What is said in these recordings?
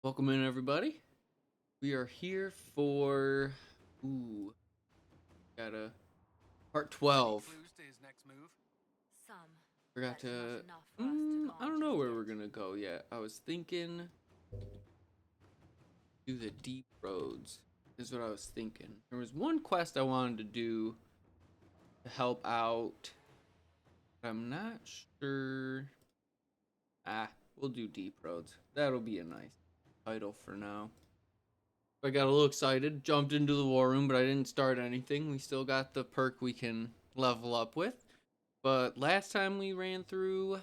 Welcome in, everybody. We are here for got a part 12. Clues to his next move? Some. Forgot but not to. enough for us to go I on don't know just where yet. we're gonna go yet. I was thinking do the deep roads. Is what I was thinking. There was one quest I wanted to do to help out. But I'm not sure. We'll do deep roads. That'll be a nice title for now. I got a little excited, jumped into the war room, but I didn't start anything. We still got the perk we can level up with. But last time we ran through,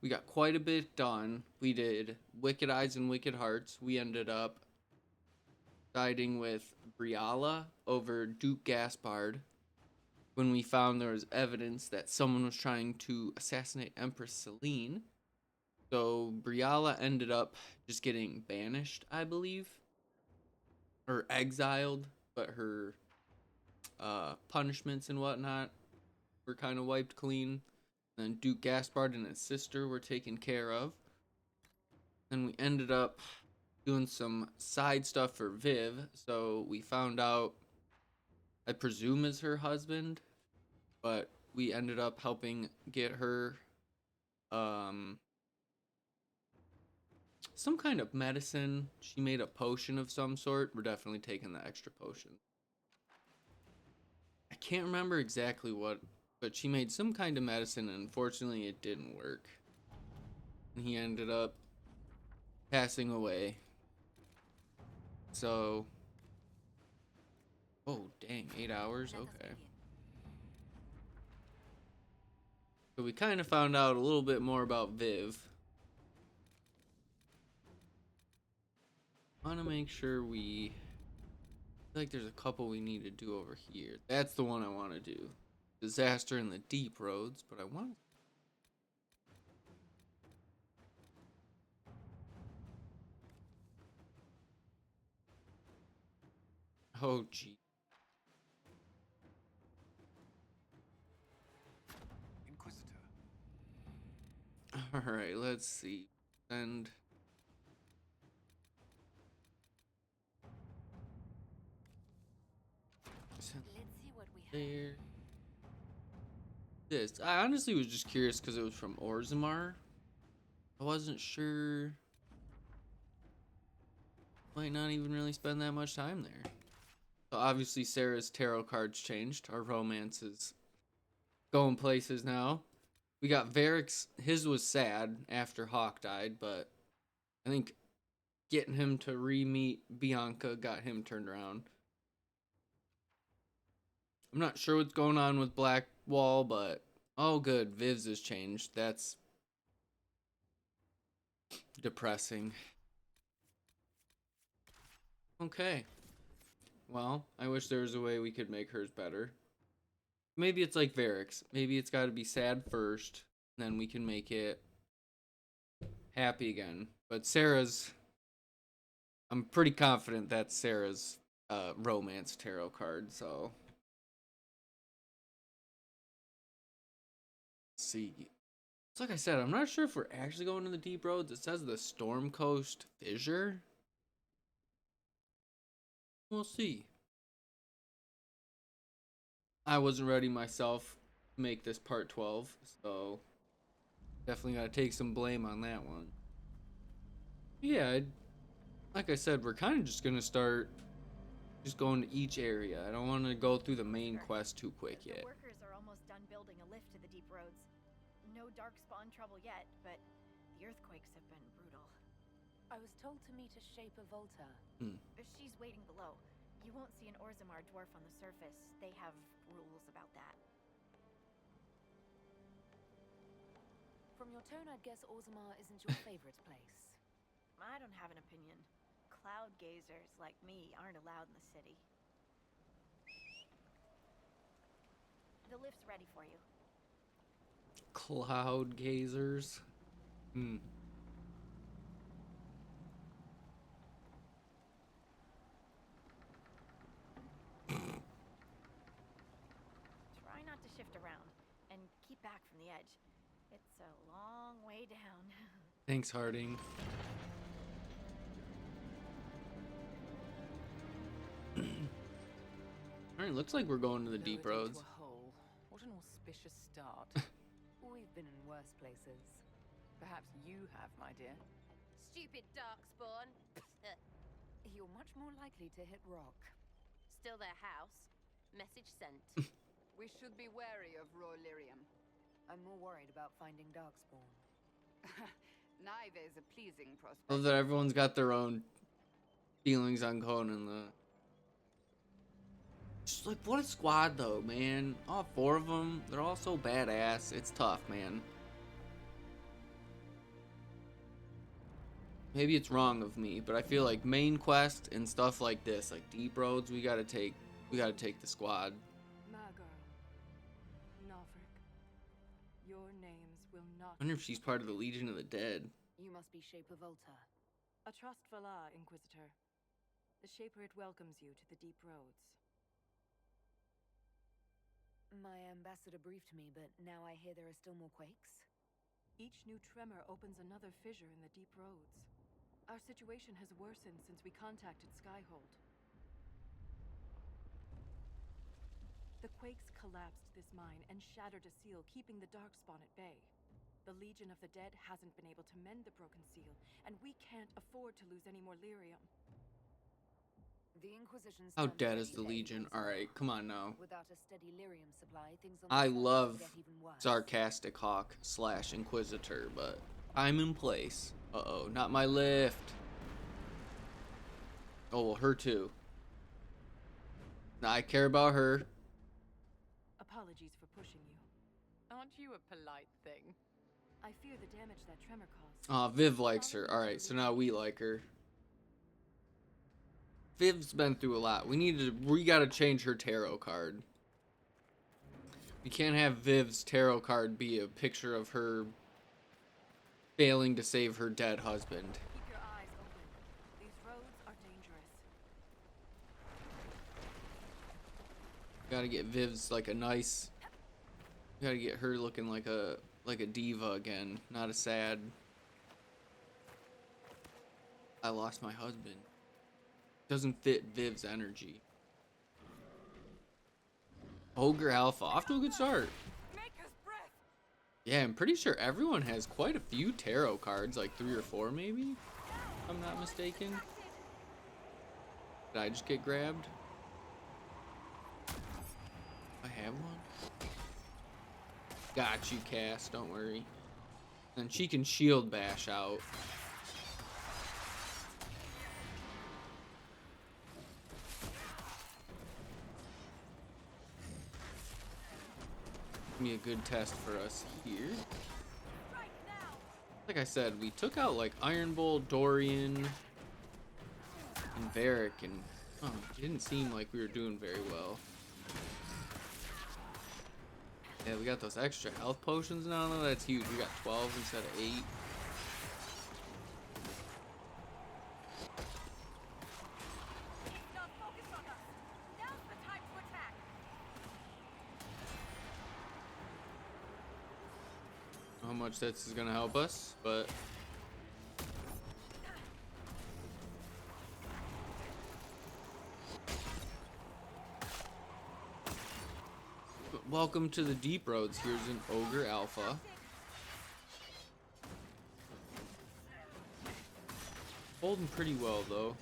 we got quite a bit done. We did Wicked Eyes and Wicked Hearts. We ended up siding with Briala over Duke Gaspard when we found there was evidence that someone was trying to assassinate Empress Celine. So Briala ended up just getting banished, I believe, or exiled, but her punishments and whatnot were kind of wiped clean. Then Duke Gaspard and his sister were taken care of. Then we ended up doing some side stuff for Viv. So we found out, I presume is her husband, but we ended up helping get her some kind of medicine. She made a potion of some sort. We're definitely taking the extra potion. I can't remember exactly what, but she made some kind of medicine, and unfortunately it didn't work. And he ended up passing away. So, oh dang, 8 hours? Let us Okay. begin. So we kind of found out a little bit more about Viv. I want to make sure we, I feel like there's a couple we need to do over here. That's the one I want to do. Disaster in the deep roads, but I want. Oh gee. Inquisitor. All right, let's see. And Let's see what we have. there. This. I honestly was just curious because it was from Orzammar. I wasn't sure. Might not even really spend that much time there. So obviously Sarah's tarot cards changed. Our romance is going places now. We got Varric's. His was sad after Hawk died, but I think getting him to re-meet Bianca got him turned around. I'm not sure what's going on with Blackwall, but oh good, Viv's has changed. That's depressing. Okay. Well, I wish there was a way we could make hers better. Maybe it's like Varric's. Maybe it's got to be sad first, then we can make it happy again. But Sarah's, I'm pretty confident that's Sarah's romance tarot card. So, let's see. It's like I said, I'm not sure if we're actually going to the deep roads. It says the Storm Coast Fissure. We'll see. I wasn't ready myself to make this part 12, so definitely got to take some blame on that one. Yeah, like I said, we're kind of just going to start just going to each area. I don't want to go through the main quest too quick yet. The workers are almost done building a lift to the deep roads. No darkspawn trouble yet, but the earthquakes have been brutal. I was told to meet a shape of Volta. She's waiting below. You won't see an Orzammar dwarf on the surface. They have rules about that. From your tone, I'd guess Orzammar isn't your favorite place. I don't have an opinion. Cloud gazers like me aren't allowed in the city. The lift's ready for you. Cloud gazers. Try not to shift around, and keep back from the edge. It's a long way down. Thanks, Harding. Alright, looks like we're going to the deep Lowered roads. into a hole. What an auspicious start. We've been in worse places. Perhaps you have, my dear. Stupid darkspawn. You're much more likely to hit rock. Still their house. Message sent. We should be wary of Roilirium. I'm more worried about finding darkspawn. Neither is a pleasing prospect. Love that everyone's got their own feelings on Conan, though. Just like, what a squad, though, man. All four of them, they're all so badass. It's tough, man. Maybe it's wrong of me, but I feel like main quest and stuff like this, like deep roads, we gotta take the squad. My girl, Nalfric, your names will not. I wonder if she's part of the Legion of the Dead. You must be Shaper Volta. A trustful Inquisitor. The Shaper it welcomes you to the deep roads. My ambassador briefed me, but now I hear there are still more quakes. Each new tremor opens another fissure in the deep roads. Our situation has worsened since we contacted Skyhold. The quakes collapsed this mine and shattered a seal, keeping the darkspawn at bay. The Legion of the Dead hasn't been able to mend the broken seal, and we can't afford to lose any more lyrium. The Inquisition. How dead is the Legion? Alright, come on now. Without a steady lyrium supply, things on I the surface love get even worse. Sarcastic Hawk / Inquisitor, but I'm in place. Uh-oh, not my lift. Oh, well, her too. Now, I care about her. Apologies for pushing you. Aren't you a polite thing? I fear the damage that tremor caused. Aw, Viv likes her. Alright, so now we like her. Viv's been through a lot. We gotta change her tarot card. We can't have Viv's tarot card be a picture of her failing to save her dead husband. Keep your eyes open. These roads are dangerous. Gotta get Viv's like a nice. Gotta get her looking like a diva again, not a sad. I lost my husband. Doesn't fit Viv's energy. Ogre Alpha, off to a good start. Yeah, I'm pretty sure everyone has quite a few tarot cards, like 3 or 4 maybe, if I'm not mistaken. Did I just get grabbed? I have one. Got you, Cass, don't worry. And she can shield bash out. Be a good test for us here. Like I said, we took out like Iron Bull, Dorian, and Varric, and it didn't seem like we were doing very well. Yeah, we got those extra health potions now, though. That's huge. We got 12 instead of 8. How much this is gonna help us, but welcome to the deep roads. Here's an Ogre Alpha. Holding pretty well though.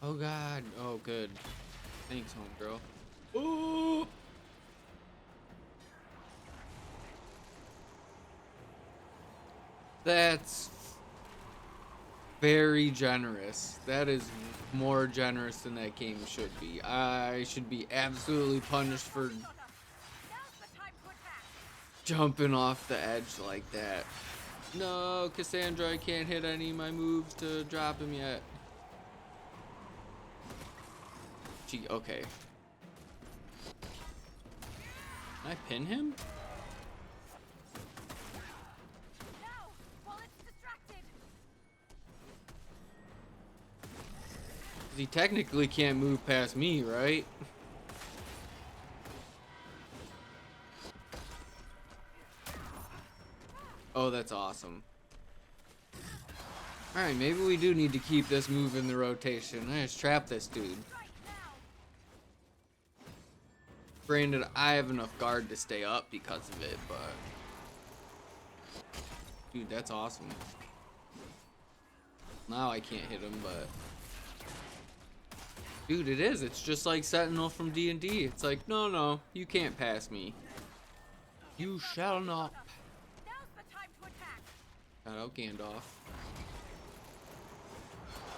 Oh god. Oh good. Thanks, homegirl. Oh! That's very generous. That is more generous than that game should be. I should be absolutely punished for jumping off the edge like that. No, Cassandra, I can't hit any of my moves to drop him yet. Okay. Can I pin him? He technically can't move past me, right? Oh, that's awesome. Alright, maybe we do need to keep this move in the rotation. I just trap this dude. Granted, I have enough guard to stay up because of it, but... Dude, that's awesome. Now I can't hit him, but... Dude, it is. It's just like Sentinel from D&D. It's like, no, no, you can't pass me. You shall not. Now's the time to attack. Shout out Gandalf.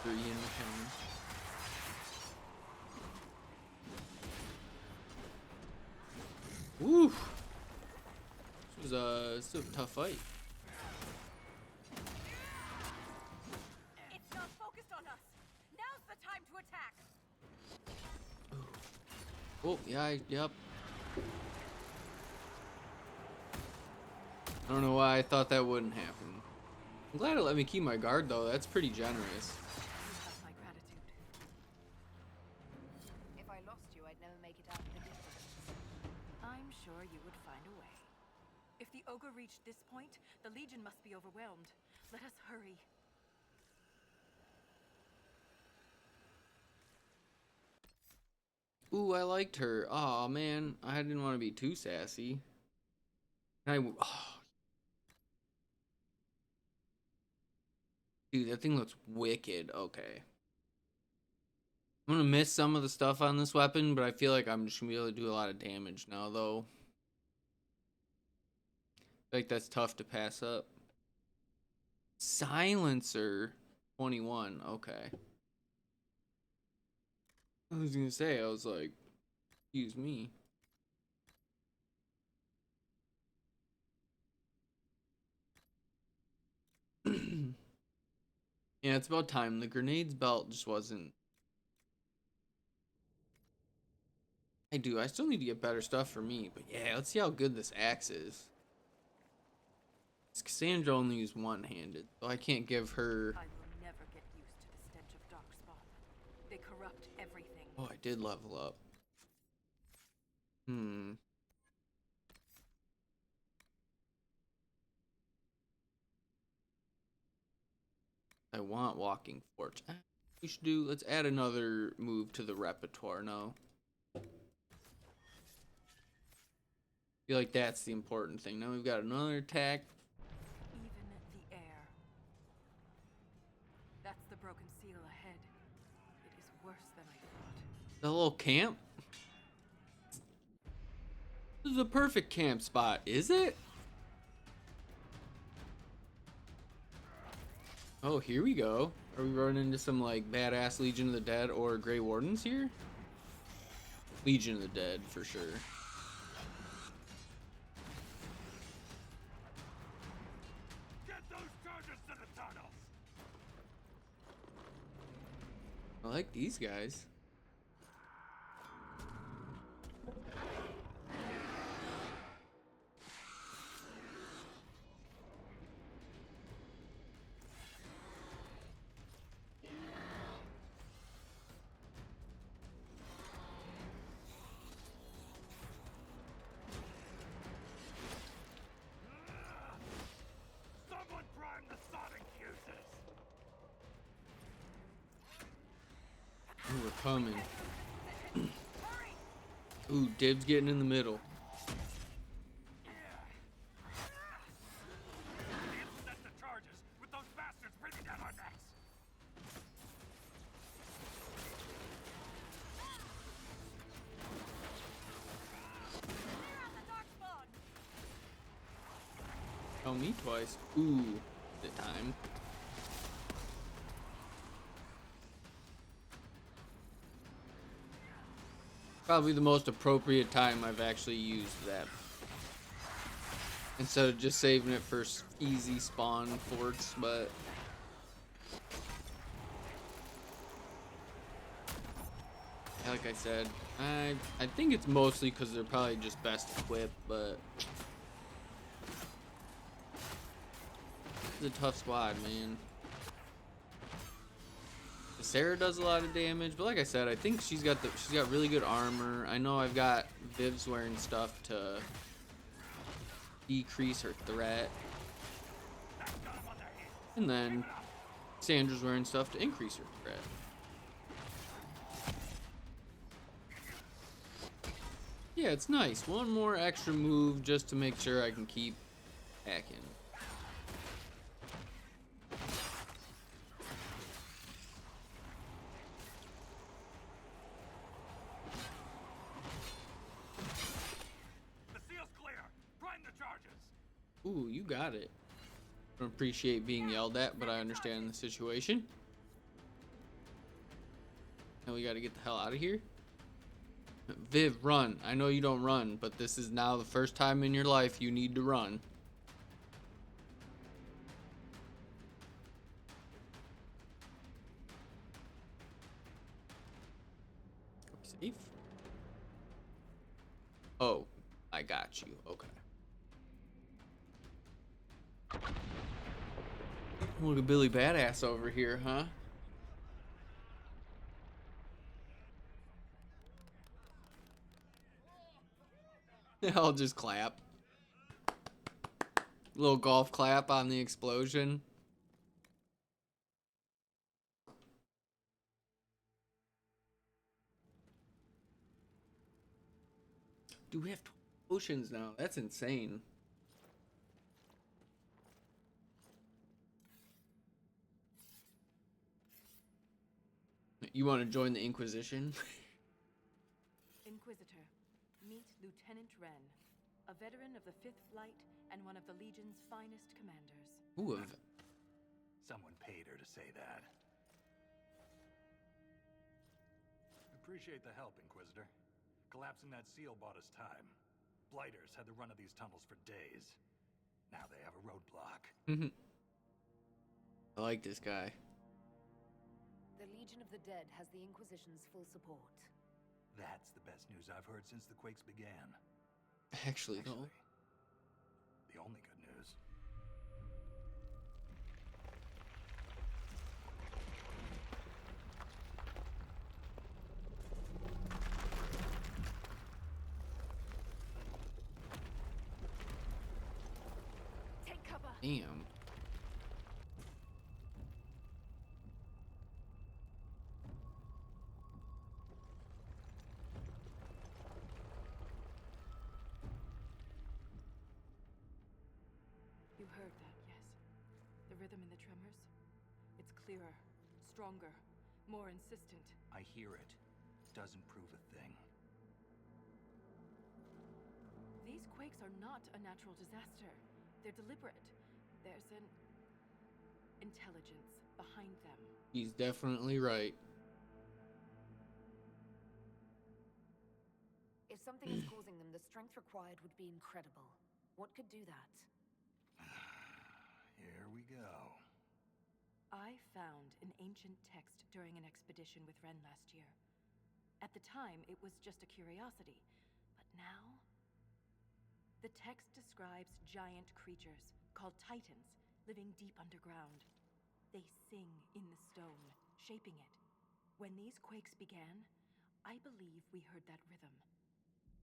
3 in the counter. Woo! This was a tough fight. It's not focused on us. Now's the time to attack. Oh, yeah, yep. I don't know why I thought that wouldn't happen. I'm glad it let me keep my guard, though. That's pretty generous. You have my gratitude. If I lost you, I'd never make it out of the distance. I'm sure you would find a way. If the ogre reached this point, the Legion must be overwhelmed. Let us hurry. Ooh, I liked her. Aw, man. I didn't want to be too sassy. Dude, that thing looks wicked. Okay. I'm gonna miss some of the stuff on this weapon, but I feel like I'm just gonna be able to do a lot of damage now, though. I feel like that's tough to pass up. Silencer 21. Okay. I was gonna say, I was like, excuse me. Yeah, it's about time. The grenades belt just wasn't. I still need to get better stuff for me, but yeah, let's see how good this axe is. Cassandra only used one-handed, so I can't give her. I will never get used to the stench of darkspawn. They corrupt everything. Oh, I did level up. I want walking forge. Let's add another move to the repertoire now. Feel like that's the important thing. Now we've got another attack. Even the air. That's the broken seal ahead. It is worse than I thought. The little camp. This is a perfect camp spot, is it? Oh, here we go. Are we running into some like badass Legion of the Dead or Grey Wardens here? Legion of the Dead for sure. Get those charges to the tunnels! I like these guys. Someone prime the sonic fuses! Ooh, we're coming. Ooh, Dib's getting in the middle. Set the charges with those bastards breathing down our necks! Oh, me twice. Ooh, the time. Probably the most appropriate time I've actually used that. Instead of just saving it for easy spawn forts, but... yeah, like I said, I think it's mostly because they're probably just best equipped, but... it's a tough squad, man. Sarah does a lot of damage, but like I said, I think she's got really good armor. I know I've got Viv's wearing stuff to decrease her threat. And then Sandra's wearing stuff to increase her threat. Yeah, it's nice. One more extra move just to make sure I can keep hacking. The seal's clear. Prime the charges. Ooh, you got it. I don't appreciate being yelled at, but I understand the situation. Now we gotta get the hell out of here. Viv, run. I know you don't run, but this is now the first time in your life you need to run. Safe? Oh, I got you. Okay. Look at Billy Badass over here, huh? I'll just clap. Little golf clap on the explosion. Dude, we have 12 potions now. That's insane. You want to join the Inquisition? Inquisitor, meet Lieutenant Wren, a veteran of the 5th Flight and one of the Legion's finest commanders. Ooh, Someone paid her to say that. Appreciate the help, Inquisitor. Collapsing that seal bought us time. Blighters had the run of these tunnels for days. Now they have a roadblock. I like this guy. The Legion of the Dead has the Inquisition's full support. That's the best news I've heard since the quakes began. Actually, though. The only good news. Take cover. Damn. You heard that, yes? The rhythm in the tremors? It's clearer, stronger, more insistent. I hear it. Doesn't prove a thing. These quakes are not a natural disaster. They're deliberate. There's an intelligence behind them. He's definitely right. If something is causing them, the strength required would be incredible. What could do that? Here we go. I found an ancient text during an expedition with Wren last year. At the time, it was just a curiosity. But now? The text describes giant creatures, called Titans, living deep underground. They sing in the stone, shaping it. When these quakes began, I believe we heard that rhythm.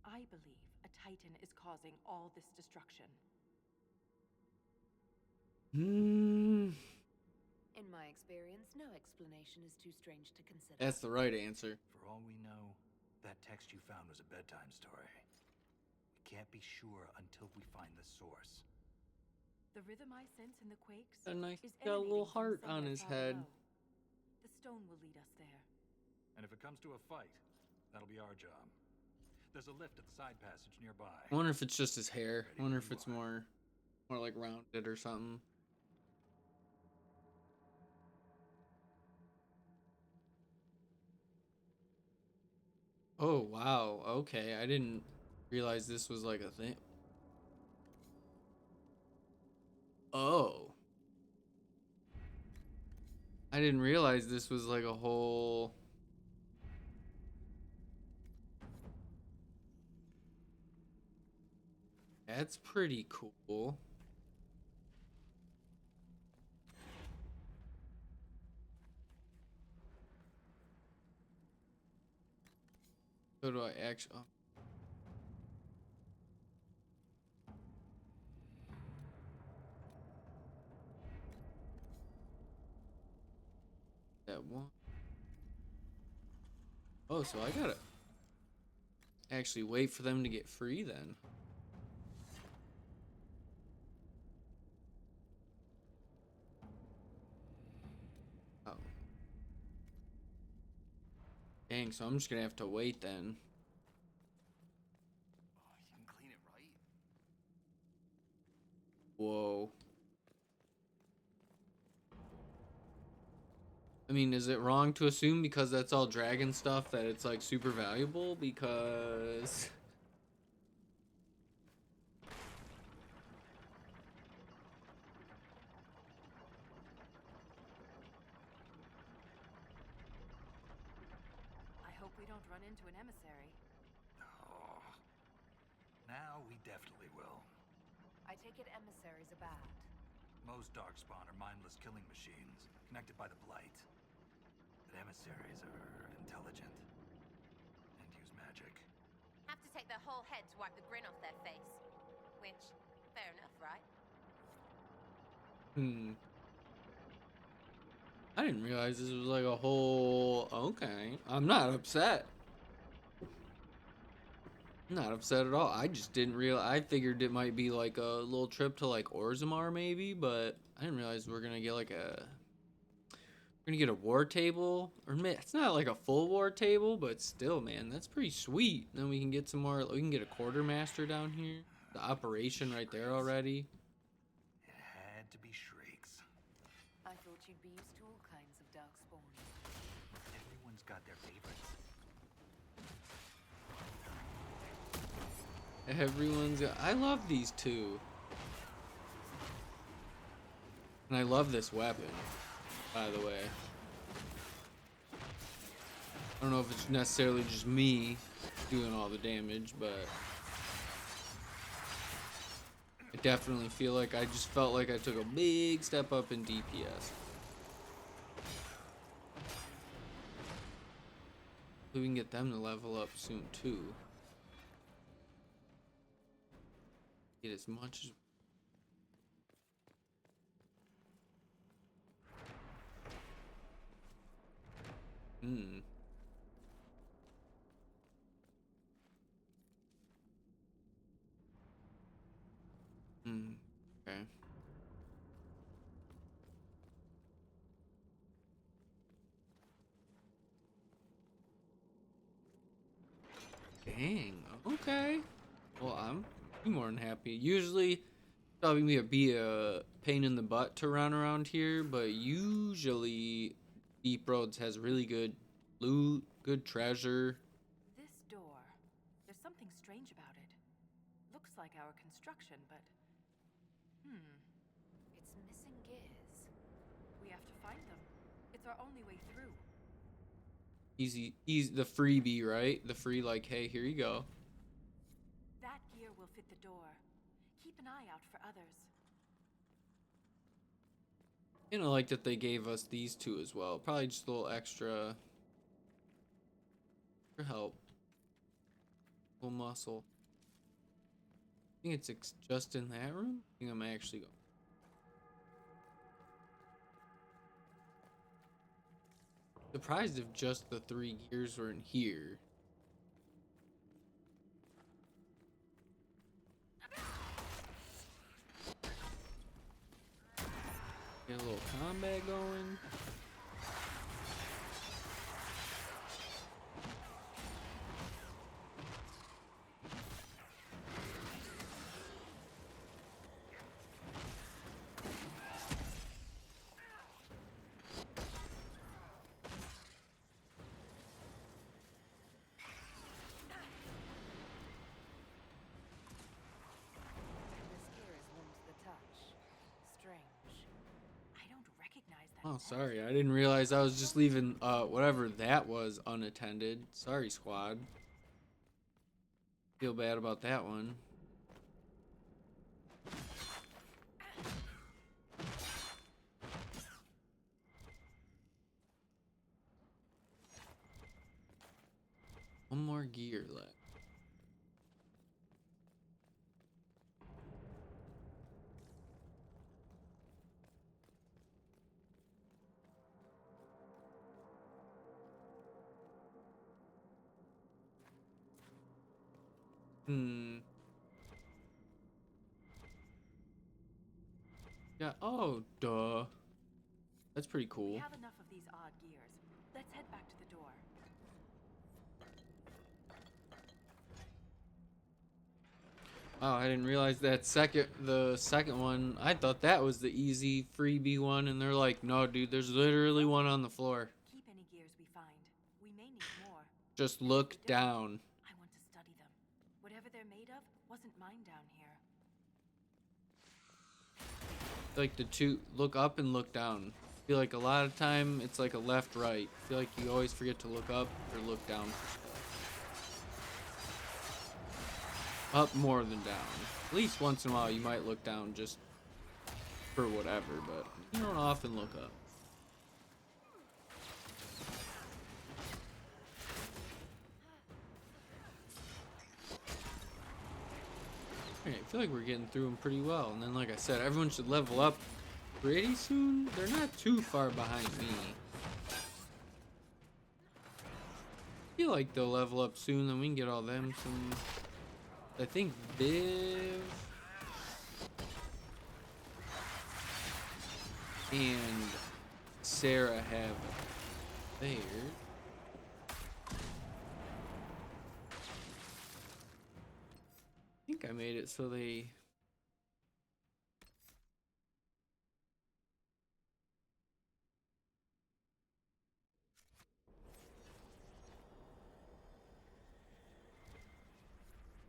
I believe a Titan is causing all this destruction. In my experience, no explanation is too strange to consider. That's the right answer. For all we know, that text you found was a bedtime story. We can't be sure until we find the source. The rhythm I sense in the quakes A nice, is got a little emanating from heart on somewhere his far head. below. The stone will lead us there. And if it comes to a fight, that'll be our job. There's a lift at the side passage nearby. I wonder if it's just his hair. I wonder if it's more like rounded or something. Oh, wow. Okay, I didn't realize this was like a thing. Oh. I didn't realize this was like a whole... That's pretty cool. So do I actually... Oh. got one. Oh, so I gotta actually wait for them to get free then. Oh. Dang, so I'm just gonna have to wait then. Oh, you can clean it right. Whoa. I mean, is it wrong to assume because that's all dragon stuff that it's like super valuable? Because I hope we don't run into an emissary. Oh. Now we definitely will. I take it emissaries are bad. Most darkspawn are mindless killing machines, connected by the blight. But emissaries are intelligent and use magic. Have to take their whole head to wipe the grin off their face. Which, fair enough, right? I didn't realize this was like a whole. Okay, I'm not upset. Not upset at all. I just didn't realize. I figured it might be like a little trip to like Orzammar maybe, but I didn't realize we're gonna get like a. We're gonna get a war table, or it's not like a full war table, but still, man, that's pretty sweet. Then we can get some more. We can get a quartermaster down here. The operation right there already. It had to be Shrakes. I thought you'd be used to all kinds of darkspawn. Everyone's got their favorites. Everyone's. I love these two, and I love this weapon. By the way, I don't know if it's necessarily just me doing all the damage, but I definitely feel like I just felt like I took a big step up in DPS. We can get them to level up soon too. Get as much as. Okay. Dang. Okay. Well, I'm more than happy. Usually, probably be a pain in the butt to run around here, but usually, Deep Roads has really good loot, good treasure. This door, there's something strange about it. Looks like our construction, but It's missing gears. we have to find them. It's our only way through. Easy, the freebie, right? The free, like, hey, here you go. That gear will fit the door. Keep an eye out for others. And I like that they gave us these two as well. Probably just a little extra for help. A little muscle. I think it's just in that room. I think I'm actually going. Surprised if just the 3 gears were in here. Get a little combat going. This gear is warm to the touch. Strange. I don't recognize that. Oh, net. sorry. I didn't realize I was just leaving whatever that was unattended. Sorry, squad. Feel bad about that one. One more gear left. Hmm. Yeah. Oh, duh. That's pretty We cool. have enough of these odd gears. Let's head back to the door. Oh, I didn't realize that the second one. I thought that was the easy freebie one, and they're like, no, dude, there's literally one on the floor. Keep any gears we find. We may need more. Just And if look we don't, down. I want to study them. Whatever they're made of wasn't mine down here. Like the two, look up and look down. I feel like a lot of time it's like a left right. I feel like you always forget to look up or look down for stuff. Up more than down. At least once in a while you might look down just for whatever, but you don't often look up. Okay, I feel like we're getting through them pretty well. And then, like I said, everyone should level up pretty soon. They're not too far behind me. I feel like they'll level up soon, then we can get all them some. I think Viv and Sarah have theirs. I think I made it so they.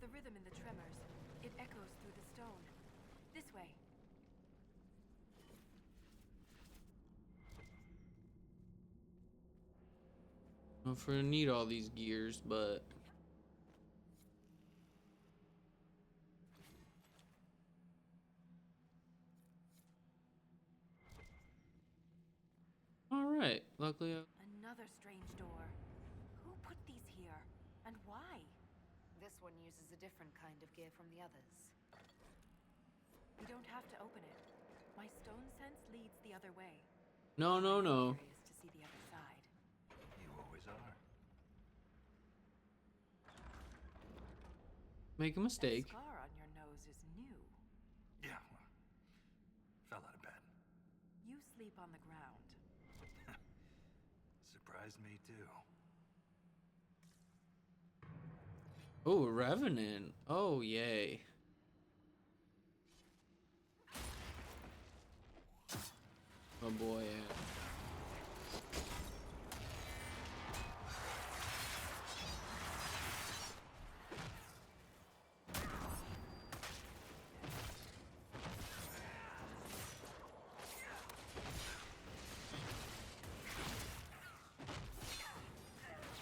The rhythm in the tremors, it echoes through the stone. This way. I don't know if we're gonna need all these gears, but. Alright, luckily Another strange door. Who put these here? And why? This one uses a different kind of gear from the others. We don't have to open it. My stone sense leads the other way. No. Curious to see the other side. You always are. make a mistake. That scar on your nose is new. Yeah, well, fell out of bed. You sleep on the ground. Surprised me too. Oh, a revenant. Oh, yay. Oh boy, yeah.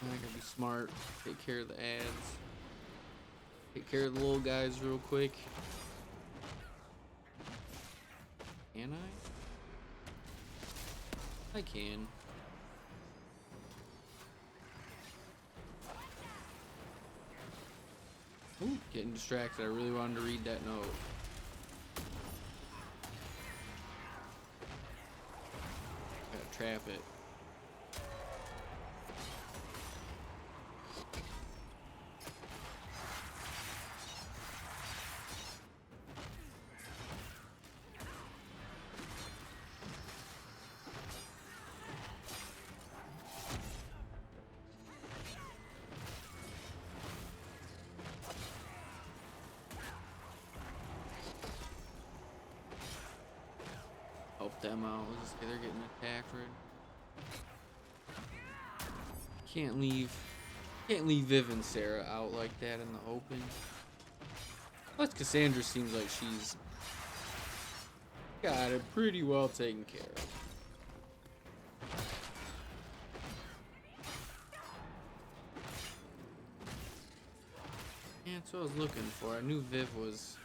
I gotta be smart. Take care of the ads. Take care of the little guys real quick. Can I? I can. Ooh, getting distracted. I really wanted to read that note. Gotta trap it. Help them out. They're getting attacked right. Can't leave Viv and Sarah out like that in the open. Plus Cassandra seems like she's got it pretty well taken care of. Yeah, that's what I was looking for. I knew Viv was.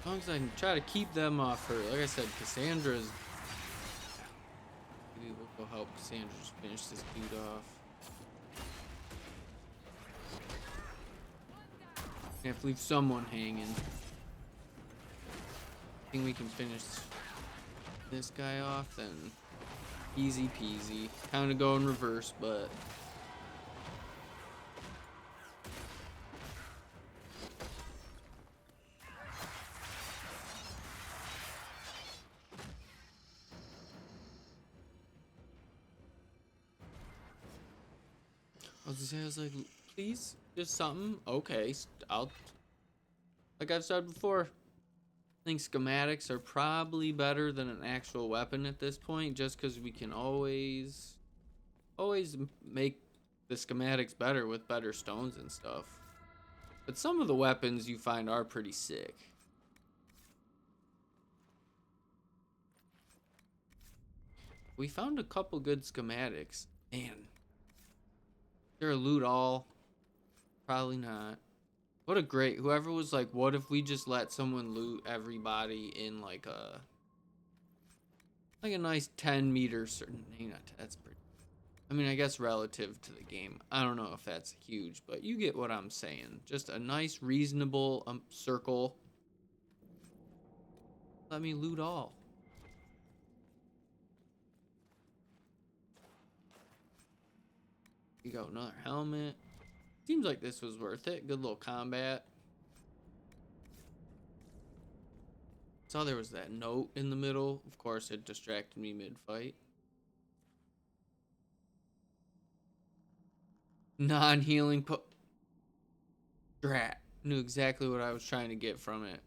As long as I can try to keep them off her. Like I said, Cassandra's Sandra just finished this dude off. Can't leave someone hanging. I think we can finish this guy off, then easy peasy. Kind of go in reverse, but I was like, please, just something. Okay, like I've said before, I think schematics are probably better than an actual weapon at this point, just because we can always make the schematics better with better stones and stuff. But some of the weapons you find are pretty sick. We found a couple good schematics. Man. They're a loot all. Probably not. What a great, whoever was like, what if we just let someone loot everybody in like a nice 10 meter certain, that's pretty, I mean, I guess relative to the game. I don't know if that's huge, but you get what I'm saying. Just a nice, reasonable circle. Let me loot all. You go, another helmet. Seems like this was worth it. Good little combat. Saw there was that note in the middle. Of course, it distracted me mid-fight. Non-healing Drat. Knew exactly what I was trying to get from it.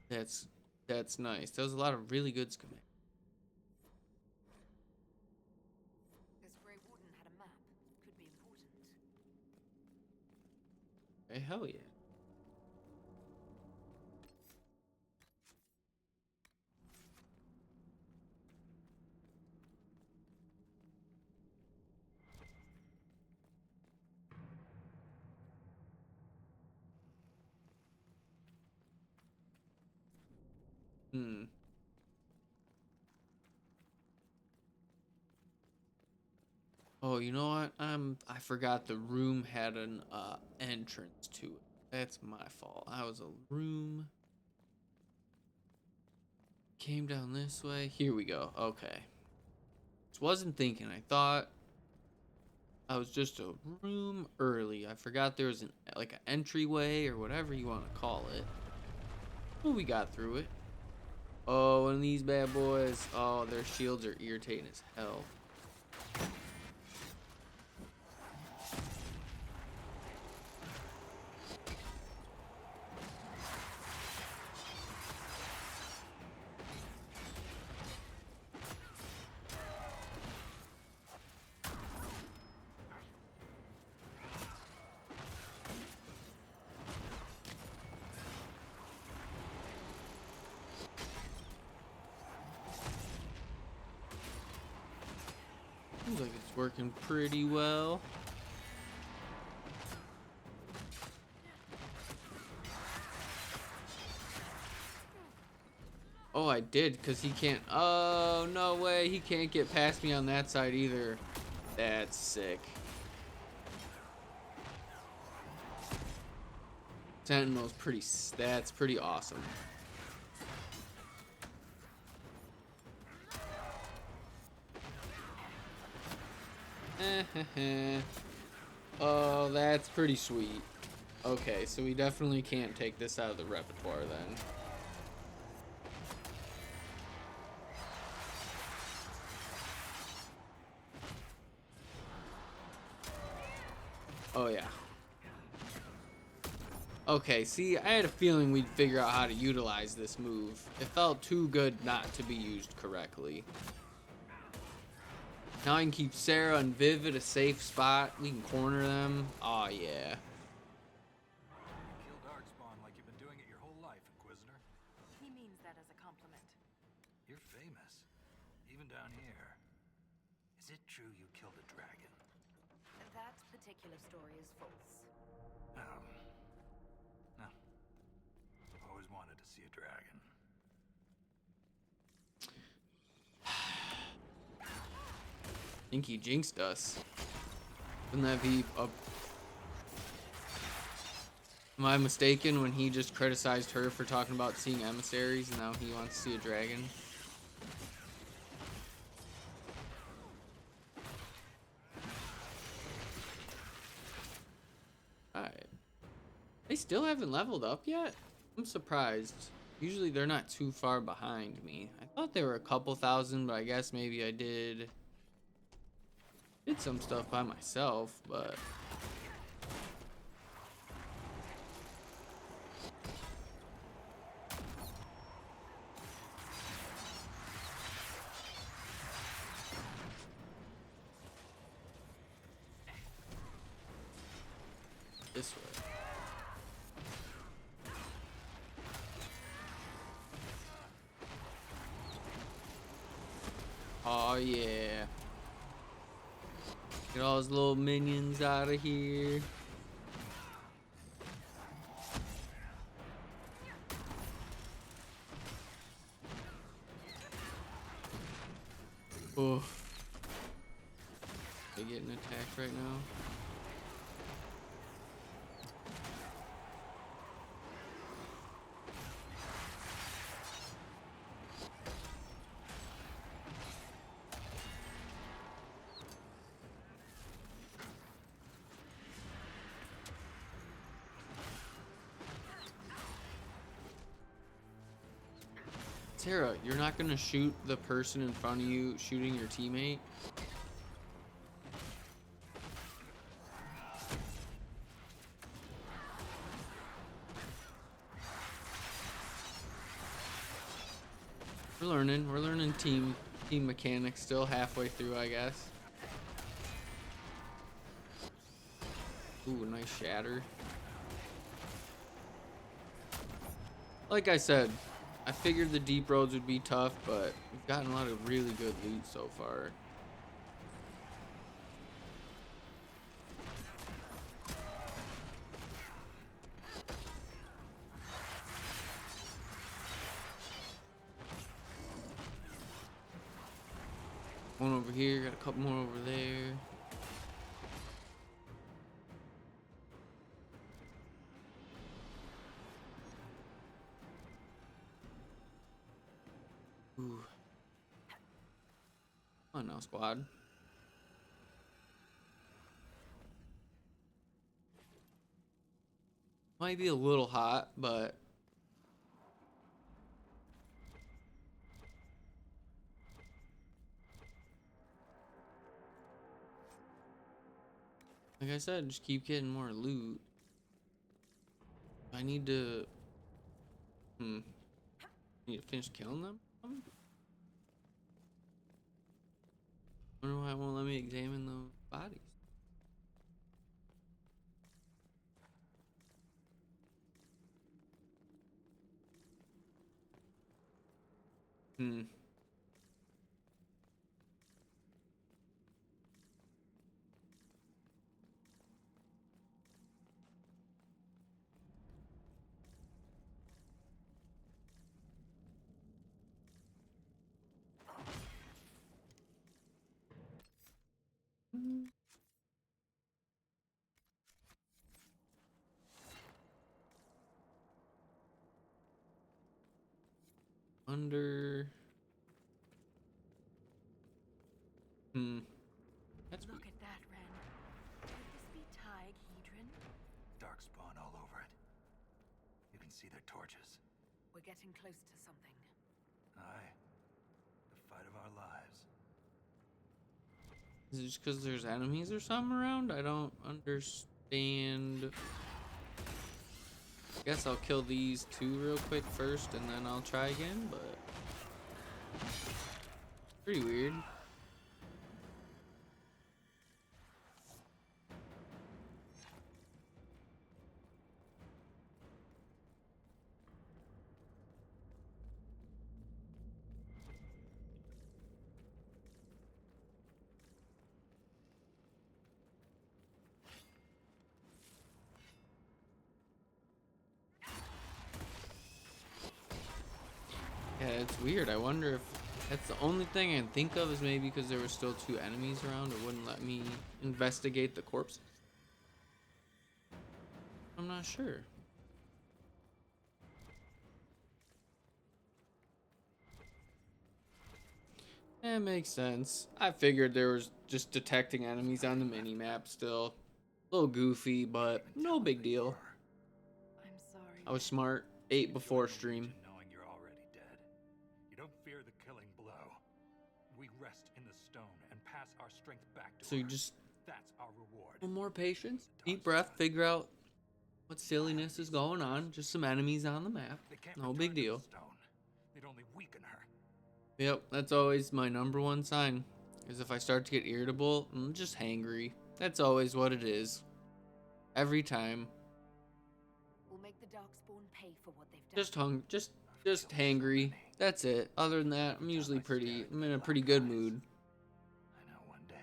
That's nice. That was a lot of really good schematics. This Grey Warden had a map. Could be important. Hey, hell yeah. Oh, you know what? I forgot the room had an entrance to it. That's my fault. I was a room. Came down this way. Here we go. Okay. Just wasn't thinking. I thought I was just a room early. I forgot there was an entryway or whatever you want to call it. Well, we got through it. Oh, and these bad boys. Oh, their shields are irritating as hell. Seems like it's working pretty well. Oh, I did, because he can't. Oh, no way. He can't get past me on that side either. That's sick. Sentinel's pretty. That's pretty awesome. Oh, that's pretty sweet. Okay, so we definitely can't take this out of the repertoire then. Oh yeah. Okay, see, I had a feeling we'd figure out how to utilize this move. It felt too good not to be used correctly. Now I can keep Sarah and Viv at a safe spot. We can corner them. Oh, yeah. Kill darkspawn like you've been doing it your whole life, Inquisitor. He means that as a compliment. You're famous, even down here. Is it true you killed a dragon? That particular story is false. No. I was always wanted to see a dragon. I think he jinxed us. Wouldn't that be up? Am I mistaken when he just criticized her for talking about seeing emissaries and now he wants to see a dragon? Alright. They still haven't leveled up yet? I'm surprised. Usually they're not too far behind me. I thought they were a couple thousand, but I guess maybe I did some stuff by myself, but this way. Oh yeah. Get all those little minions out of here. Oh. They getting attacked right now. Sarah, you're not gonna shoot the person in front of you shooting your teammate? We're learning team mechanics, still halfway through, I guess. Ooh, nice shatter. Like I said, I figured the deep roads would be tough, but we've gotten a lot of really good loot so far. One over here, got a couple more over there. Ooh. Come on now, squad. Might be a little hot, but like I said, just keep getting more loot. I need to need to finish killing them? Wonder why it won't let me examine those bodies. Under. That's Look at that, Ren. Could this be Hedron? Darkspawn all over it. You can see their torches. We're getting close to something. Aye. The fight of our lives. Is it just because there's enemies or something around? I don't understand. Guess I'll kill these two real quick first and then I'll try again, but pretty weird. Yeah, it's weird. I wonder if that's the only thing I can think of is maybe because there were still 2 enemies around, it wouldn't let me investigate the corpses. I'm not sure. That makes sense. I figured there was just detecting enemies on the mini map still. A little goofy, but no big deal. I'm sorry. I was smart. 8 before stream. Knowing you're already dead. You don't fear the killing blow. We rest in the stone and pass our strength back to So you her. just That's our reward. one more patience, deep breath, figure out what silliness is going on. Just some enemies on the map. They can't No return big to the deal. stone. They'd only weaken her. Yep, that's always my number one sign. Is if I start to get irritable, I'm just hangry. That's always what it is. Every time. We'll make the darkspawn pay for what they've done. Just hangry. That's it. Other than that, I'm usually I'm in a pretty good mood. I know one day.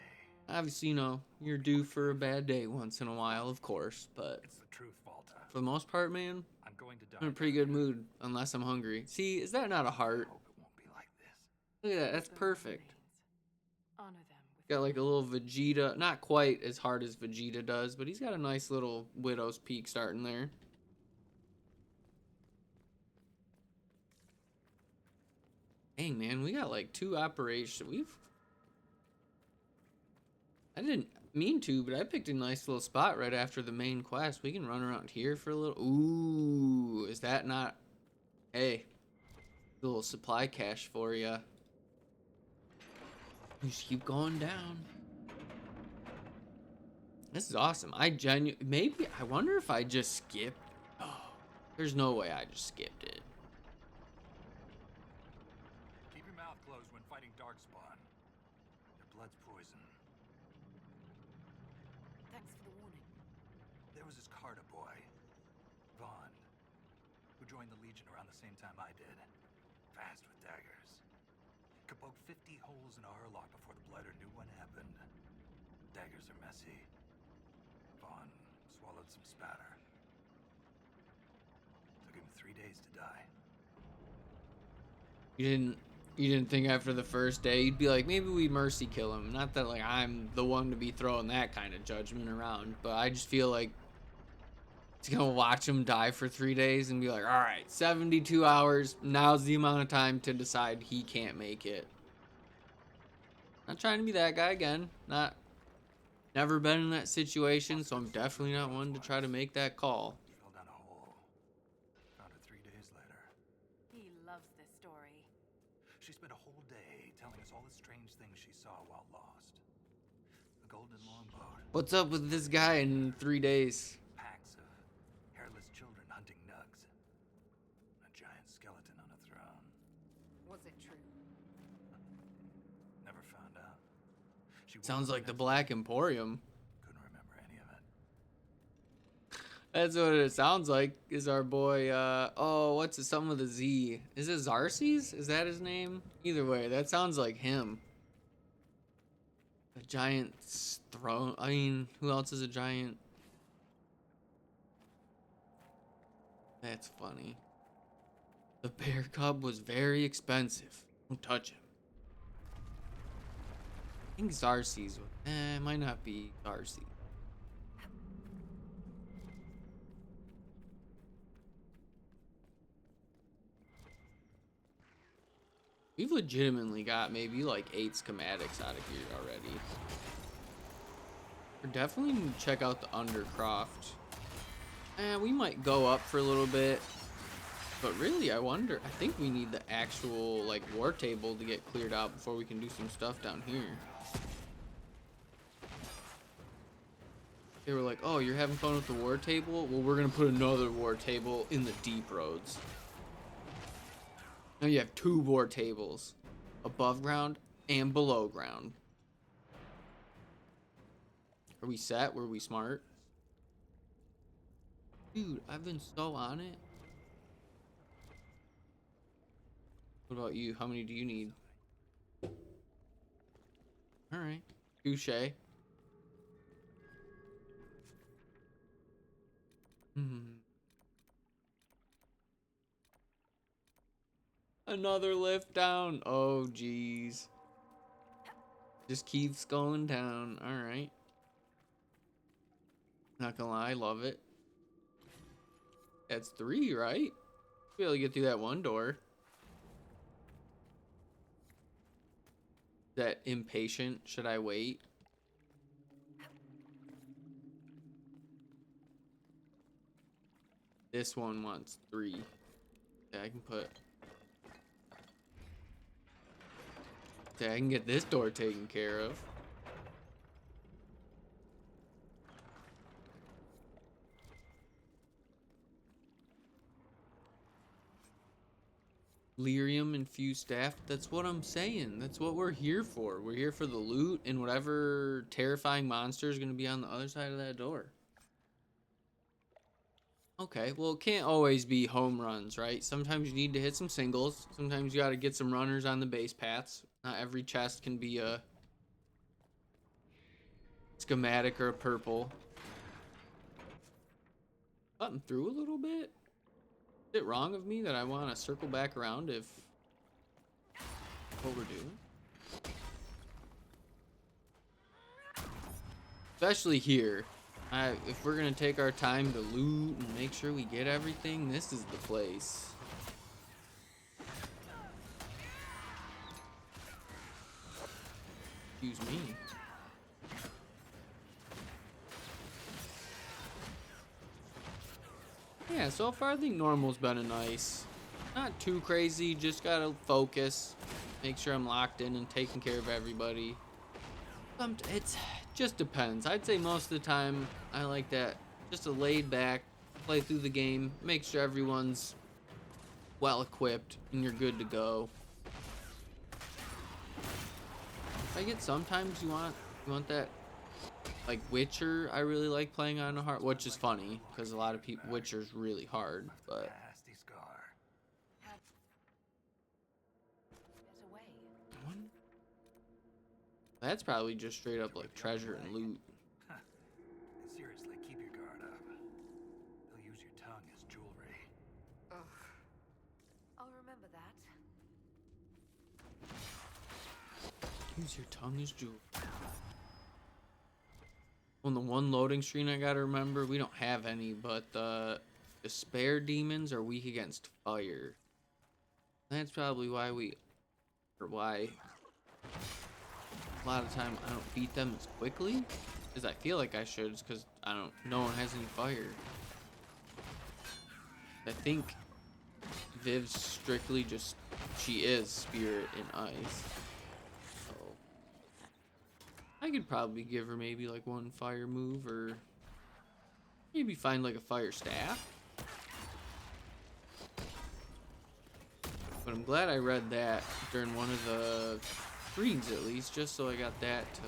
Obviously, you know, you're due for a bad day once in a while, of course, but It's the truth, Volta. for the most part, man, I'm going to die. I'm in a pretty good mood unless I'm hungry. See, is that not a I heart? hope it won't be like this. Look at that, that's Good perfect. remains. Honor them with Got like a little Vegeta, not quite as hard as Vegeta does, but he's got a nice little Widow's Peak starting there. Dang, man, we got like 2 operations. I didn't mean to, but I picked a nice little spot right after the main quest. We can run around here for a little. Ooh, is that not? Hey, a little supply cache for you. Just keep going down. This is awesome. I wonder if I just skipped. Oh, there's no way I just skipped it. Keep your mouth closed when fighting darkspawn. Your blood's poison. Thanks for the warning. There was this Carter boy, Vaughn, who joined the Legion around the same time I did. Fast with daggers. Could poke 50 holes in a hurlock before the blighter knew what happened. Daggers are messy. Vaughn swallowed some spatter. Took him 3 days to die. You didn't think after the first day you'd be like, maybe we mercy kill him. Not that like I'm the one to be throwing that kind of judgment around, but I just feel like it's gonna watch him die for 3 days and be like, all right, 72 hours. Now's the amount of time to decide he can't make it. Not trying to be that guy again. Never been in that situation, so I'm definitely not one to try to make that call. Fell down a hole. Found her 3 days later. He loves this story. She spent a whole day telling us all the strange things she saw while lost. The golden longboat. What's up with this guy in 3 days? Packs of hairless children hunting nugs. A giant skeleton on a throne. Was it true? Never found out. She Sounds woke up like the next Black morning, Emporium. couldn't remember any of it. That's what it sounds like, is our boy, oh, what's it, something with a Z. Is it Xarxes? Is that his name? Either way, that sounds like him. A giant throne. I mean, who else is a giant? That's funny. The bear cub was very expensive. Don't touch him. I think Xarxes. It might not be Xarxes. We've legitimately got maybe like 8 schematics out of here already. We're definitely need to check out the Undercroft. We might go up for a little bit. But really, I think we need the actual like war table to get cleared out before we can do some stuff down here. They were like, oh, you're having fun with the war table? Well, we're gonna put another war table in the deep roads. Now you have 2 war tables, above ground and below ground. Are we set? Were we smart? Dude, I've been so on it. What about you? How many do you need? Alright. Touché. Another lift down. Oh, jeez. Just keeps going down. All right. Not gonna lie, love it. That's 3, right? Be able to get through that one door. That impatient? Should I wait? This one wants 3. Yeah, I can put. Yeah, I can get this door taken care of. Lyrium infused staff. That's what I'm saying. That's what we're here for. We're here for the loot and whatever terrifying monster is going to be on the other side of that door. Okay, well, it can't always be home runs, right? Sometimes you need to hit some singles. Sometimes you got to get some runners on the base paths. Not every chest can be a schematic or a purple. Cutting through a little bit. Is it wrong of me that I want to circle back around if what we're doing? Especially here. If we're going to take our time to loot and make sure we get everything, this is the place. Excuse me. Yeah, so far I think normal's been a nice. Not too crazy, just gotta focus. Make sure I'm locked in and taking care of everybody. It just depends. I'd say most of the time I like that. Just a laid back, play through the game, make sure everyone's well equipped and you're good to go. I get sometimes you want that. Like Witcher, I really like playing on a hard, which is funny because a lot of people Witcher's really hard, but Nasty scar. Get away. one, that's probably just straight up like treasure and loot. And seriously, keep your guard up. They'll use your tongue as jewelry. Ugh. I'll remember that. Use your tongue as jewel. On the one loading screen I gotta remember, we don't have any, but the despair demons are weak against fire. That's probably why a lot of time I don't beat them as quickly as I feel like I should, because no one has any fire. I think Viv's strictly just, she is spirit and ice. So I could probably give her maybe like one fire move, or maybe find like a fire staff. But I'm glad I read that during one of the screens at least, just so I got that to...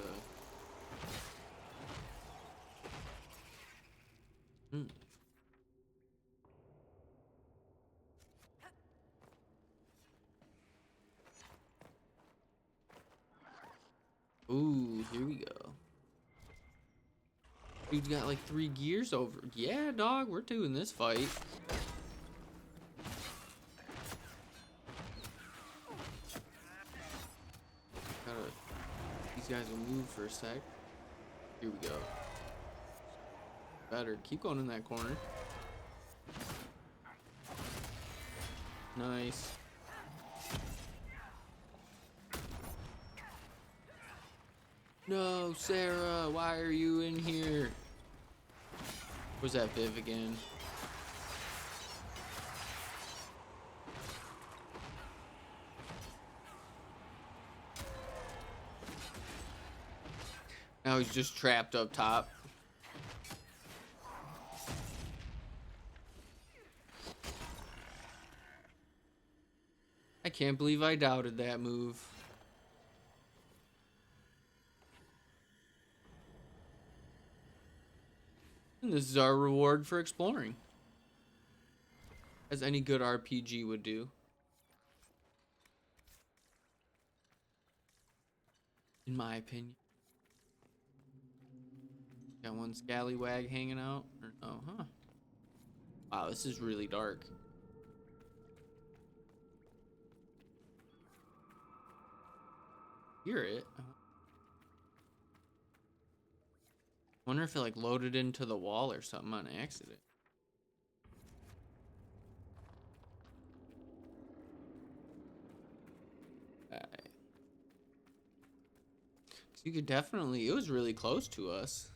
Ooh, here we go. Dude's got like 3 gears over. Yeah, dog, we're doing this fight. These guys will move for a sec. Here we go. Better keep going in that corner. Nice. No, Sarah, why are you in here? Where's that Viv again? Now he's just trapped up top. I can't believe I doubted that move. And this is our reward for exploring, as any good RPG would do. In my opinion. Got one scallywag hanging out? Or no, huh? Wow, this is really dark. hear it. Wonder if it like loaded into the wall or something on accident. Alright. So you could definitely, it was really close to us.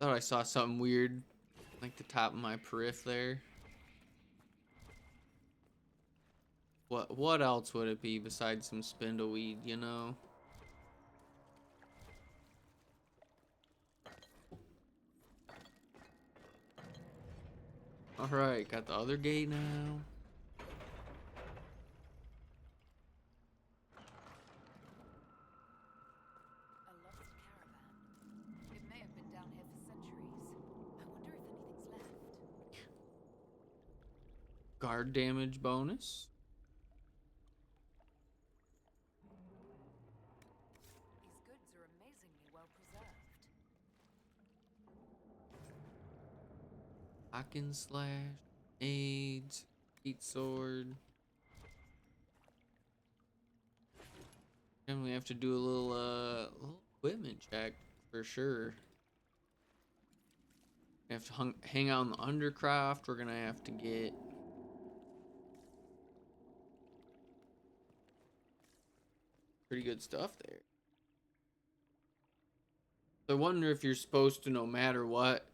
Thought I saw something weird, like the top of my periph there. What else would it be besides some spindleweed, you know? Alright, got the other gate now. A lost caravan. It may have been down here for centuries. I wonder if anything's left. Guard damage bonus. These goods are amazingly well preserved. Lock and slash. AIDS. Heat sword. And we have to do a little equipment check for sure. We have to hang out on the undercraft. We're gonna have to get pretty good stuff there. I wonder if you're supposed to, no matter what,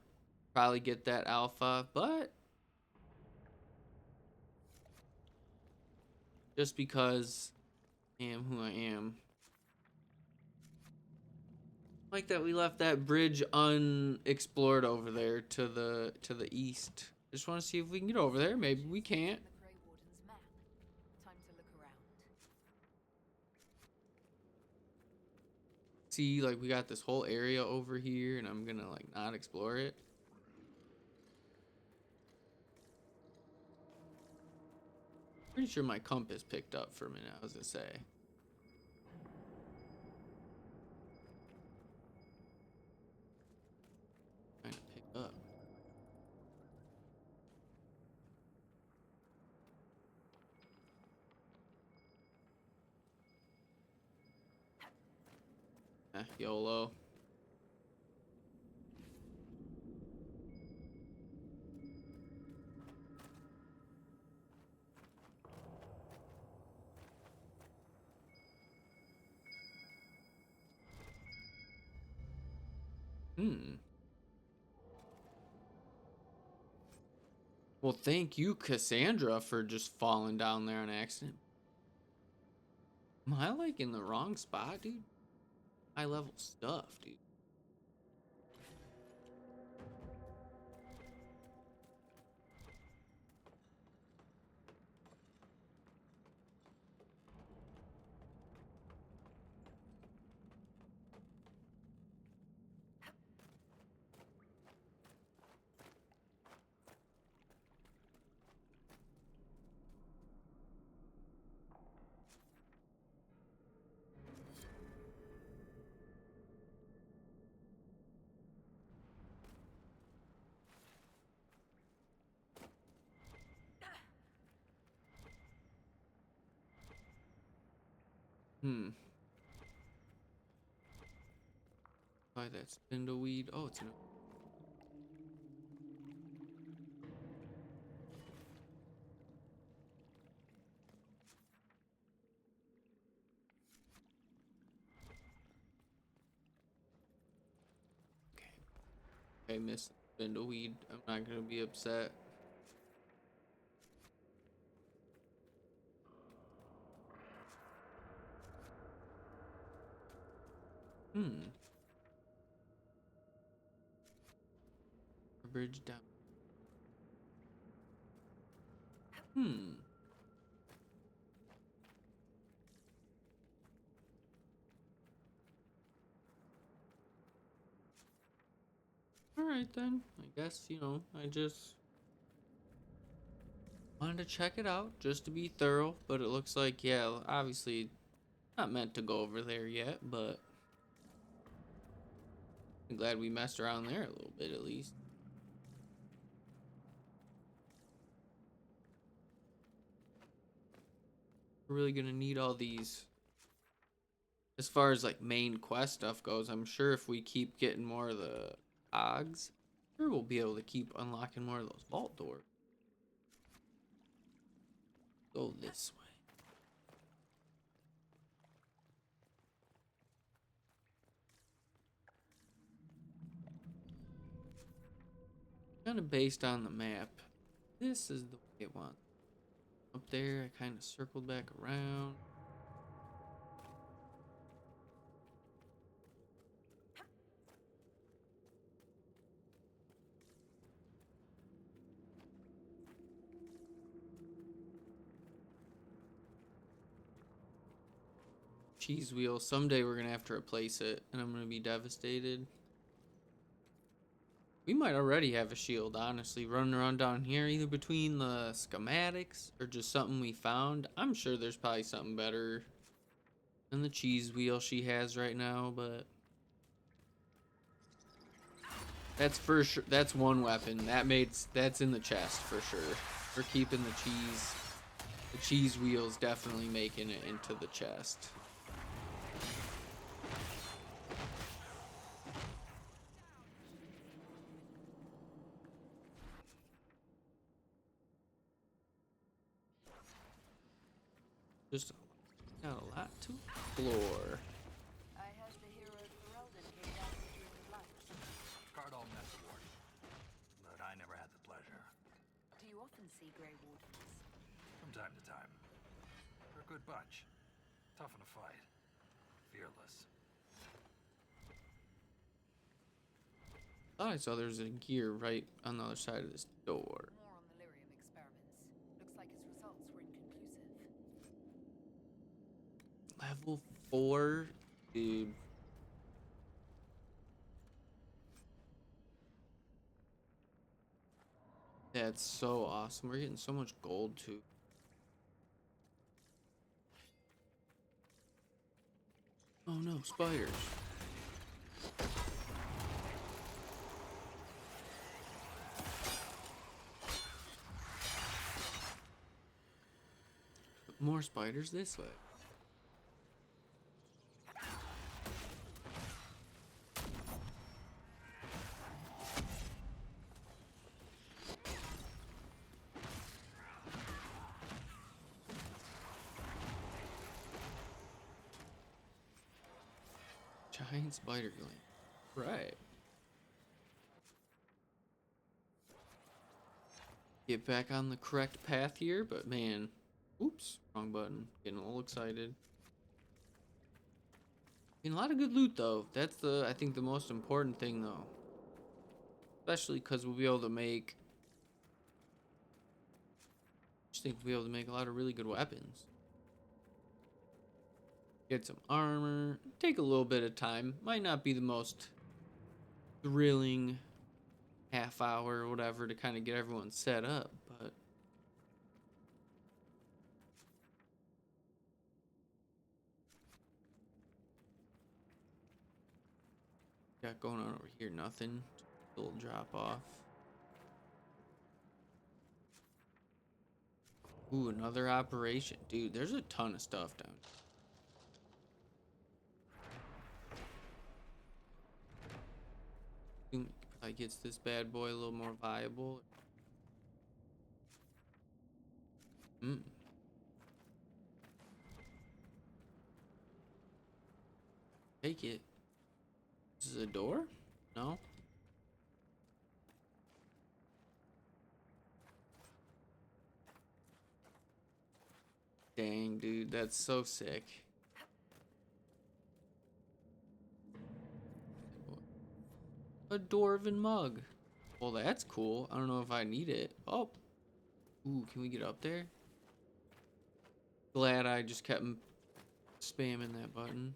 probably get that alpha, but just because I am who I am. Like that we left that bridge unexplored over there to the east. Just want to see if we can get over there. Maybe we can't. The Grey Warden's map. Time to look around. See, like we got this whole area over here and I'm gonna like not explore it. Pretty sure my compass picked up for a minute, I was gonna say. Trying to pick up. YOLO. Well, thank you, Cassandra, for just falling down there on accident. Am I like in the wrong spot, dude? High level stuff, dude. Buy that spindleweed. Oh, it's an. Okay, miss spindleweed. I'm not gonna be upset. A bridge down. Alright then. I guess, you know, I just wanted to check it out just to be thorough, but it looks like, yeah, obviously not meant to go over there yet, but I'm glad we messed around there a little bit at least. We're really gonna need all these. As far as like main quest stuff goes, I'm sure if we keep getting more of the cogs, sure we'll be able to keep unlocking more of those vault doors. Go this way. Kind of based on the map. This is the way it wants. Up there, I kind of circled back around. Cheese wheel. Someday we're gonna have to replace it, and I'm gonna be devastated. We might already have a shield, honestly, running around down here, either between the schematics or just something we found. I'm sure there's probably something better than the cheese wheel she has right now, but that's for sure. That's one weapon that's in the chest for sure. We're keeping the cheese. The cheese wheel's definitely making it into the chest. Just got a lot to explore. I heard the heroes Ferelden came down from during the Blacks. Guard all met the warden, but I never had the pleasure. Do you often see Grey Wardens? From time to time. They're a good bunch. Tough in a fight. Fearless. Thought I saw there's a gear right on the other side of this door. More on the lyrium experiments. Looks like his results were inconclusive. Level 4? Dude. That's so awesome. We're getting so much gold too. Oh no, spiders. More spiders this way. Giant spider gland. Right. Get back on the correct path here, but man. Oops, wrong button. Getting a little excited. Getting a lot of good loot though. That's I think the most important thing though. Especially because we'll be able to make. I just think we'll be able to make a lot of really good weapons. Get some armor. Take a little bit of time. Might not be the most thrilling half hour or whatever to kind of get everyone set up, but got going on over here? Nothing. Just a little drop off. Ooh, another operation. Dude, there's a ton of stuff down here. Probably gets this bad boy a little more viable. Take it. This is a door? No? Dang, dude, that's so sick. A dwarven mug. Well, that's cool. I don't know if I need it. Oh. Ooh, can we get up there? Glad I just kept spamming that button.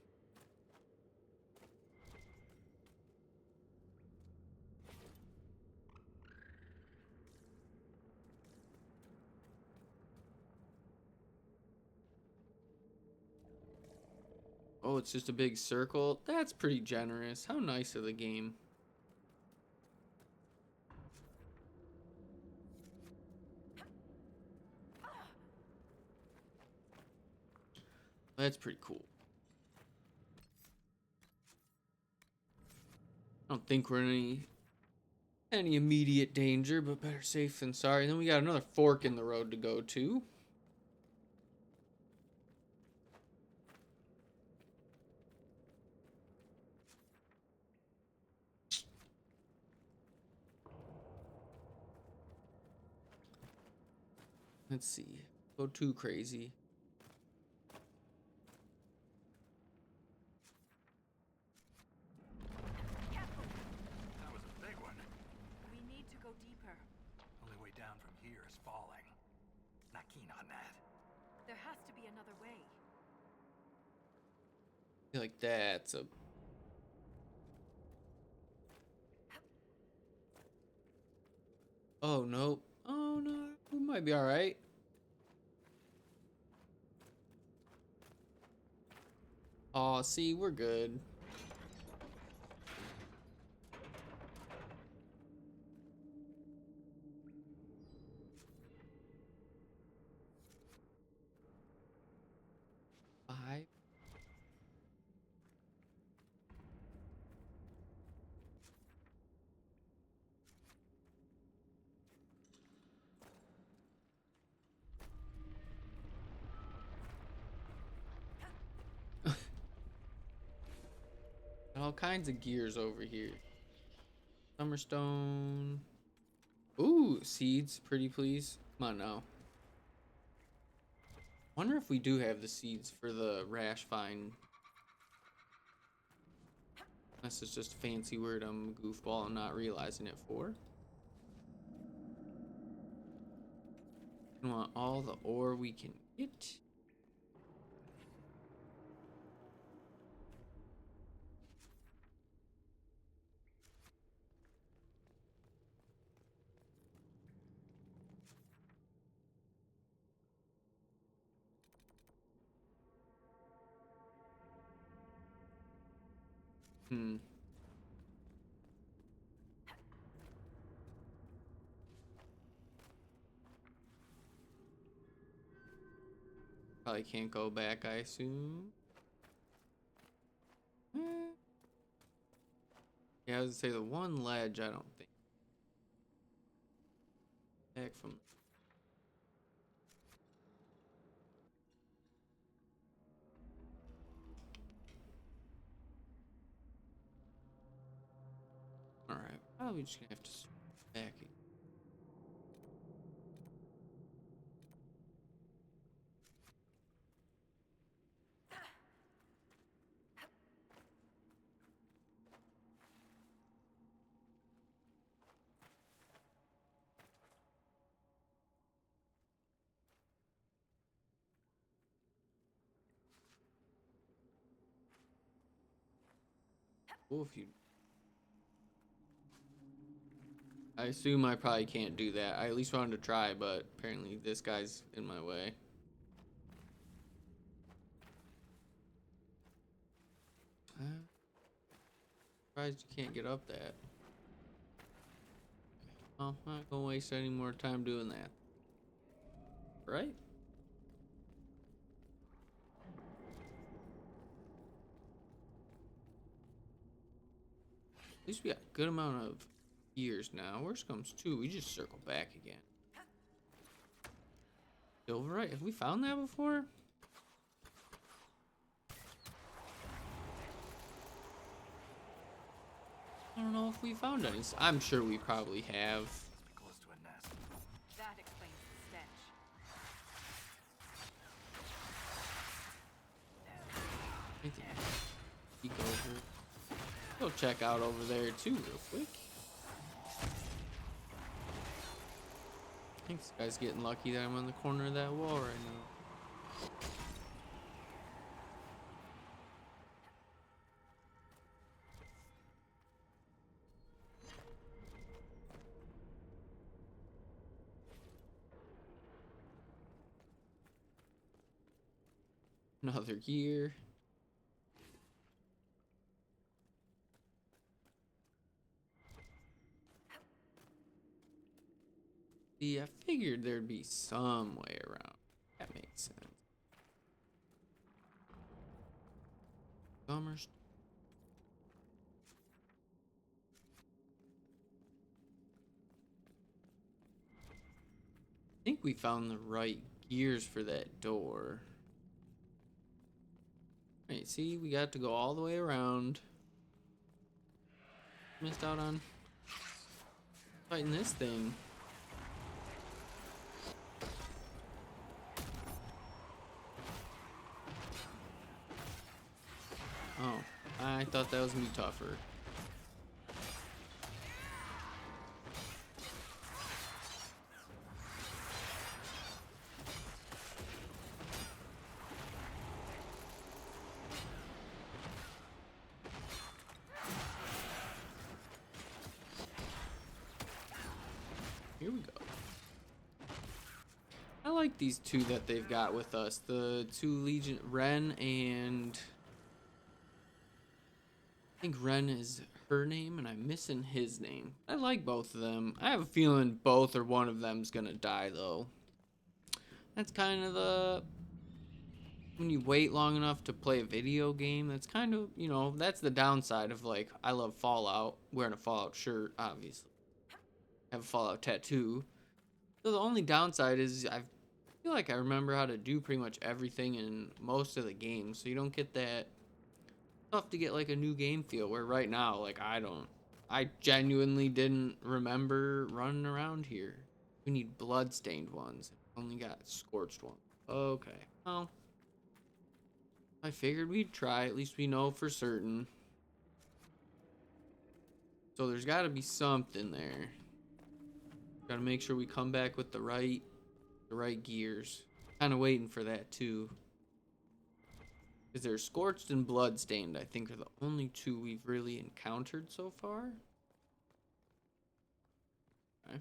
Oh, it's just a big circle? That's pretty generous. How nice of the game. That's pretty cool. I don't think we're in any immediate danger, but better safe than sorry. Then we got another fork in the road to go to. Let's see. Go too crazy. That was a big one. We need to go deeper. Only way down from here is falling. Not keen on that. There has to be another way. I feel like that's a... Oh, no. Oh, no. We might be alright. Aw, see, we're good. Five. All kinds of gears over here. Summerstone. Ooh, seeds, pretty please. Come on now. Wonder if we do have the seeds for the rash vine. Unless it's just a fancy word I'm a goofball and not realizing it for. We want all the ore we can get. Probably can't go back, I assume. Yeah, I was gonna say the one ledge, I don't think. Back from... Alright, probably just gonna have to start back again. Cool if you... I assume I probably can't do that. I at least wanted to try, but apparently this guy's in my way. Surprised you can't get up that. Well, I'm not gonna waste any more time doing that. Right? At least we got a good amount of years now. Worst comes to, we just circle back again. Silverite? Have we found that before? I don't know if we found any. I'm sure we probably have. Must be close to a nest. That explains the stench. I think peek over. Go check out over there too, real quick. I think this guy's getting lucky that I'm on the corner of that wall right now. Another gear. See, I figured there'd be some way around. That makes sense. Gummers. I think we found the right gears for that door. Right, see, we got to go all the way around. Missed out on fighting this thing. Oh, I thought that was gonna be tougher. Here we go. I like these two that they've got with us. The two Legion, Ren and... I think Ren is her name, and I'm missing his name. I like both of them. I have a feeling both or one of them's gonna die, though. That's kind of the... When you wait long enough to play a video game, that's kind of, you know, that's the downside of, like, I love Fallout. Wearing a Fallout shirt, obviously. Have a Fallout tattoo. So the only downside is I feel like I remember how to do pretty much everything in most of the games. So you don't get that... Tough to get like a new game feel, where right now, like, I genuinely didn't remember running around here. We need blood-stained ones. Only got scorched ones. Okay, well, I figured we'd try. At least we know for certain. So there's got to be something there. Got to make sure we come back with the right gears. Kind of waiting for that too. Because they're scorched and bloodstained, I think, are the only two we've really encountered so far. Okay.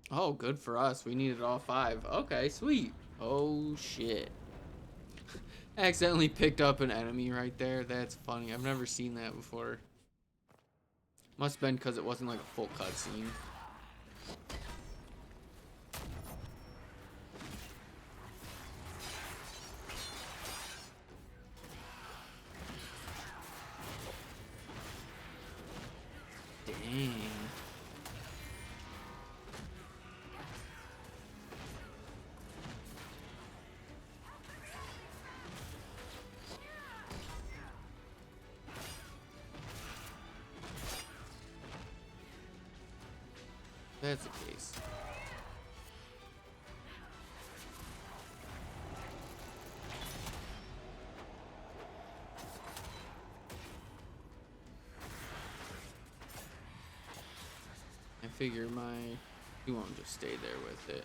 Oh, good for us. We needed all 5. Okay, sweet. Oh, shit. Accidentally picked up an enemy right there. That's funny. I've never seen that before. Must have been because it wasn't like a full cutscene. Dang. That's the case. I figure you won't just stay there with it.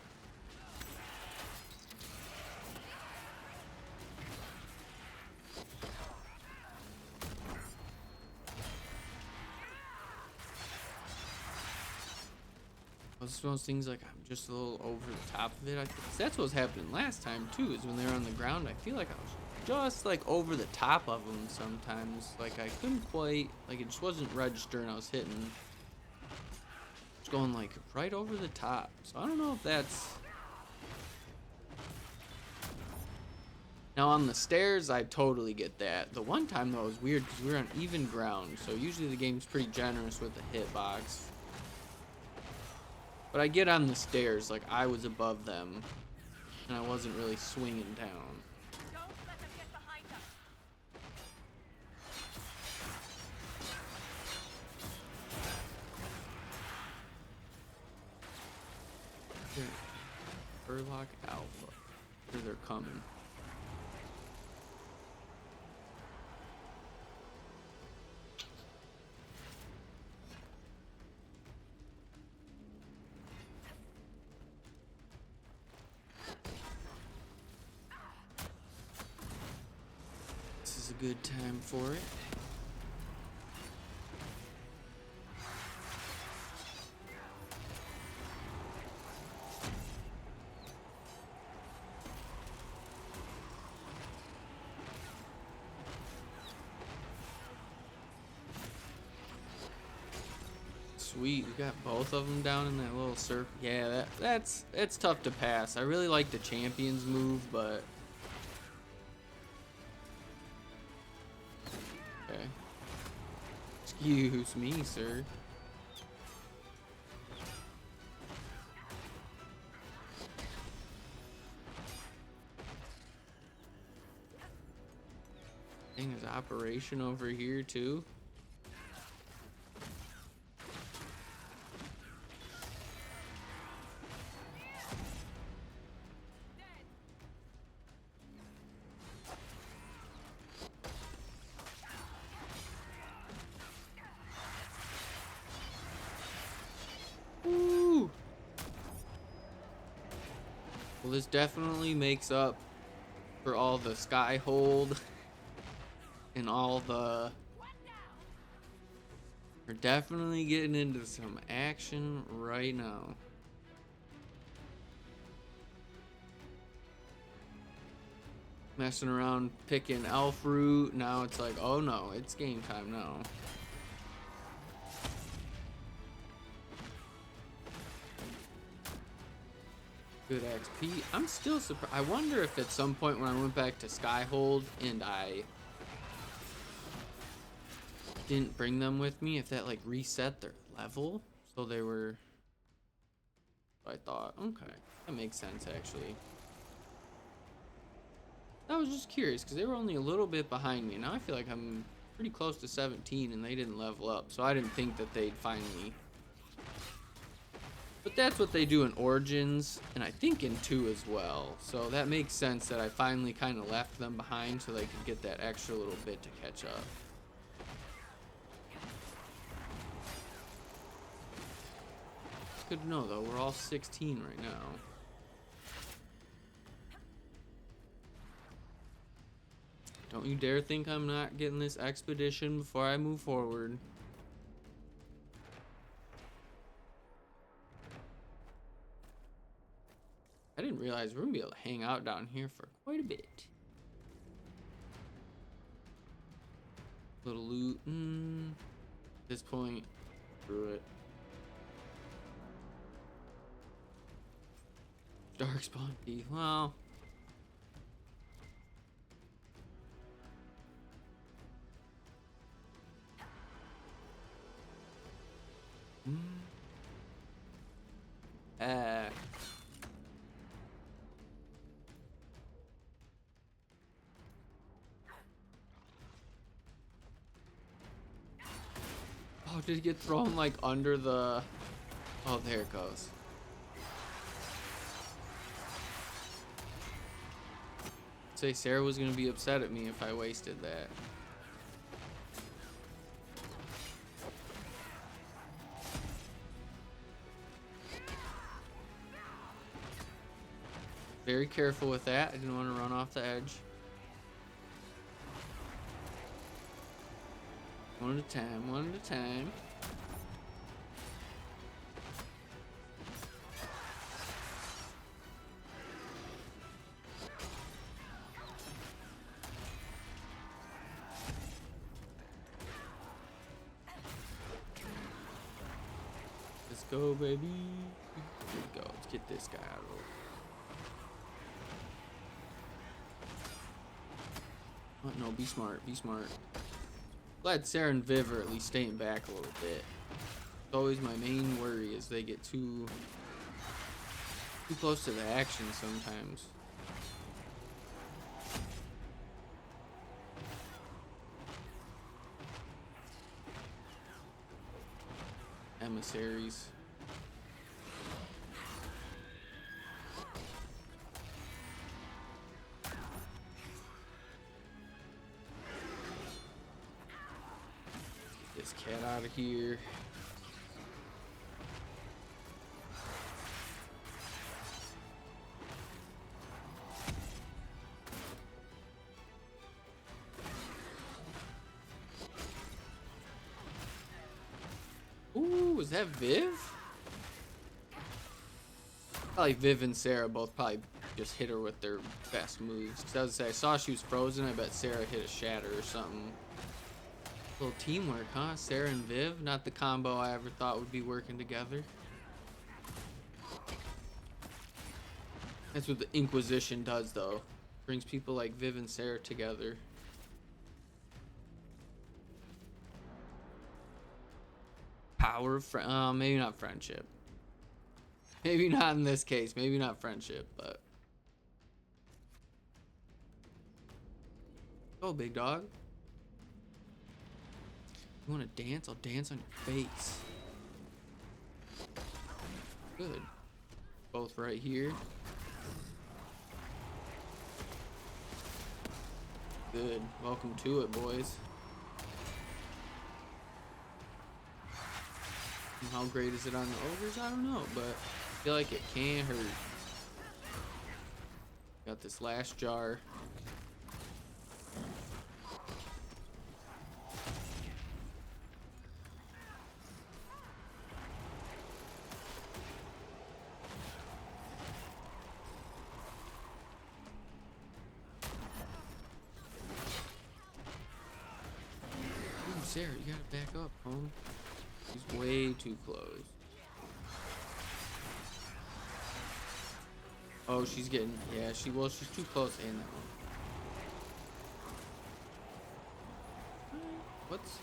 It's one of those things like I'm just a little over the top of it. I think that's what was happening last time too, is when they were on the ground. I feel like I was just like over the top of them sometimes. Like I couldn't quite, like it just wasn't registering. I was hitting, just going like right over the top. So I don't know if that's... Now on the stairs, I totally get that. The one time though, it was weird because we were on even ground. So usually the game's pretty generous with the hitbox. But I get on the stairs, like I was above them, and I wasn't really swinging down. Don't let them get behind us. Burlock Alpha. Here they're coming. Good time for it. sweet. We got both of them down in that little circle. Yeah, that's tough to pass. I really like the champions move, but okay. Excuse me, sir. Dang, there's operation over here too. Woo! Well, this definitely makes up for all the sky hold and all the... We're definitely getting into some action right now. Messing around picking elf root. Now it's like, oh no, it's game time now. Good XP. I'm still surprised. I wonder if at some point when I went back to Skyhold and I didn't bring them with me, if that like reset their level. So they were... I thought, okay, that makes sense actually. I was just curious because they were only a little bit behind me. Now I feel like I'm pretty close to 17 and they didn't level up. So I didn't think that they'd finally... But that's what they do in Origins, and I think in 2 as well. So that makes sense that I finally kind of left them behind so they could get that extra little bit to catch up. It's good to know, though. We're all 16 right now. Don't you dare think I'm not getting this expedition before I move forward. I didn't realize we're gonna be able to hang out down here for quite a bit. Little loot. At this point, screw it. Darkspawn key. Well. Oh, did it get thrown like under the... Oh, there it goes. Say Sarah was gonna be upset at me if I wasted that. Very careful with that. I didn't want to run off the edge. One at a time, one at a time. Let's go, baby. Here we go. Let's get this guy out of the way. Oh, no, be smart, be smart. Glad Sarah and Viv are at least staying back a little bit. It's always my main worry is they get too close to the action sometimes. Emissaries. This cat out of here. Ooh, is that Viv? Probably Viv and Sarah both probably just hit her with their best moves. Cause I was gonna say, I saw she was frozen. I bet Sarah hit a shatter or something Little teamwork, huh? Sarah and Viv, not the combo I ever thought would be working together. That's what the Inquisition does, though. Brings people like Viv and Sarah together. Power of maybe not friendship. Maybe not in this case. Maybe not friendship, but. Oh, big dog. You want to dance? I'll dance on your face. Good. Both right here. Good. Welcome to it, boys. And how great is it on the ogres? I don't know, but I feel like it can hurt. Got this last jar. Sarah, you gotta back up, home. She's way too close. Oh, she's getting, yeah, she's too close in that one. What's,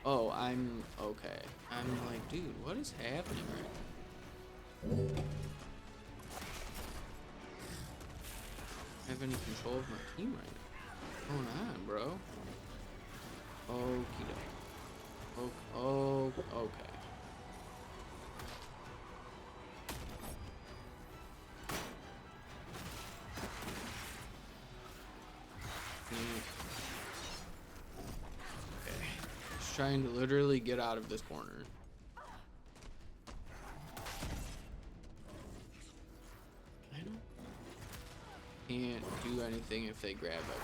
oh, I'm, okay. I'm like, dude, what is happening right now? I have any control of my team right now? What's going on, bro? Okie doke. Oh, okay. Okay. Just trying to literally get out of this corner. I can't do anything if they grab it.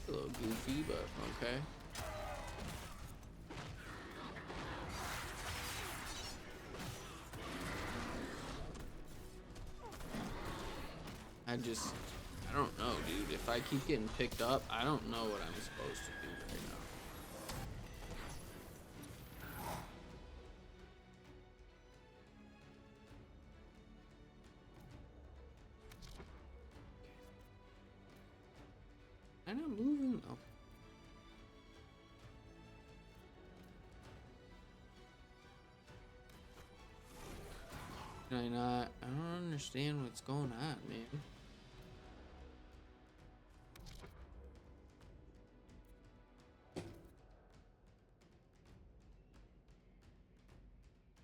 A little goofy, but okay. I don't know, dude. If I keep getting picked up, I don't know what I'm supposed to do right now. I'm not moving. Oh. Can I not? I don't understand what's going on, man.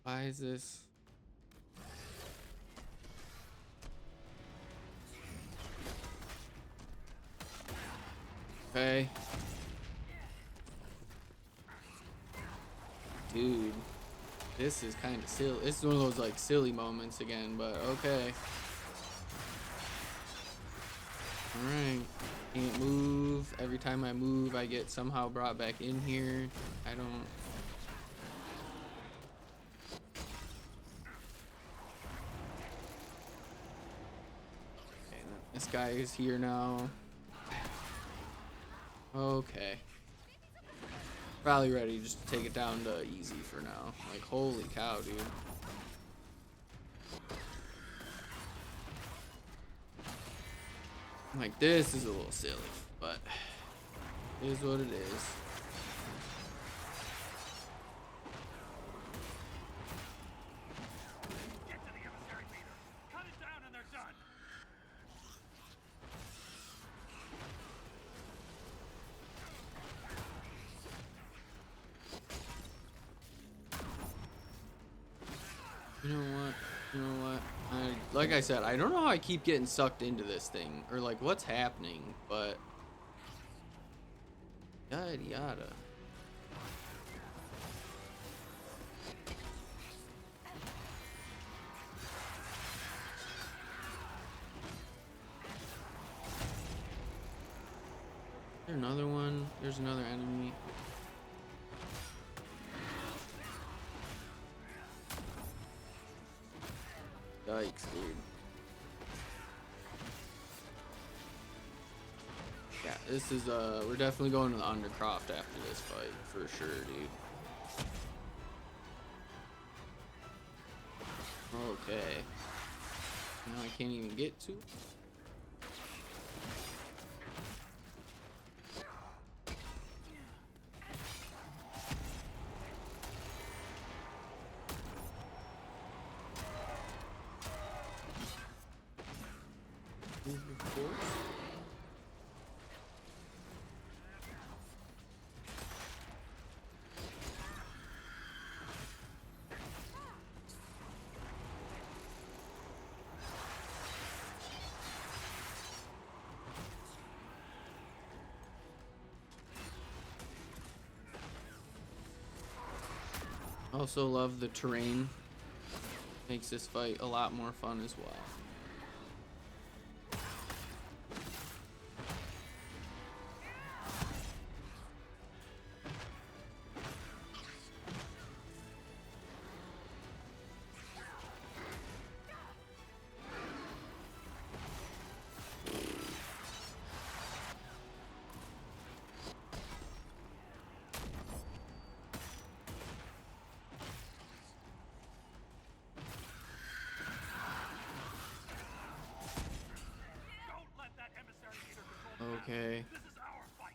Why is this? Okay. Dude. This is kind of silly. This is one of those like silly moments again, but okay. Alright. Can't move. Every time I move, I get somehow brought back in here. I don't. Okay, this guy is here now. Okay. Probably ready just to take it down to easy for now. Like, holy cow, dude. Like, this is a little silly, but it is what it is. Get to the emissary leader. Cut it down and they're done. You know what? You know what? Like I said, I don't know how I keep getting sucked into this thing, or like what's happening, but yada yada. Is there another one? There's another enemy. Yikes, dude. Yeah, this is we're definitely going to the Undercroft after this fight for sure, dude. Okay. Now I can't even get to it. Also love the terrain. Makes this fight a lot more fun as well. Okay. This is our fight.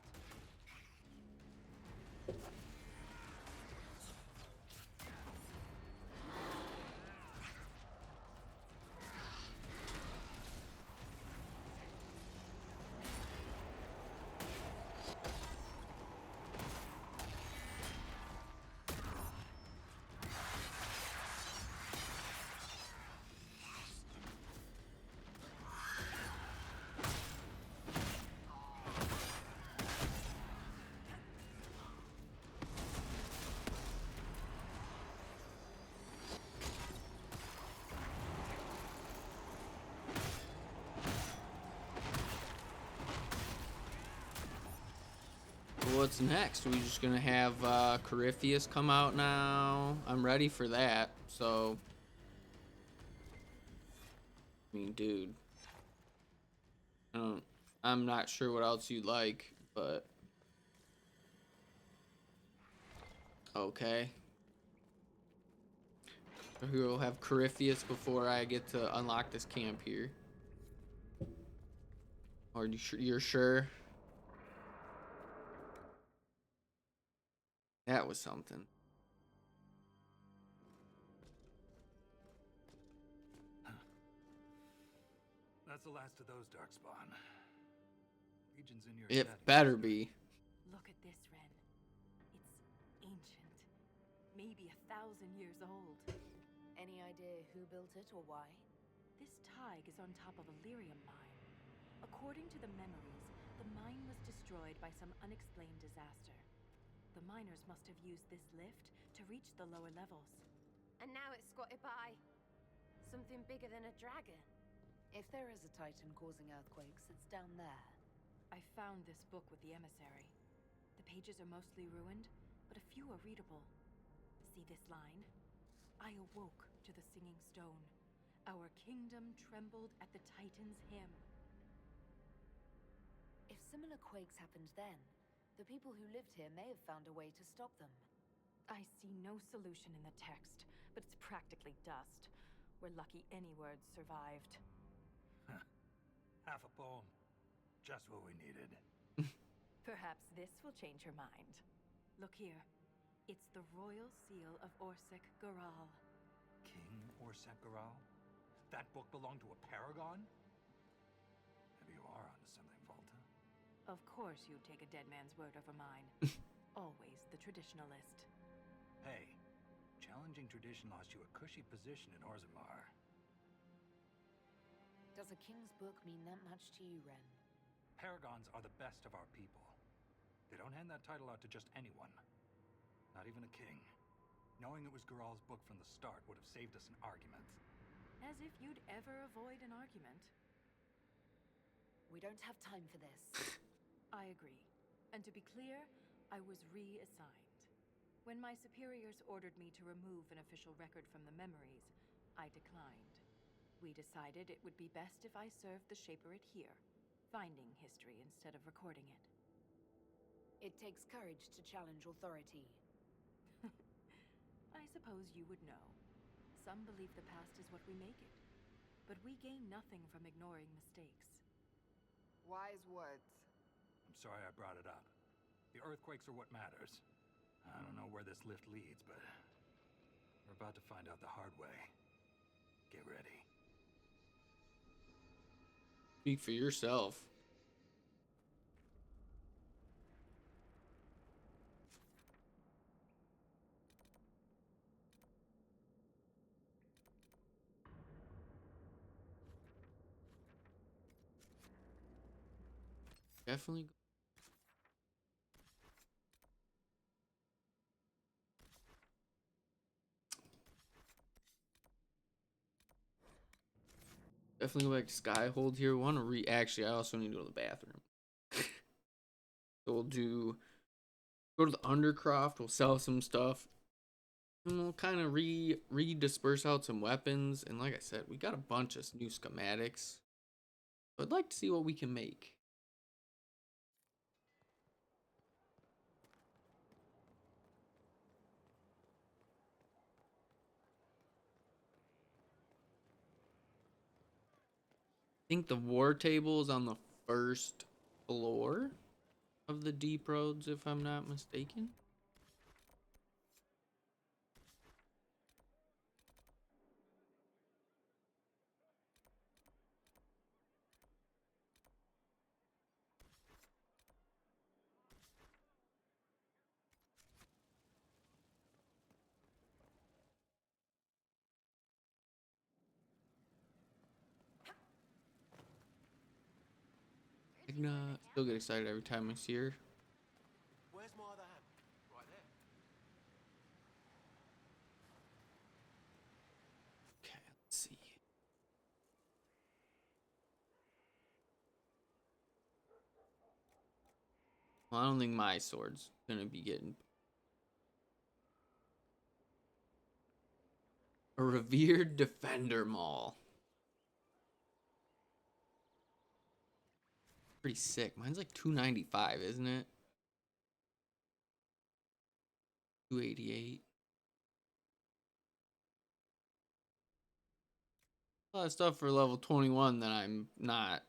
What's next? We just gonna have Corypheus come out now? I'm ready for that. So, I mean, dude, I'm not sure what else you'd like, but okay. We'll have Corypheus before I get to unlock this camp here. Or you're sure? That was something. That's the last of those darkspawn. Legion's in your It debt. better be. Look at this, Ren. It's ancient. Maybe 1,000 years old. Any idea who built it or why? This tide is on top of a lyrium mine. According to the memories, the mine was destroyed by some unexplained disaster. The miners must have used this lift to reach the lower levels. And now it's squatted by something bigger than a dragon. If there is a titan causing earthquakes, it's down there. I found this book with the emissary. The pages are mostly ruined, but a few are readable. See this line? I awoke to the singing stone. Our kingdom trembled at the Titan's hymn. If similar quakes happened then, the people who lived here may have found a way to stop them. I see no solution in the text, but it's practically dust. We're lucky any words survived. Half a poem. Just what we needed. Perhaps this will change your mind. Look here. It's the royal seal of Orsec Garal. King Orsec Garal? That book belonged to a paragon? Maybe you are onto something, Volta. Of course you'd take a dead man's word over mine. Always the traditionalist. Hey, challenging tradition lost you a cushy position in Orzammar. Does a king's book mean that much to you, Ren? Paragons are the best of our people. They don't hand that title out to just anyone. Not even a king. Knowing it was Garal's book from the start would have saved us an argument. As if you'd ever avoid an argument. We don't have time for this. I agree. And to be clear, I was reassigned. When my superiors ordered me to remove an official record from the memories, I declined. we decided it would be best if I served the Shaper it here, finding history instead of recording it. It takes courage to challenge authority. I suppose you would know. Some believe the past is what we make it, but we gain nothing from ignoring mistakes. Wise words. I'm sorry I brought it up. The earthquakes are what matters. I don't know where this lift leads, but we're about to find out the hard way. Get ready. Speak for yourself. Definitely. Definitely go back to Skyhold here. Want to actually, I also need to go to the bathroom. So we'll go to the Undercroft. We'll sell some stuff. And we'll kind of redisperse out some weapons. And like I said, we got a bunch of new schematics. So I'd like to see what we can make. I think the war table is on the first floor of the deep roads, if I'm not mistaken. Still get excited every time I see her. Where's my other hand? Right there. Okay, let's see. Well, I don't think my sword's gonna be getting a revered defender maul. Pretty sick. Mine's like 295, isn't it? 288. A lot of stuff for level 21 that I'm not.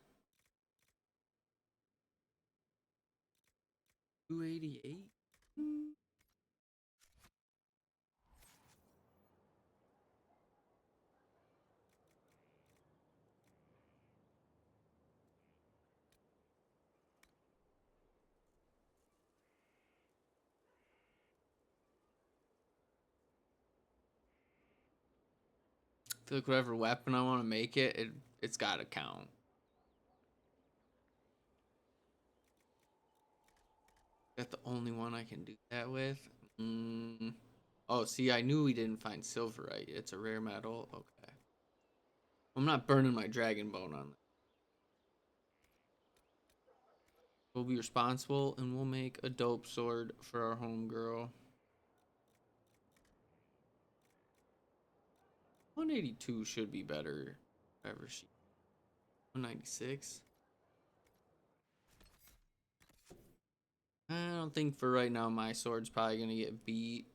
288? I feel like whatever weapon I want to make it's gotta count. That's the only one I can do that with. Oh, see, I knew we didn't find silverite. It's a rare metal. Okay. I'm not burning my dragon bone on that. We'll be responsible and we'll make a dope sword for our homegirl. 182 should be better. Whatever she. 196. I don't think for right now my sword's probably gonna get beat.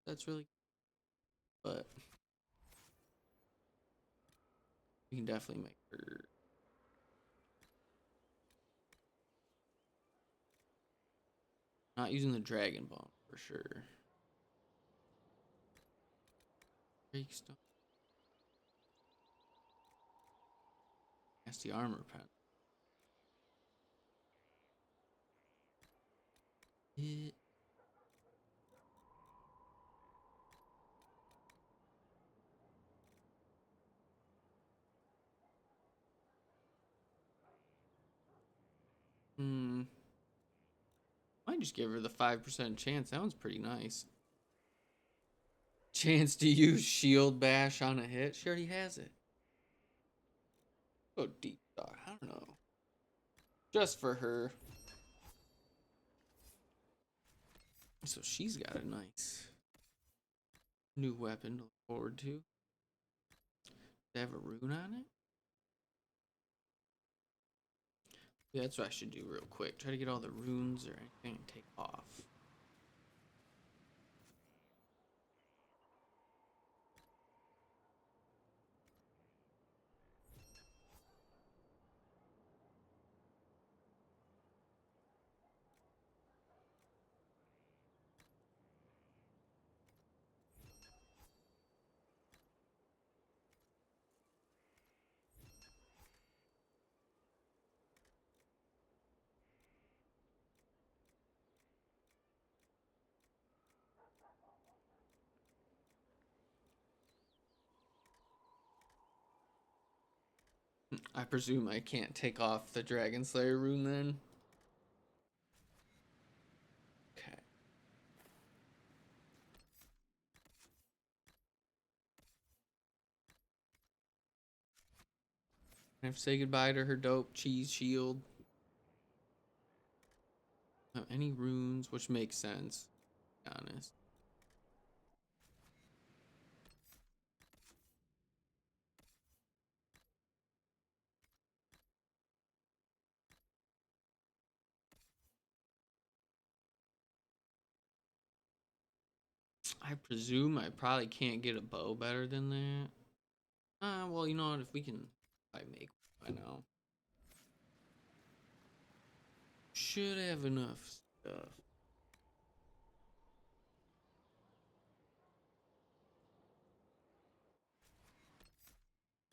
That's really, but we can definitely make her. Not using the dragon bone for sure. Breakstone. Nasty armor pen. It. Might just give her the 5% chance. That one's pretty nice. Chance to use shield bash on a hit. She already has it. Go deep dog. I don't know. Just for her. So she's got a nice new weapon to look forward to. They have a rune on it? Yeah, that's what I should do real quick. Try to get all the runes or anything and take off. I presume I can't take off the Dragon Slayer rune then? Okay. I have to say goodbye to her dope cheese shield. Any runes, which makes sense, to be honest. I presume I probably can't get a bow better than that. Well, you know what? If we can, I make one by now. Should have enough stuff.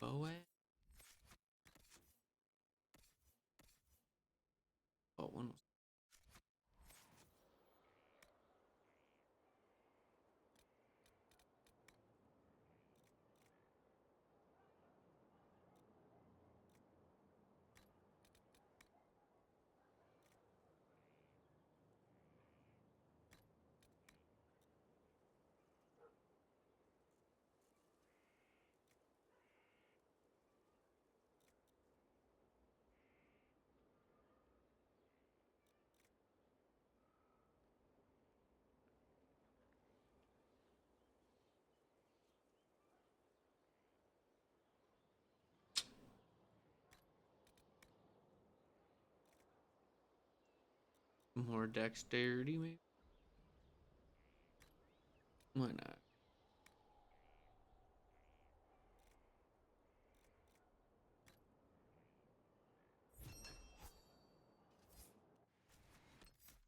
Bow at? Oh, one was. More dexterity, maybe? Why not?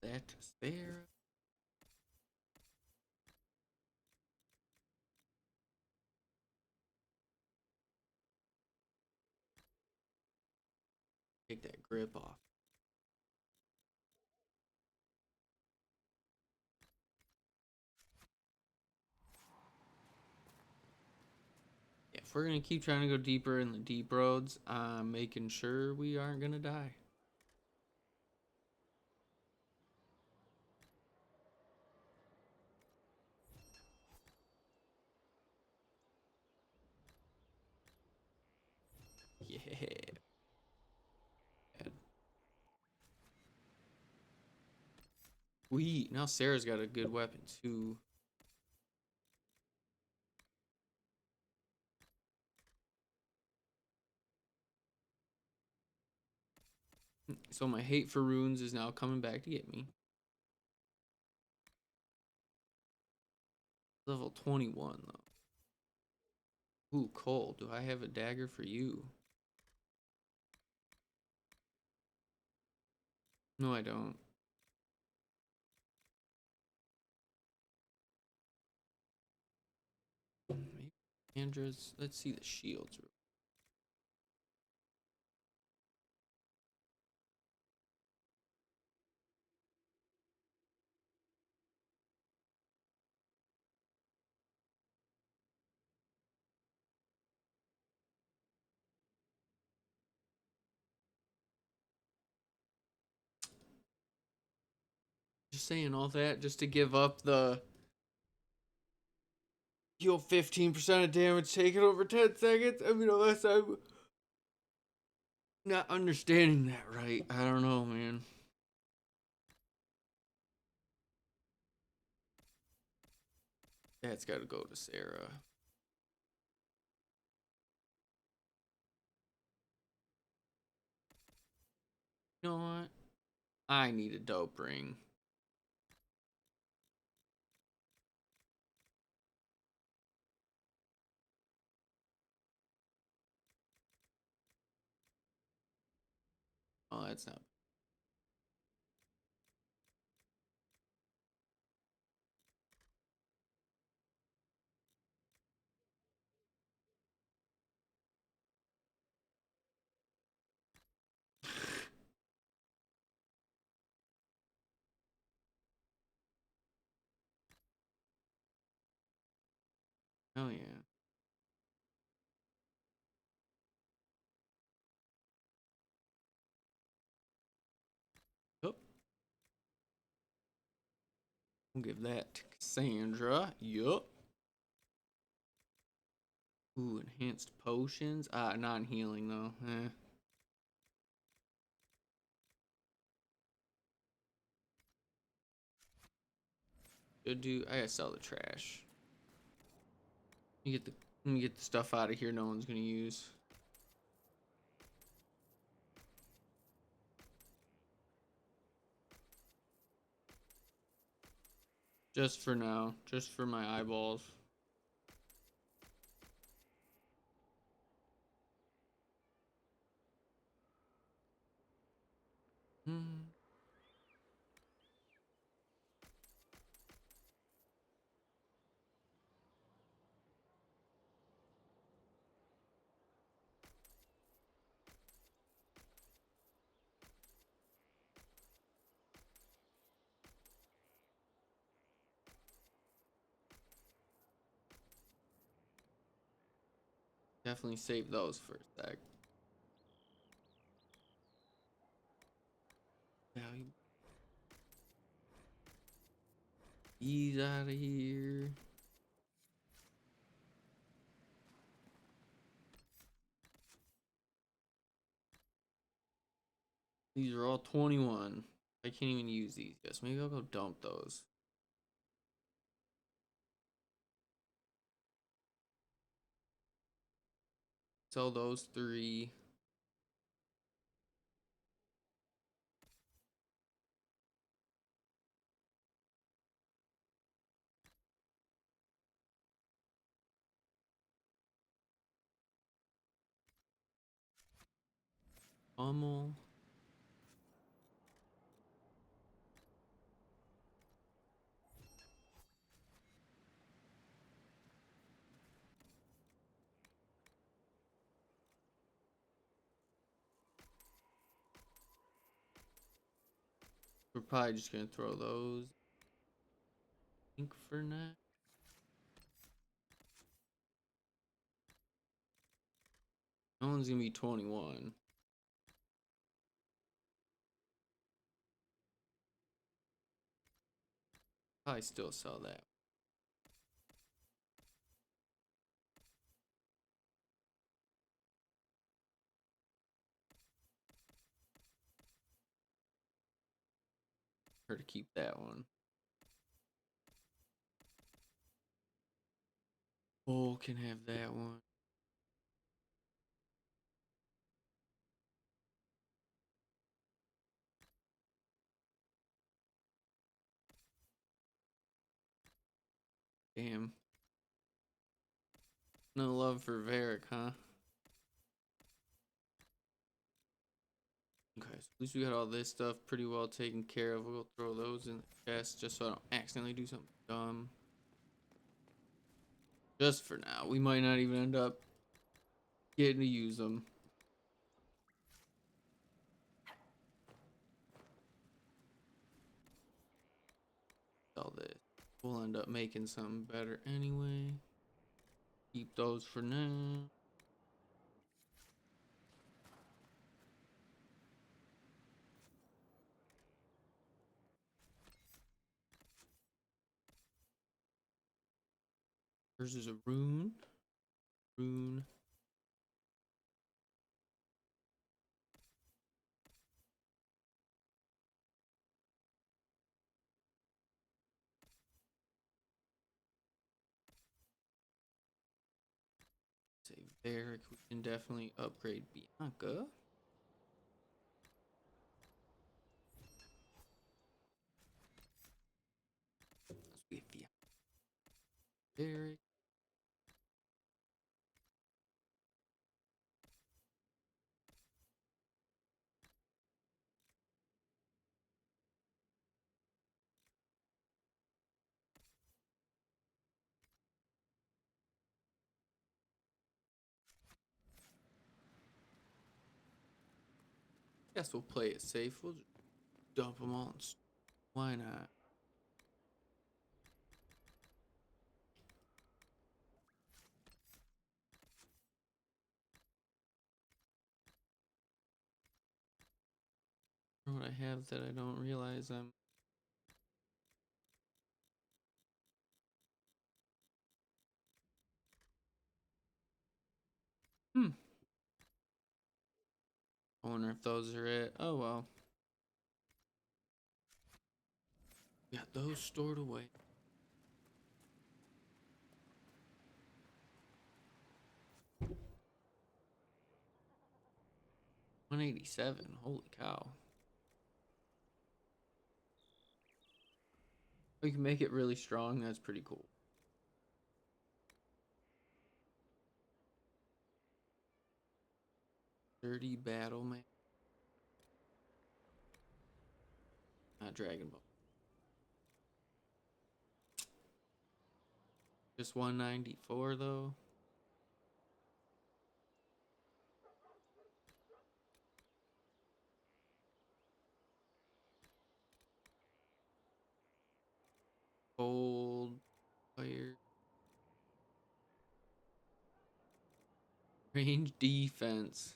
That's there. Take that grip off. Yeah, if we're gonna keep trying to go deeper in the deep roads, I'm making sure we aren't gonna die. Yeah. Now Sarah's got a good weapon too. So my hate for runes is now coming back to get me. Level 21 though. Ooh, Cole, do I have a dagger for you? No, I don't. Maybe Andra's. Let's see the shields. Just saying all that just to give up the heal 15% of damage taken over 10 seconds. I mean, unless I'm not understanding that right. I don't know, man. That's got to go to Sarah. You know what? I need a dope ring. Oh, that's not. Oh yeah. Oh, we'll give that to Cassandra. Yup. Ooh, enhanced potions. Non-healing though. Should do. I gotta sell the trash. Let me get the stuff out of here. No one's gonna use. Just for now. Just for my eyeballs. Hmm. Definitely save those for a sec. Value. Ease out of here. These are all 21. I can't even use these. Yes, maybe I'll go dump those. Sell those 3. Pummel. We're probably just gonna throw those. I think for now. No one's gonna be 21. Probably still sell that. Or to keep that one. Oh, can have that one. Damn. No love for Varric, huh? Okay, so at least we got all this stuff pretty well taken care of. We'll throw those in the chest just so I don't accidentally do something dumb. Just for now. We might not even end up getting to use them. Sell this. We'll end up making something better anyway. Keep those for now. Hers is a rune. Rune. Say Varric, we can definitely upgrade Bianca. Let's get Varric. Guess we'll play it safe. We'll just dump them all. Why not? What I have that I don't realize I'm. I wonder if those are it. Oh well. Got those stored away. $187. Holy cow. We can make it really strong. That's pretty cool. Dirty battle man. Not Dragon Ball. Just 194 though. Old player. Range defense.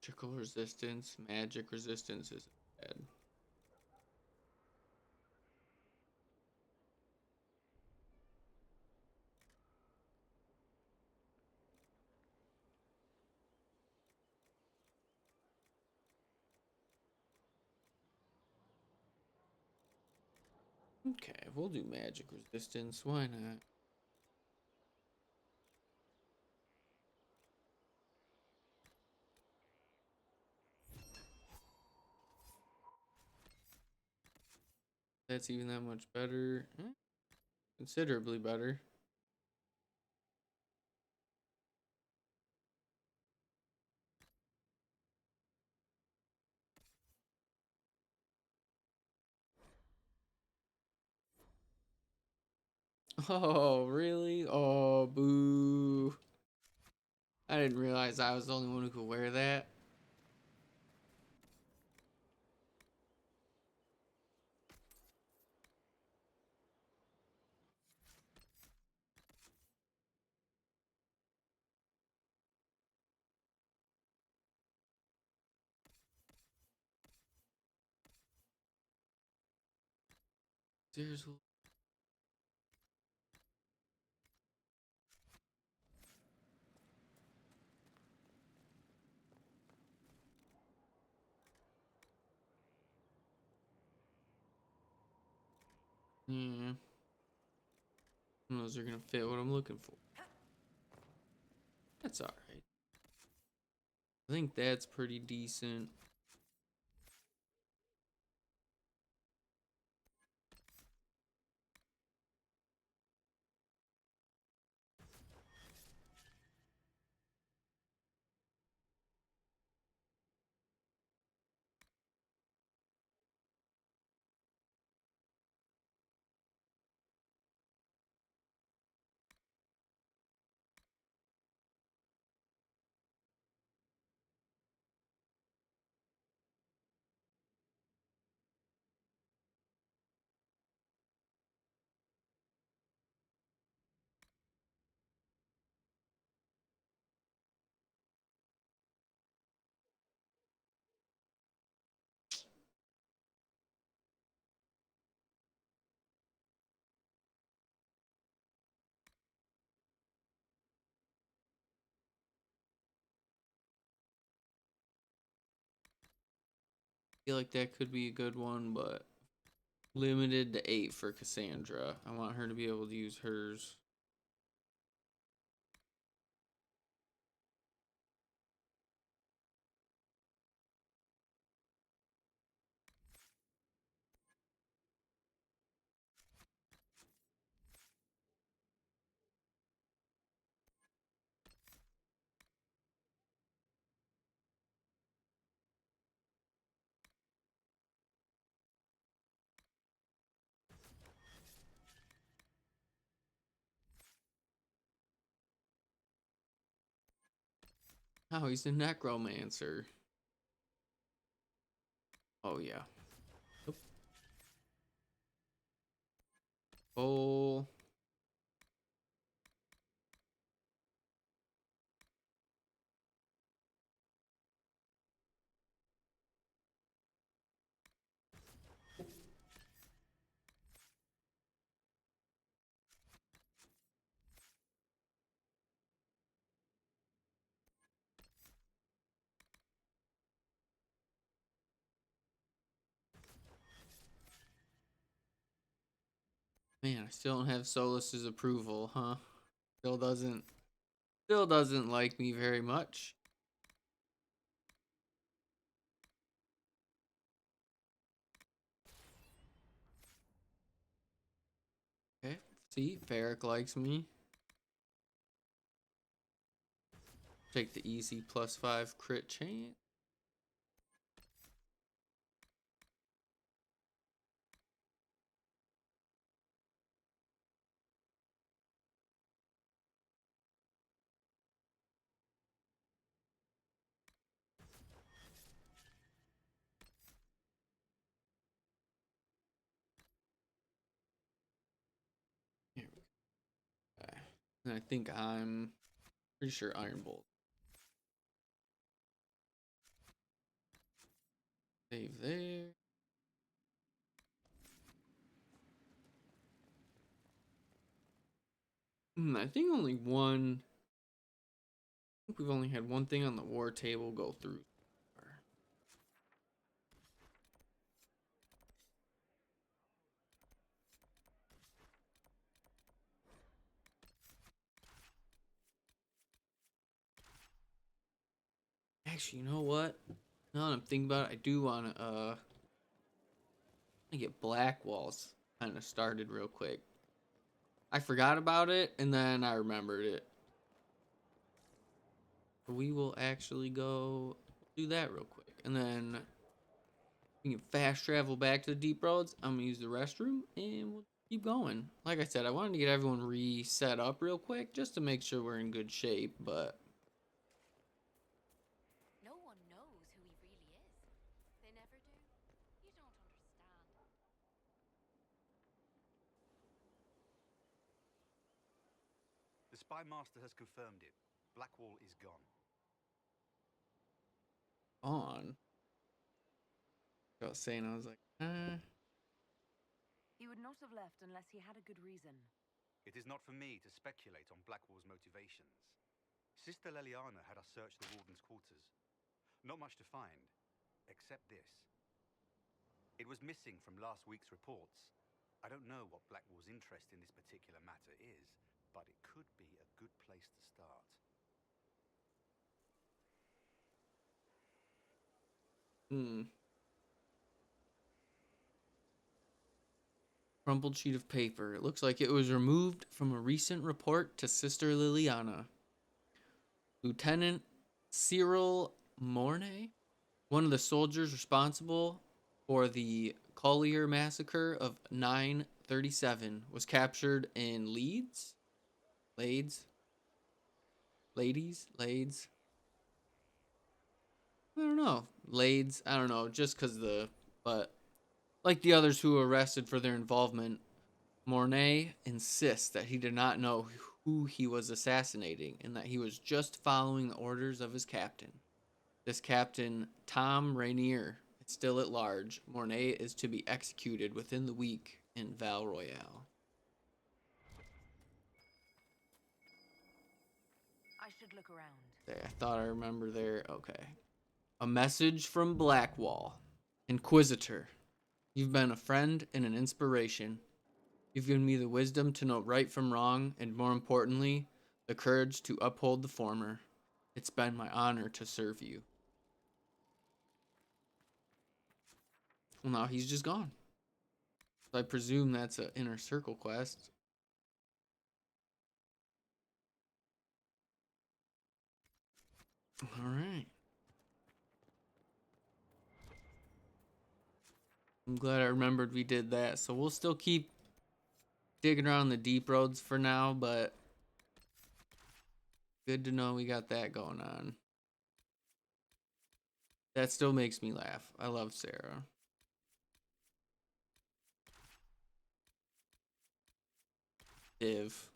Electrical resistance. Magic resistance is bad. Okay, we'll do magic resistance. Why not? That's even that much better. Considerably better. Oh, really? Oh, boo. I didn't realize I was the only one who could wear that. Seriously? Yeah. Those are gonna fit what I'm looking for. That's alright. I think that's pretty decent. feel like that could be a good one, but limited to 8 for Cassandra. I want her to be able to use hers. Oh, he's a necromancer. Oh, yeah. Oop. Oh. Man, I still don't have Solus's approval, huh? Still doesn't like me very much. Okay, see, Varric likes me. Take the easy +5 crit chance. Here we go. Okay. And I think I'm pretty sure Iron Bolt. Save there. I think only one. I think we've only had one thing on the war table go through. Actually, you know what? Now that I'm thinking about it, I do want to get black walls kind of started real quick. I forgot about it and then I remembered it. We will actually go do that real quick, and then we can fast travel back to the deep roads. I'm gonna use the restroom and we'll keep going. Like I said, I wanted to get everyone reset up real quick just to make sure we're in good shape, but No one knows who he really is. They never do. You don't understand. The spy master has confirmed it. Blackwall is gone. on. I was saying, I was like, He would not have left unless he had a good reason. It is not for me to speculate on Blackwall's motivations. Sister Leliana had us search the warden's quarters. Not much to find, except this. It was missing from last week's reports. I don't know what Blackwall's interest in this particular matter is, but it could be a good place to start. Crumpled sheet of paper. It looks like it was removed from a recent report to Sister Liliana. Lieutenant Cyril Mornay, one of the soldiers responsible for the Collier massacre of 937, was captured in Lades. I don't know. Lades. I don't know. Just because but like the others who were arrested for their involvement, Mornay insists that he did not know who he was assassinating and that he was just following the orders of his captain. This captain, Tom Rainier, is still at large. Mornay is to be executed within the week in Val Royale. I should look around. Okay, I thought I remember there. Okay. A message from Blackwall. Inquisitor, you've been a friend and an inspiration. You've given me the wisdom to know right from wrong, and more importantly, the courage to uphold the former. It's been my honor to serve you. Well, now he's just gone. So I presume that's an inner circle quest. All right. I'm glad I remembered we did that. So we'll still keep digging around the deep roads for now, but good to know we got that going on. That still makes me laugh. I love Sarah. Div.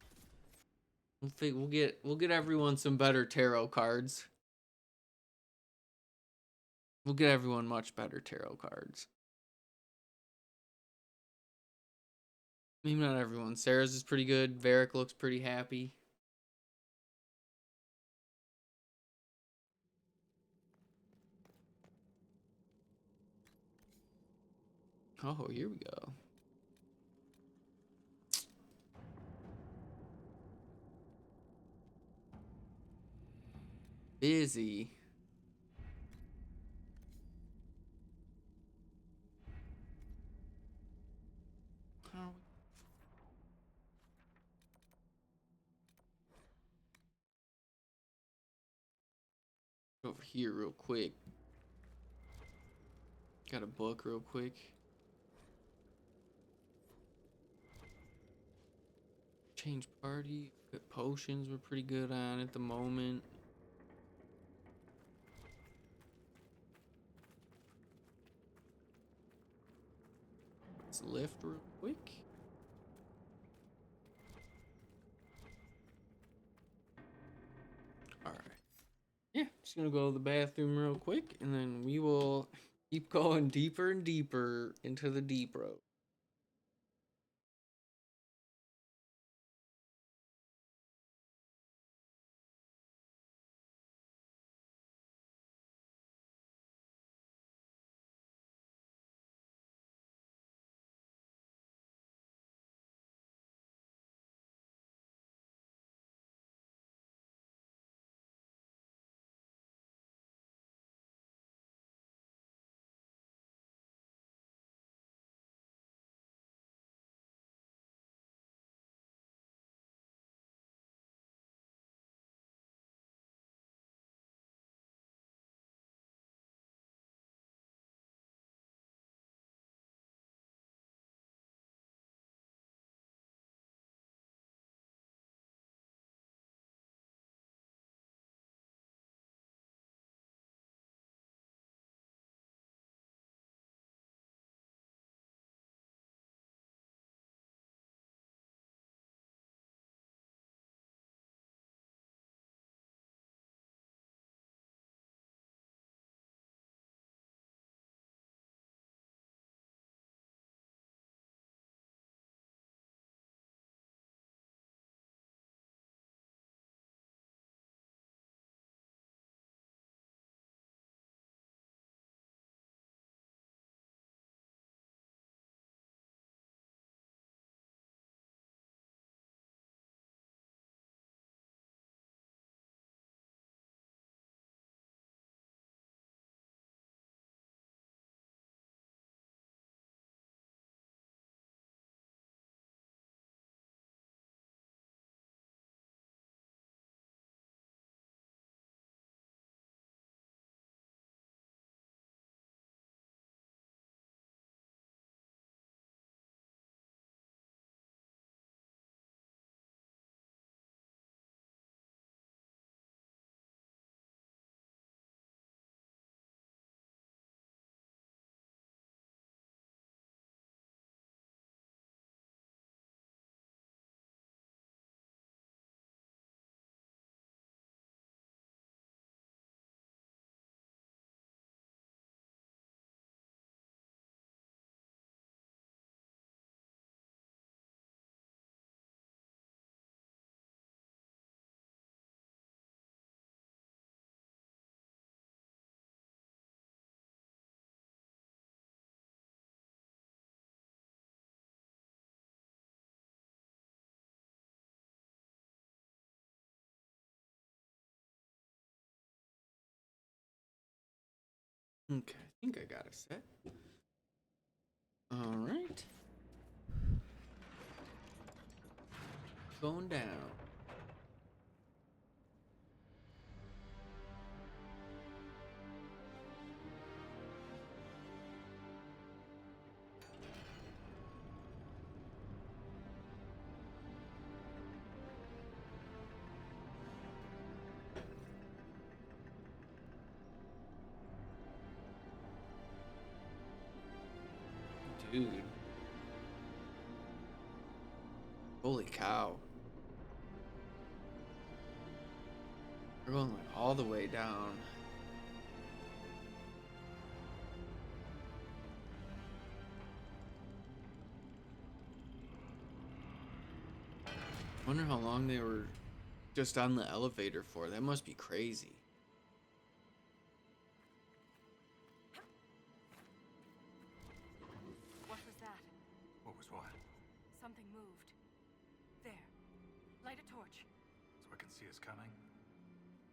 We'll get everyone some better tarot cards. We'll get everyone much better tarot cards. Maybe not everyone. Sarah's is pretty good. Varric looks pretty happy. Oh, here we go. Busy. How over here real quick. Got a book real quick. Change party. Good potions we're pretty good on at the moment. Let's lift real quick. Alright. Yeah, just gonna go to the bathroom real quick and then we will keep going deeper and deeper into the deep road. Okay, I think I got a set. All right. Going down. Dude. Holy cow. We're going like all the way down. Wonder how long they were just on the elevator for. That must be crazy. What was that? What was what? Something moved. There. Light a torch. So I can see us coming?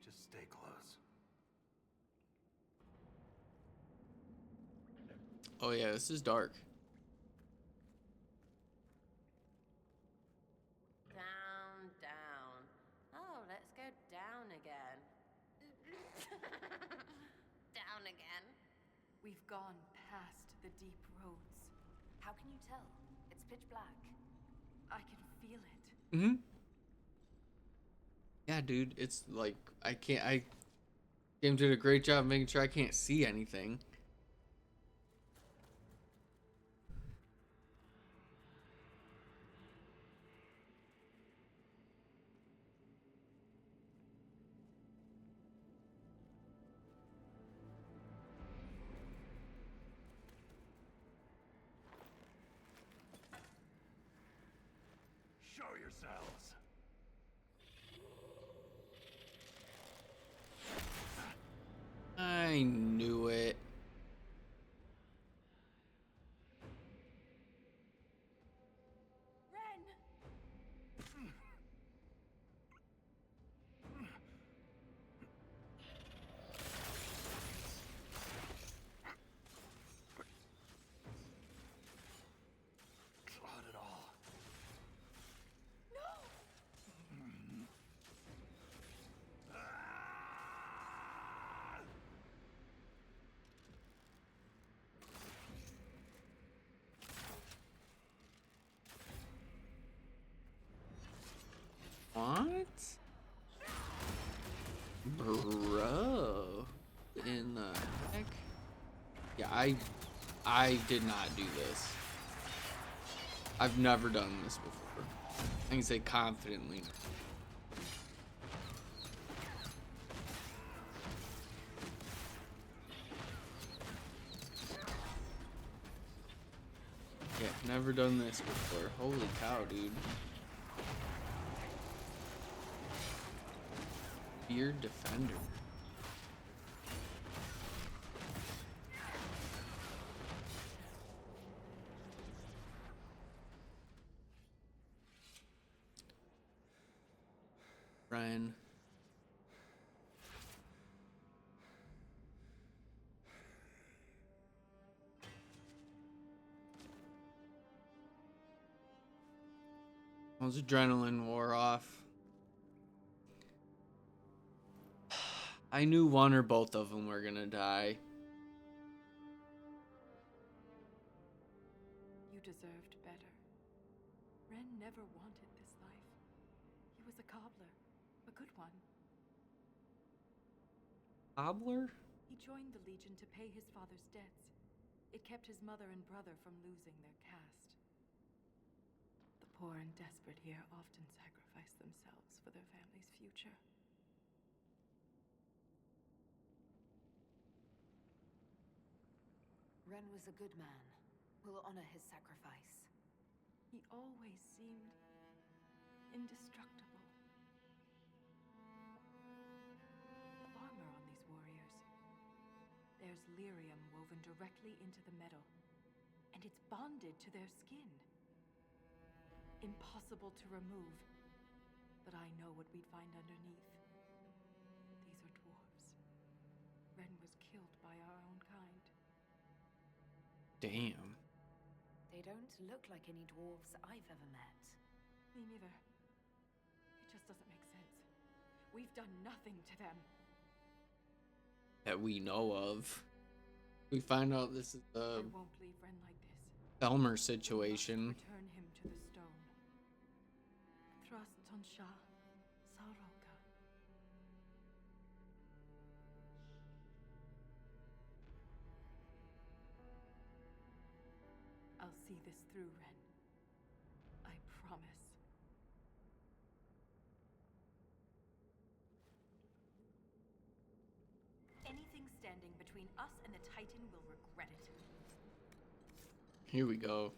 Just stay close. Oh yeah, this is dark. Down, down. Oh, let's go down again. Down again. We've gone past the deep roads. How can you tell? It's pitch black. I can feel it. Mm-hmm. Yeah, dude, it's like I Game did a great job making sure I can't see anything. Show yourselves. I knew it. Ren! Not at all. What? Bro. In the heck? Yeah, I did not do this. I've never done this before. I can say confidently. Yeah, never done this before. Holy cow, dude. Beard Defender. Ryan. Once adrenaline wore off, I knew one or both of them were gonna die. You deserved better. Ren never wanted this life. He was a cobbler, a good one. Cobbler? He joined the Legion to pay his father's debts. It kept his mother and brother from losing their caste. The poor and desperate here often sacrifice themselves for their family's future. Ren was a good man. We'll honor his sacrifice. He always seemed indestructible. The armor on these warriors. There's lyrium woven directly into the metal, and it's bonded to their skin. Impossible to remove, but I know what we'd find underneath. These are dwarves. Ren was killed by our own kind. Damn. They don't look like any dwarves I've ever met. Me neither. It just doesn't make sense. We've done nothing to them. That we know of. We find out this is I the won't leave Ren like this. Elmer We must situation. return him to the stone. Thrust Tonsha Saroka. I'll see this through, Ren. I promise. Anything standing between us and the Titan will regret it. Here we go.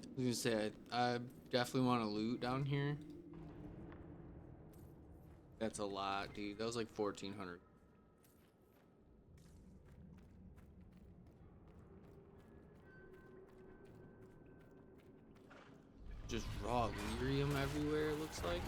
I was gonna say, I definitely want to loot down here. That's a lot, dude. That was like 1,400. Just raw lyrium everywhere, it looks like.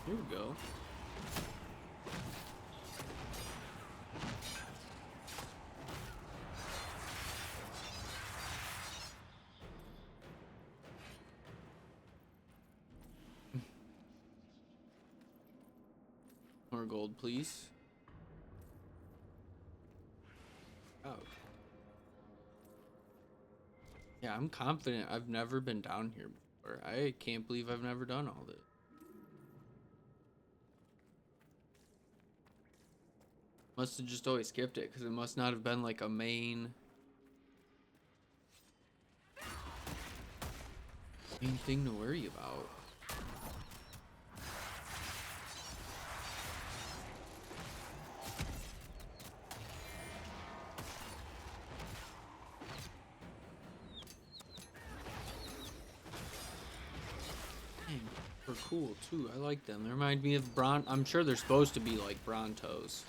Here we go. More gold, please. Oh. Yeah, I'm confident. I've never been down here before. I can't believe I've never done all this. Must have just always skipped it because it must not have been like a main thing to worry about. Dang, they're cool too. I like them. They remind me of I'm sure they're supposed to be like Brontos.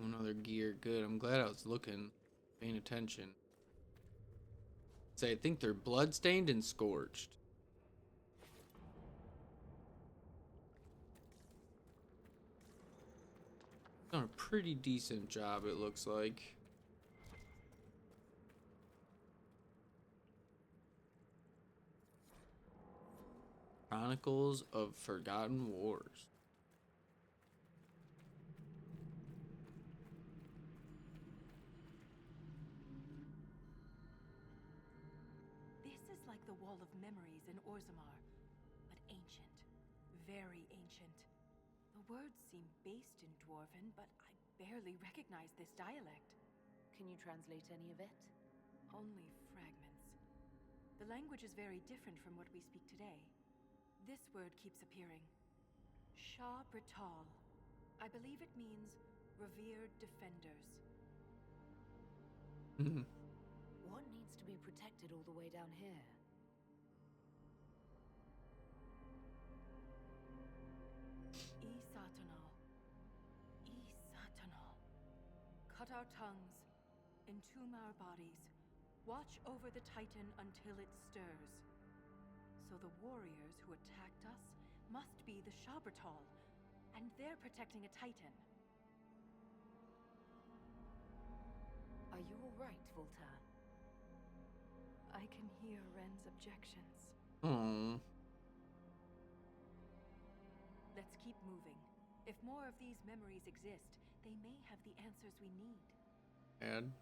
Another gear. Good. I'm glad I was looking, paying attention. Say, I think they're bloodstained and scorched. Done a pretty decent job, it looks like. Chronicles of Forgotten Wars. This is like the Wall of Memories in Orzammar, but ancient. Very ancient. The words seem based in Dwarven, but I barely recognize this dialect. Can you translate any of it? Only fragments. The language is very different from what we speak today. This word keeps appearing. Shah Brital. I believe it means revered defenders. What needs to be protected all the way down here? Isatanal. Isatanal. Cut our tongues, entomb our bodies, watch over the Titan until it stirs. So the warriors who attacked us must be the Shabratal, and they're protecting a Titan. Are you all right, Voltaire? I can hear Ren's objections. Oh. Let's keep moving. If more of these memories exist, they may have the answers we need. And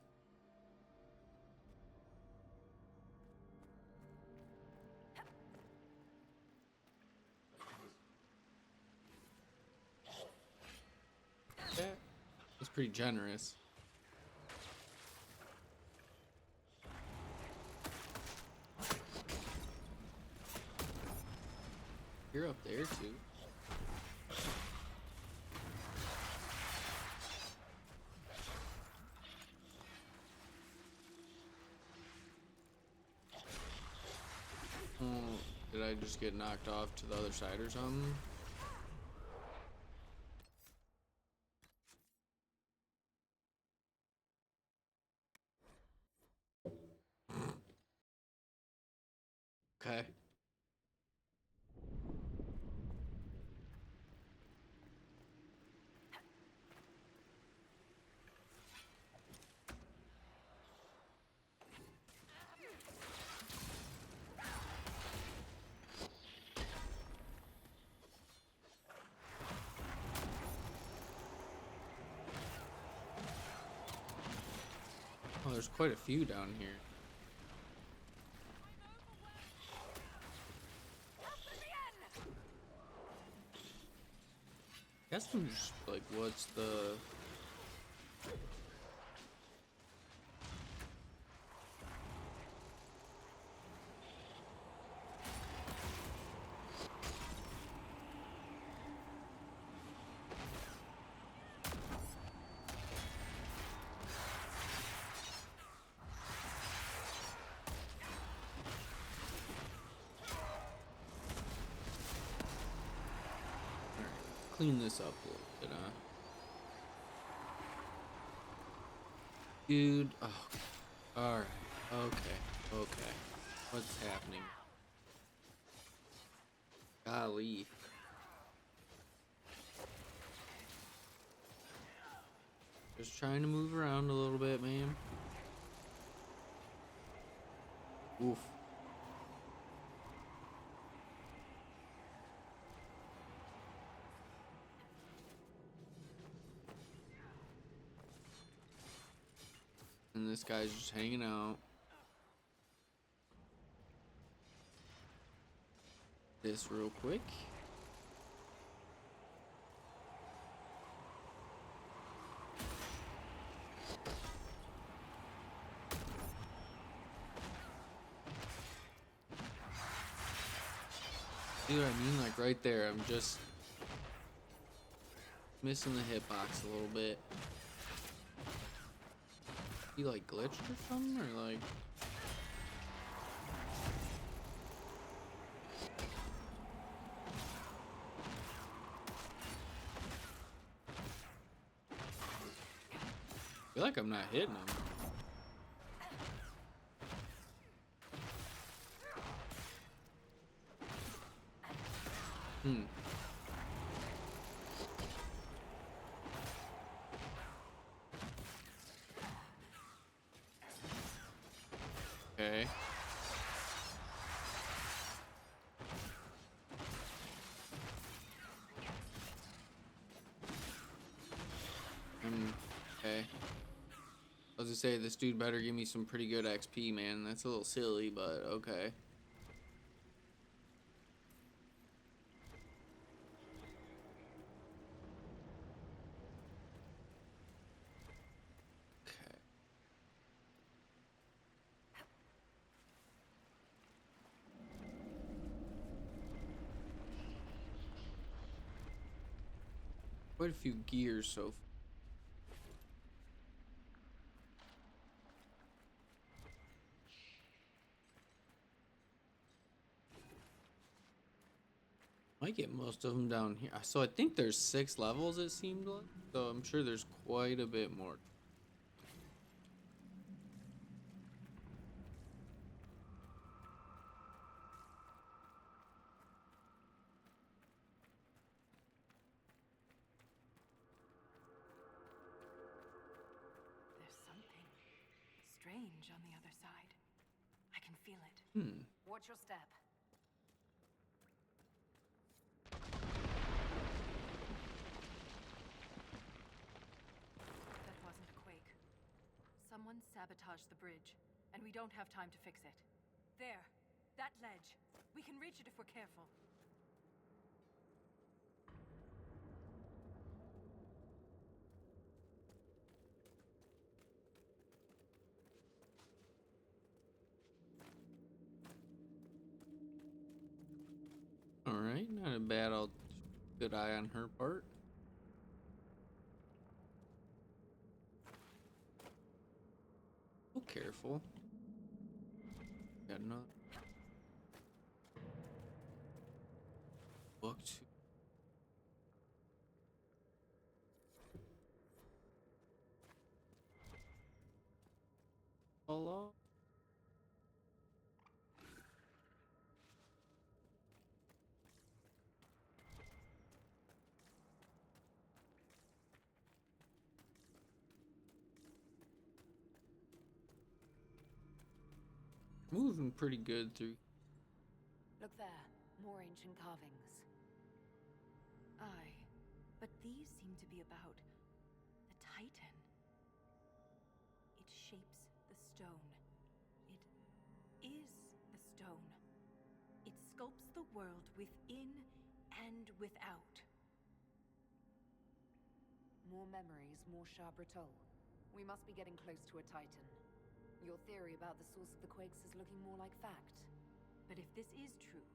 that's pretty generous. You're up there too. Oh, did I just get knocked off to the other side or something? Okay. Oh, there's quite a few down here. Guess I'm just like, what's the... Clean this up a little bit, huh? Dude, oh, alright, okay. What's happening? Golly. Just trying to move around a little bit, man. Oof. And this guy's just hanging out. This real quick. See what I mean? Like right there, I'm just missing the hitbox a little bit. He like glitched or something, or like... I feel like I'm not hitting him. Okay. Okay. I was gonna say, this dude better give me some pretty good XP, man. That's a little silly, but okay. Okay. Quite a few gears so far. Might get most of them down here. So I think there's 6 levels, it seemed like. So I'm sure there's quite a bit more. There's something strange on the other side. I can feel it. Watch your step. That wasn't a quake. Someone sabotaged the bridge, and we don't have time to fix it. There, that ledge. We can reach it if we're careful. Alright, not good eye on her part. Oh, careful. Got another book too. Hello? Moving pretty good through. Look there, more ancient carvings. Aye, but these seem to be about the Titan. It shapes the stone. It is the stone. It sculpts the world within and without. More memories, more Shabratol. We must be getting close to a Titan. Your theory about the source of the quakes is looking more like fact. But if this is true,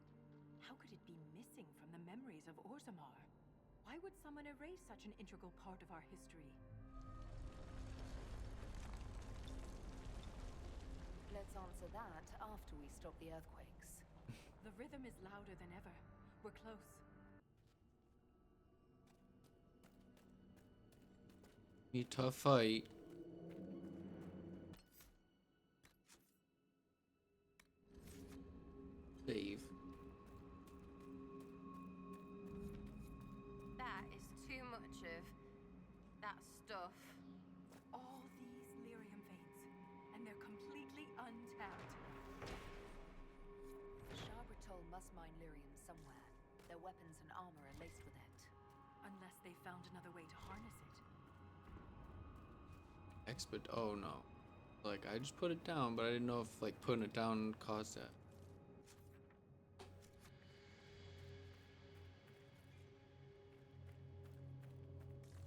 how could it be missing from the memories of Orzammar? Why would someone erase such an integral part of our history? Let's answer that after we stop the earthquakes. The rhythm is louder than ever. We're close. Be a tough fight. Save. That is too much of that stuff. All these lyrium veins, and they're completely untapped. Shabratol must mine lyrium somewhere. Their weapons and armor are laced with it. Unless they found another way to harness it. Oh no. Like, I just put it down, but I didn't know if, like, putting it down caused that.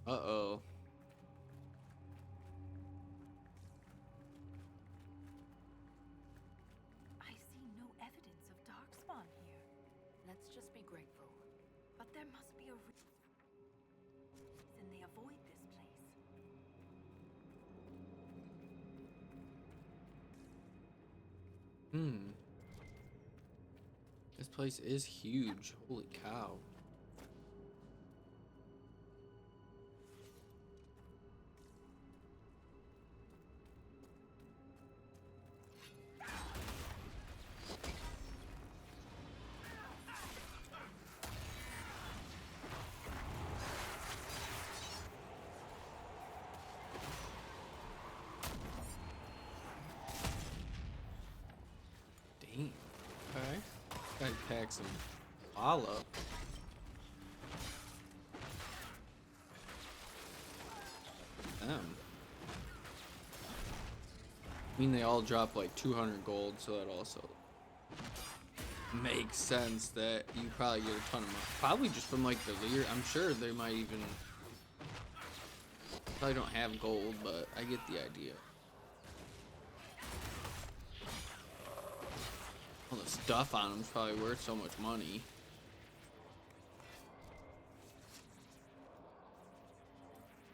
Uh-oh. I see no evidence of darkspawn here. Let's just be grateful. But there must be a reason they avoid this place. This place is huge. Holy cow. Dang. Okay. Gotta pack some all up. Them. I mean, they all drop like 200 gold, so that also makes sense that you probably get a ton of money. Probably just from like the leer. I'm sure they might even. Probably don't have gold, but I get the idea. All the stuff on them is probably worth so much money.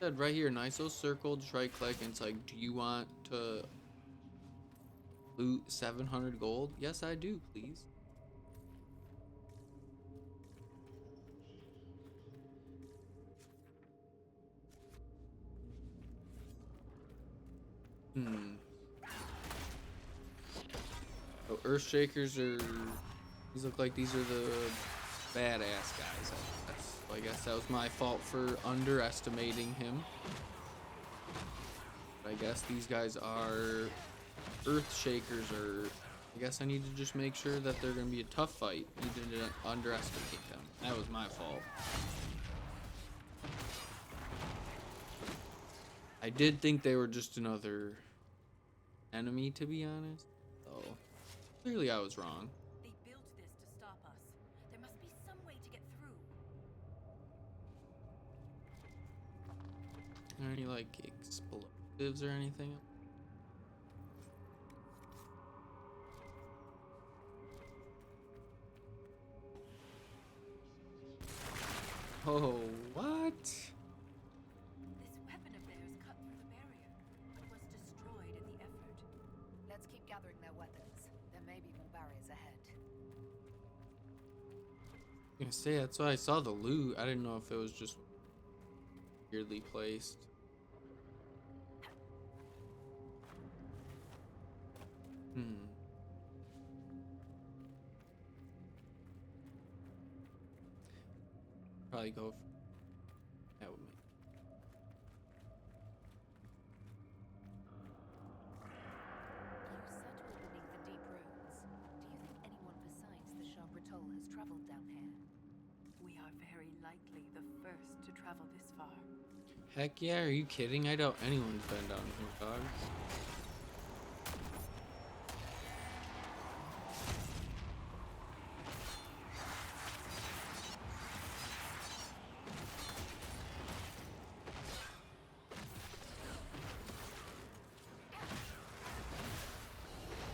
Said right here, nice little circle, just right click, and it's like, do you want to loot 700 gold? Yes, I do, please. So Earthshakers are, these look like these are the badass guys. I guess that was my fault for underestimating him. But I guess these guys are Earthshakers, or I guess I need to just make sure that they're gonna be a tough fight. Needed to underestimate them. That was my fault. I did think they were just another enemy, to be honest. So clearly I was wrong. They built this to stop us. There must be some way to get through. Are there any like explosives or anything? Oh, what? This weapon of theirs cut through the barrier, but was destroyed in the effort. Let's keep gathering their weapons. There may be more barriers ahead. I was gonna say, that's why I saw the loot. I didn't know if it was just weirdly placed. Probably go for that with me. You settled beneath the deep roads. Do you think anyone besides the Shabratol has traveled down here? We are very likely the first to travel this far. Heck yeah, are you kidding? I doubt anyone's been down here, dog.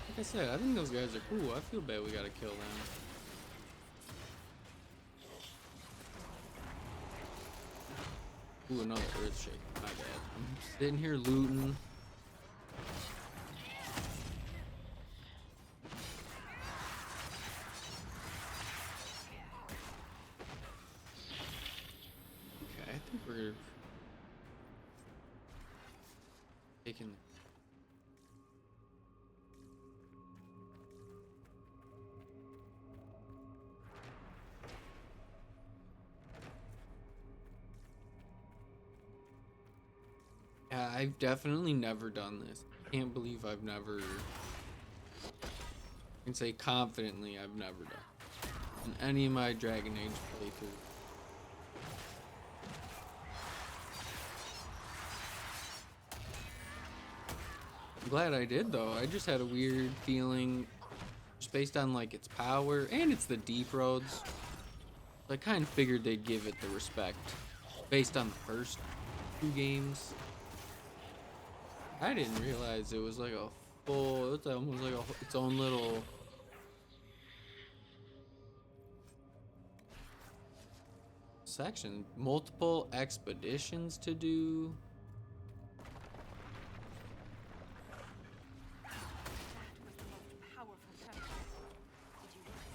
Like I said, I think those guys are cool. I feel bad we gotta kill them. Ooh, another earth shake. My bad. I'm sitting here looting. Okay, I think we're taking. Yeah, I've definitely never done this. Can't believe I've never. I can say confidently I've never done in any of my Dragon Age playthroughs. I'm glad I did though. I just had a weird feeling, just based on like its power and it's the deep roads. I kind of figured they'd give it the respect based on the first 2 games. I didn't realize it was like a full, it's almost like its own little section. Multiple expeditions to do. That was the most powerful temple. Did you listen?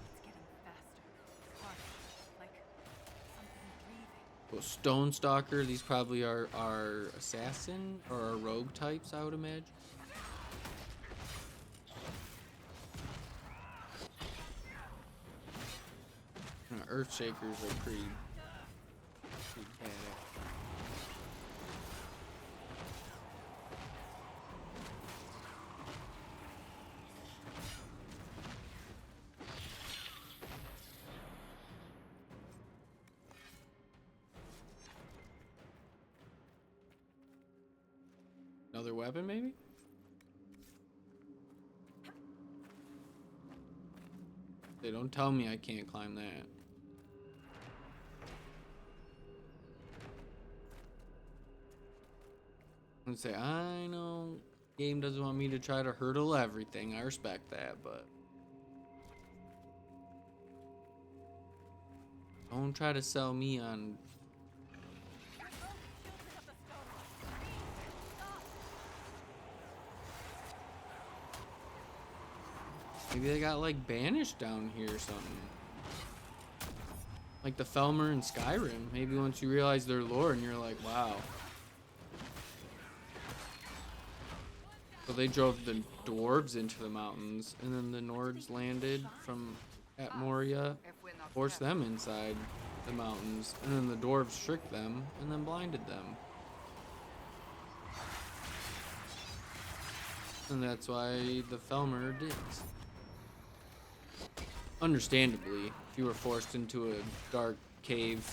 It's getting faster, harder, like something breathing. Well, Stone Stalker, these probably are assassin or our rogue types, I would imagine. Earth Shakers are pretty badass. Another weapon, maybe? They don't tell me I can't climb that. And say, I know game doesn't want me to try to hurdle everything. I respect that, but don't try to sell me on. Maybe they got like banished down here or something. Like the Felmer in Skyrim. Maybe once you realize their lore and you're like, wow. So they drove the dwarves into the mountains, and then the Nords landed from at Moria, forced them inside the mountains, and then the dwarves tricked them and then blinded them. And that's why the Felmer did. Understandably, if you were forced into a dark cave,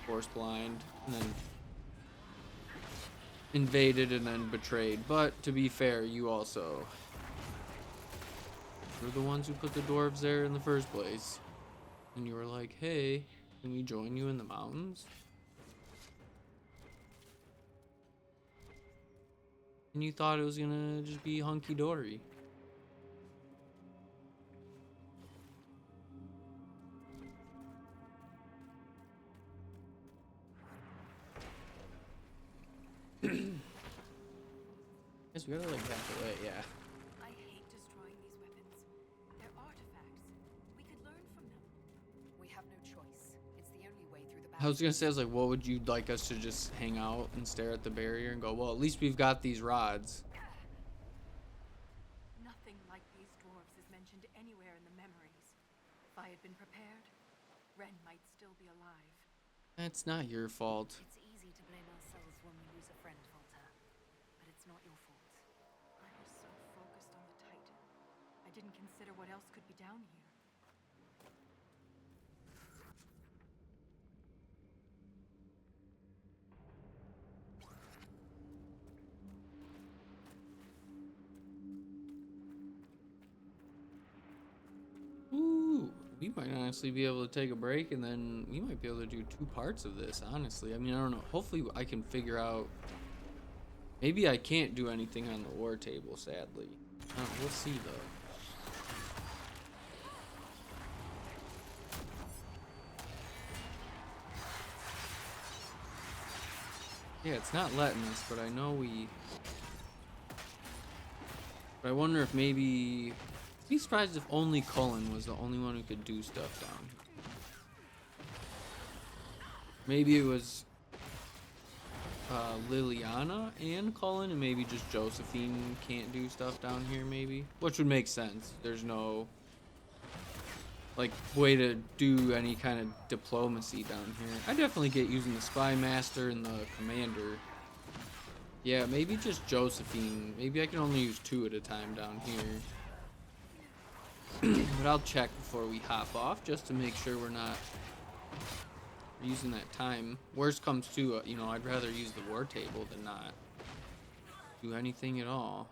forced blind, and then invaded and then betrayed. But to be fair, you also were the ones who put the dwarves there in the first place. And you were like, hey, can we join you in the mountains? And you thought it was gonna just be hunky-dory. guess we gotta like back away, yeah. I hate destroying these weapons. They're artifacts. We could learn from them. We have no choice. It's the only way through the I was gonna say, I was like, what would you like us to just hang out and stare at the barrier and go, well, at least we've got these rods. Nothing like these dwarves is mentioned anywhere in the memories. If I had been prepared, Ren might still be alive. That's not your fault. It's easy to blame ourselves when we lose a friend, Volta. But it's not your fault. I was so focused on the Titan. I didn't consider what else could be down here. Ooh, we might honestly be able to take a break, and then we might be able to do 2 parts of this, honestly. I mean, I don't know. Hopefully I can figure out. Maybe I can't do anything on the war table, sadly. We'll see, though. Yeah, it's not letting us, but I know we... But I wonder if maybe... I'd be surprised if only Cullen was the only one who could do stuff down here. Maybe it was Liliana and Cullen, and maybe just Josephine can't do stuff down here, maybe. Which would make sense. There's no like way to do any kind of diplomacy down here. I definitely get using the Spy Master and the Commander. Yeah, maybe just Josephine. Maybe I can only use 2 at a time down here. But I'll check before we hop off just to make sure we're not using that time. Worst comes to, you know, I'd rather use the war table than not do anything at all.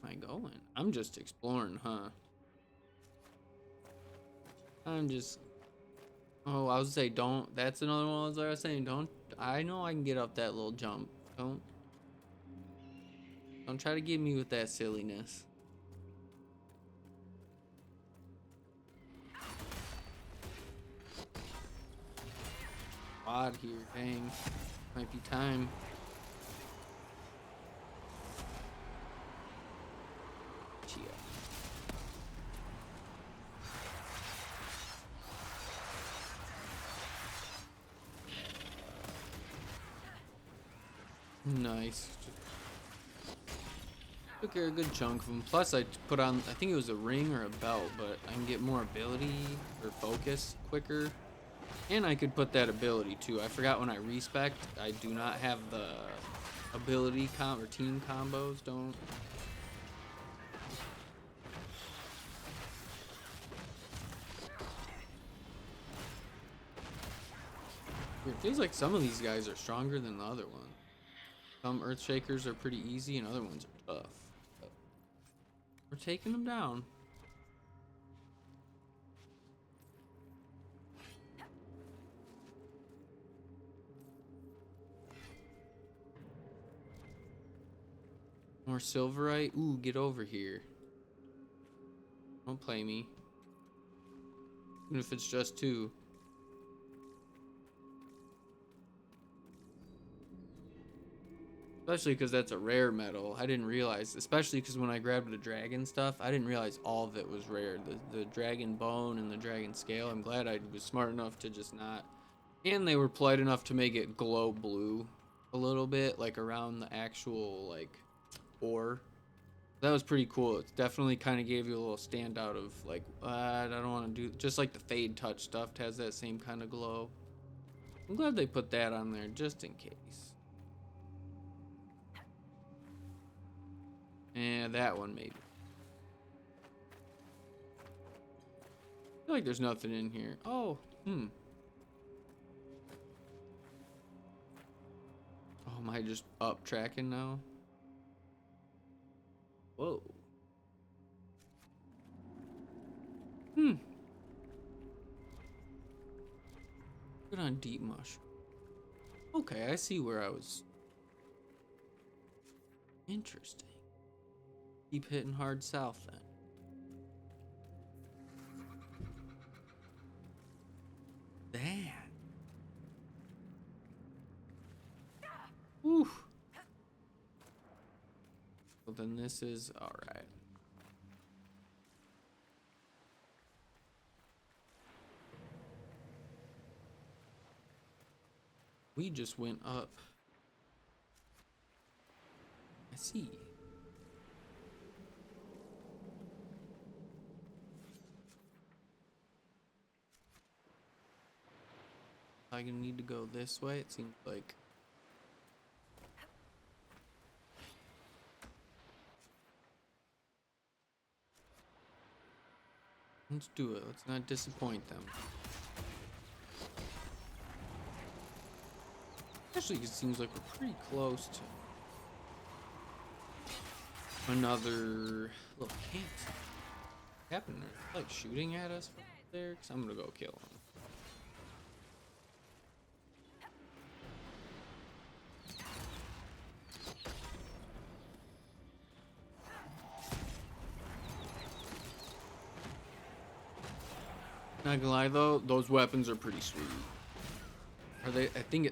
Am I going? I'm just exploring, huh? I'm just... Oh, I was gonna say, don't... That's another one I was saying, don't... I know I can get up that little jump. Don't try to get me with that silliness. Odd here, dang. Might be time. Chia. Nice. Took care of a good chunk of them. Plus, I put on, I think it was a ring or a belt, but I can get more ability or focus quicker. And I could put that ability too. I forgot when I respec, I do not have the ability or team combos. Don't. It feels like some of these guys are stronger than the other one. Some Earthshakers are pretty easy and other ones are tough. But we're taking them down. More Silverite? Ooh, get over here. Don't play me. Even if it's just 2. Especially because that's a rare metal. I didn't realize, especially because when I grabbed the dragon stuff, I didn't realize all of it was rare. The dragon bone and the dragon scale. I'm glad I was smart enough to just not. And they were polite enough to make it glow blue a little bit, like around the actual, like, ore. That was pretty cool. It definitely kind of gave you a little standout of, like, I don't want to do, just like the Fade Touch stuff has that same kind of glow. I'm glad they put that on there just in case. And that one maybe. I feel like there's nothing in here. Oh, Oh, am I just up tracking now? Whoa. Good on deep mushroom. Okay, I see where I was. Interesting. Keep hitting hard south then. Damn. Whew. Well, then this is alright. We just went up. I see. I need to go this way, it seems like. Let's do it. Let's not disappoint them. Actually, it seems like we're pretty close to another little camp. What happened there? Like shooting at us from there? Because I'm gonna go kill him. Not gonna lie though, those weapons are pretty sweet. Are they?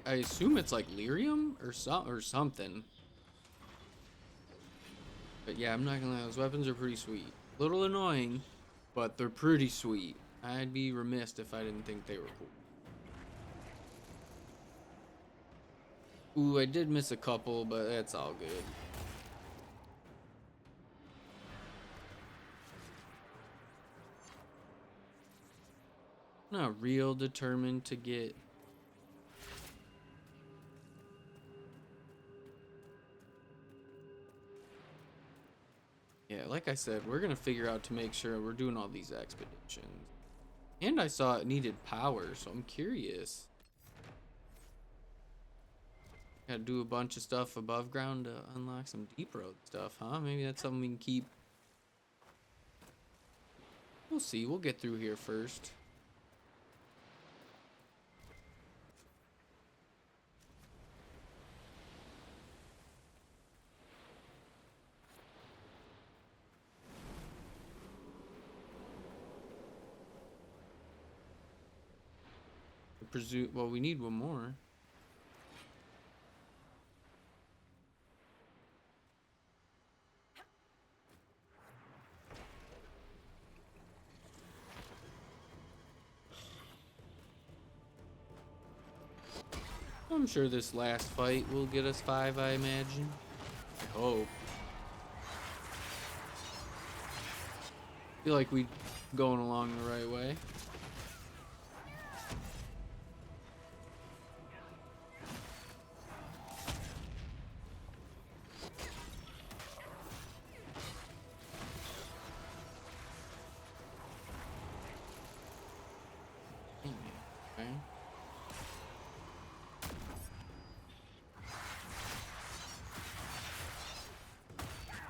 I assume it's like lyrium or something. But yeah, I'm not gonna lie, those weapons are pretty sweet. Little annoying, but they're pretty sweet. I'd be remiss if I didn't think they were cool. Ooh, I did miss a couple, but that's all good. Not real determined to get. Yeah, like I said, we're gonna figure out to make sure we're doing all these expeditions. And I saw it needed power, so I'm curious. Gotta do a bunch of stuff above ground to unlock some deep road stuff, huh? Maybe that's something we can keep. We'll see. We'll get through here first. Well, we need one more. I'm sure this last fight will get us 5, I imagine. I hope. Feel like we're going along the right way. Okay.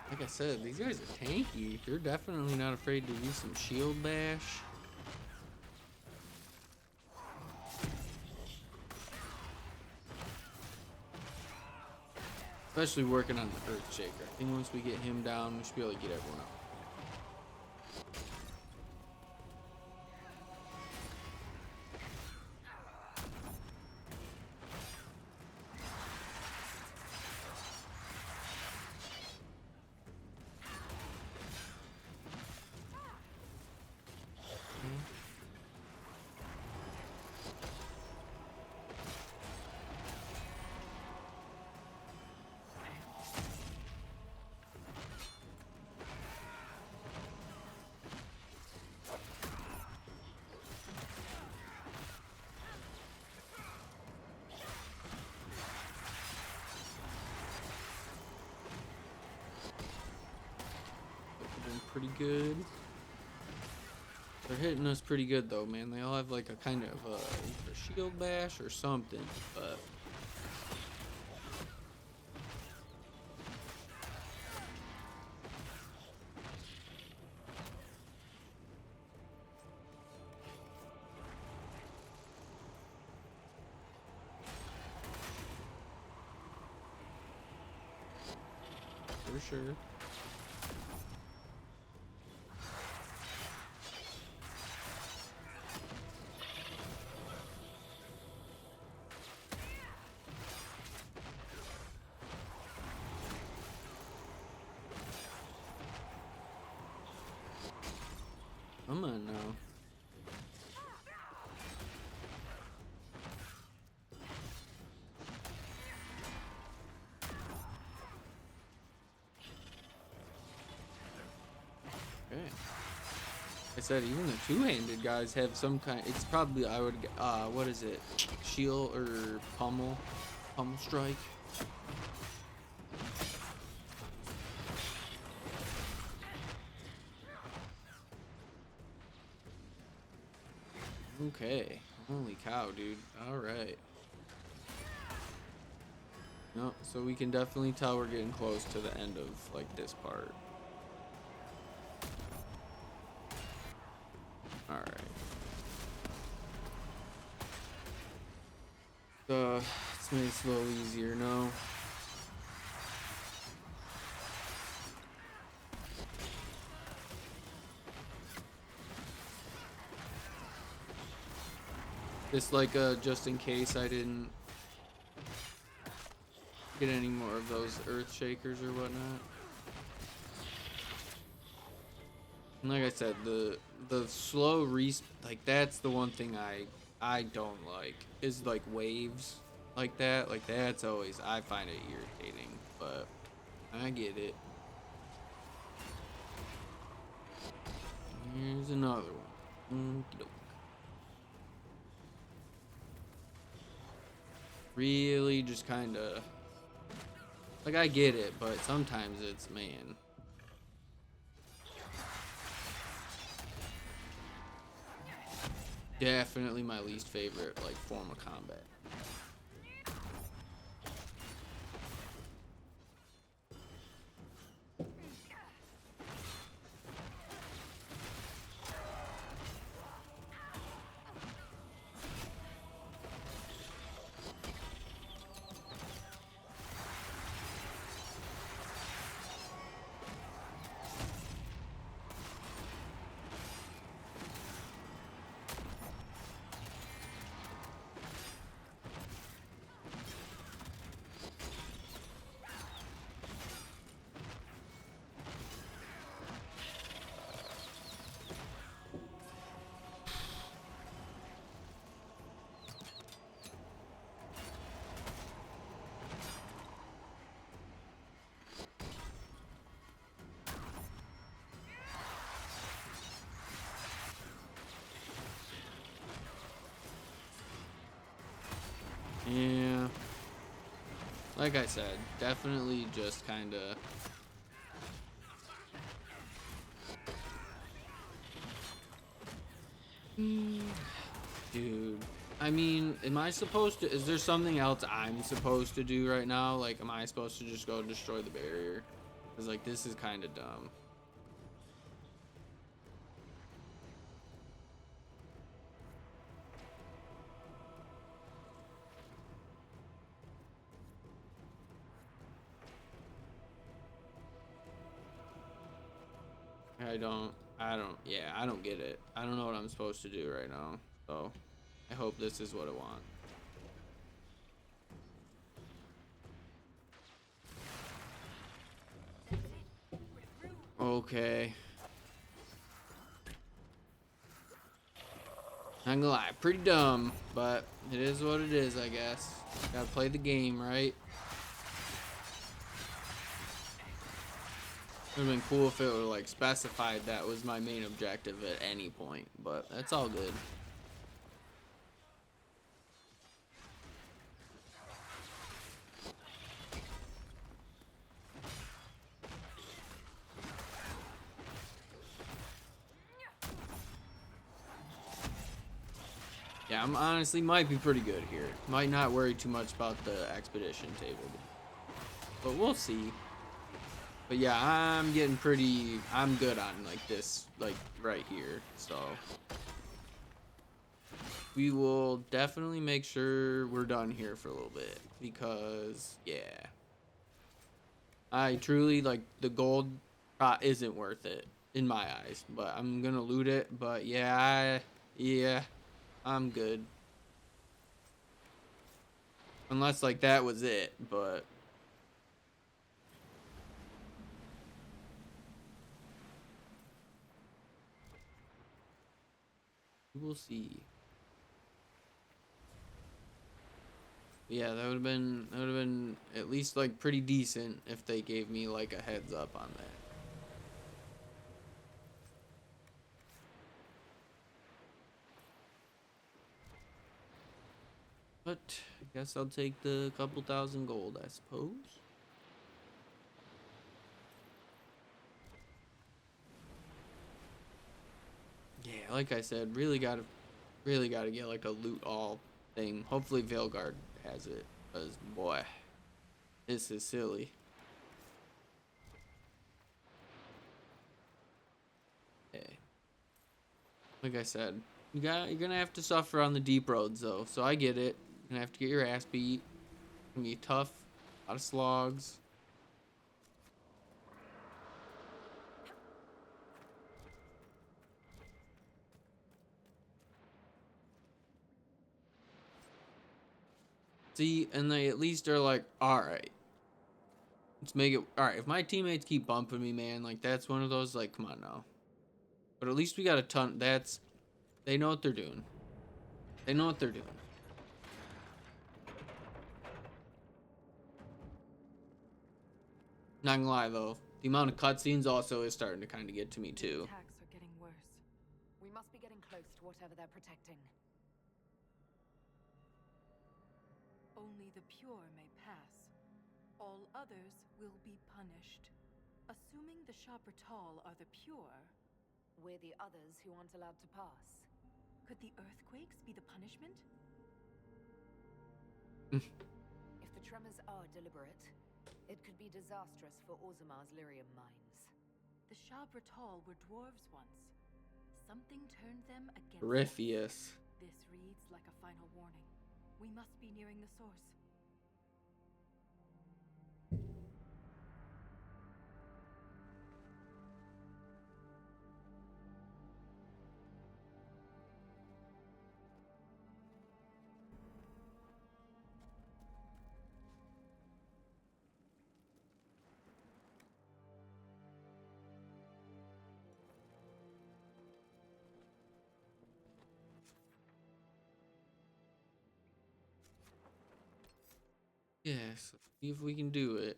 Like I said, these guys are tanky. They're definitely not afraid to use some shield bash. Especially working on the Earthshaker. I think once we get him down, we should be able to get everyone up. Pretty good. They're hitting us pretty good though, man. They all have like a kind of either shield bash or something, but for sure. Come on now. Okay. I said even the two-handed guys have some kind. It's probably what is it? Shield or pummel strike. Okay. Holy cow, dude. Alright. No, so we can definitely tell we're getting close to the end of, like, this part. Alright. Let's make this a little easier, no? Just like just in case I didn't get any more of those earth shakers or whatnot. And like I said, the slow like that's the one thing I don't like is like waves like that. Like that's always, I find it irritating, but I get it. Here's another one. Okey-doke. Really just kind of like I get it, but sometimes it's, man. Definitely my least favorite like form of combat. Yeah. Like I said, definitely just kind of dude, I mean, am I supposed to, is there something else I'm supposed to do right now? Like, am I supposed to just go destroy the barrier? Because, like, this is kind of dumb. I don't get it. I don't know what I'm supposed to do right now. So, I hope this is what I want. Okay. Not gonna lie, pretty dumb, but it is what it is, I guess. Gotta play the game, right? It would've been cool if it were like specified that was my main objective at any point, but that's all good. Yeah, I'm honestly might be pretty good here. Might not worry too much about the expedition table, but we'll see. But yeah, I'm good on like this, like right here. So we will definitely make sure we're done here for a little bit because yeah. I truly like the gold isn't worth it in my eyes, but I'm gonna loot it. But yeah, yeah, I'm good. Unless like that was it, but we'll see. Yeah, that would have been at least like pretty decent if they gave me like a heads up on that. But I guess I'll take the couple thousand gold, I suppose. Yeah, like I said, really gotta get like a loot all thing. Hopefully Veilguard has it, cause boy, this is silly. Okay. Like I said, you're gonna have to suffer on the deep roads though, so I get it. You're gonna have to get your ass beat. It's gonna be tough, a lot of slogs. See, and they at least are like, all right, let's make it. All right, if my teammates keep bumping me, man, like that's one of those like, come on now. But at least we got a ton. They know what they're doing. They know what they're doing. Not gonna lie though, the amount of cutscenes also is starting to kind of get to me too. Attacks are getting worse. We must be getting close to whatever they're protecting. Only the pure may pass. All others will be punished. Assuming the Shapratal are the pure, We're the others who aren't allowed to pass. could the earthquakes be the punishment? If the tremors are deliberate, it could be disastrous for Orzamar's lyrium mines. The Shapratal were dwarves once. Something turned them against us. Riffius. This reads like a final warning. We must be nearing the source. Yes, see if we can do it.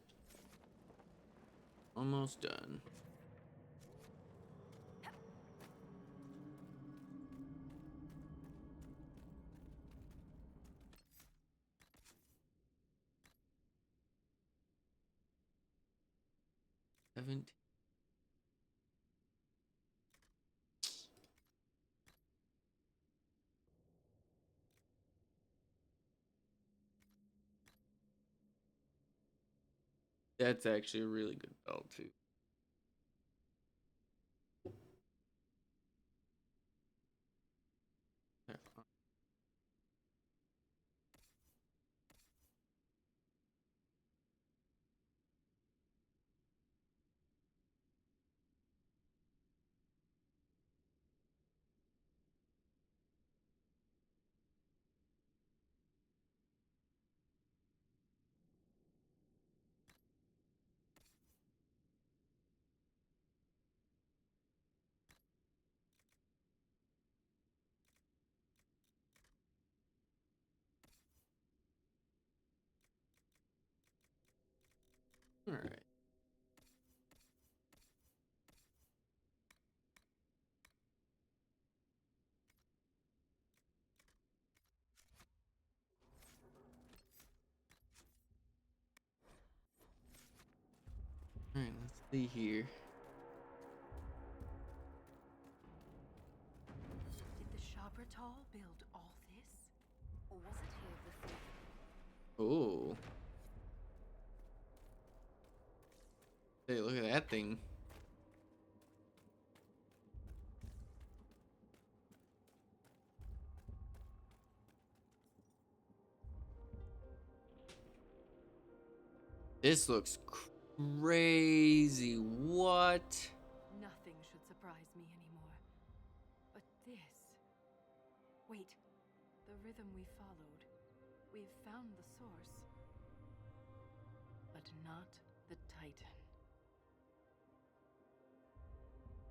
Almost done. Haven't. That's actually a really good belt too. All right. All right. Let's see here. Did the Shapratal build all this? Or was it here before? Oh. Hey, look at that thing. This looks crazy. What? Nothing should surprise me anymore. But this... Wait. The rhythm we followed. We've found the source. But not the Titan.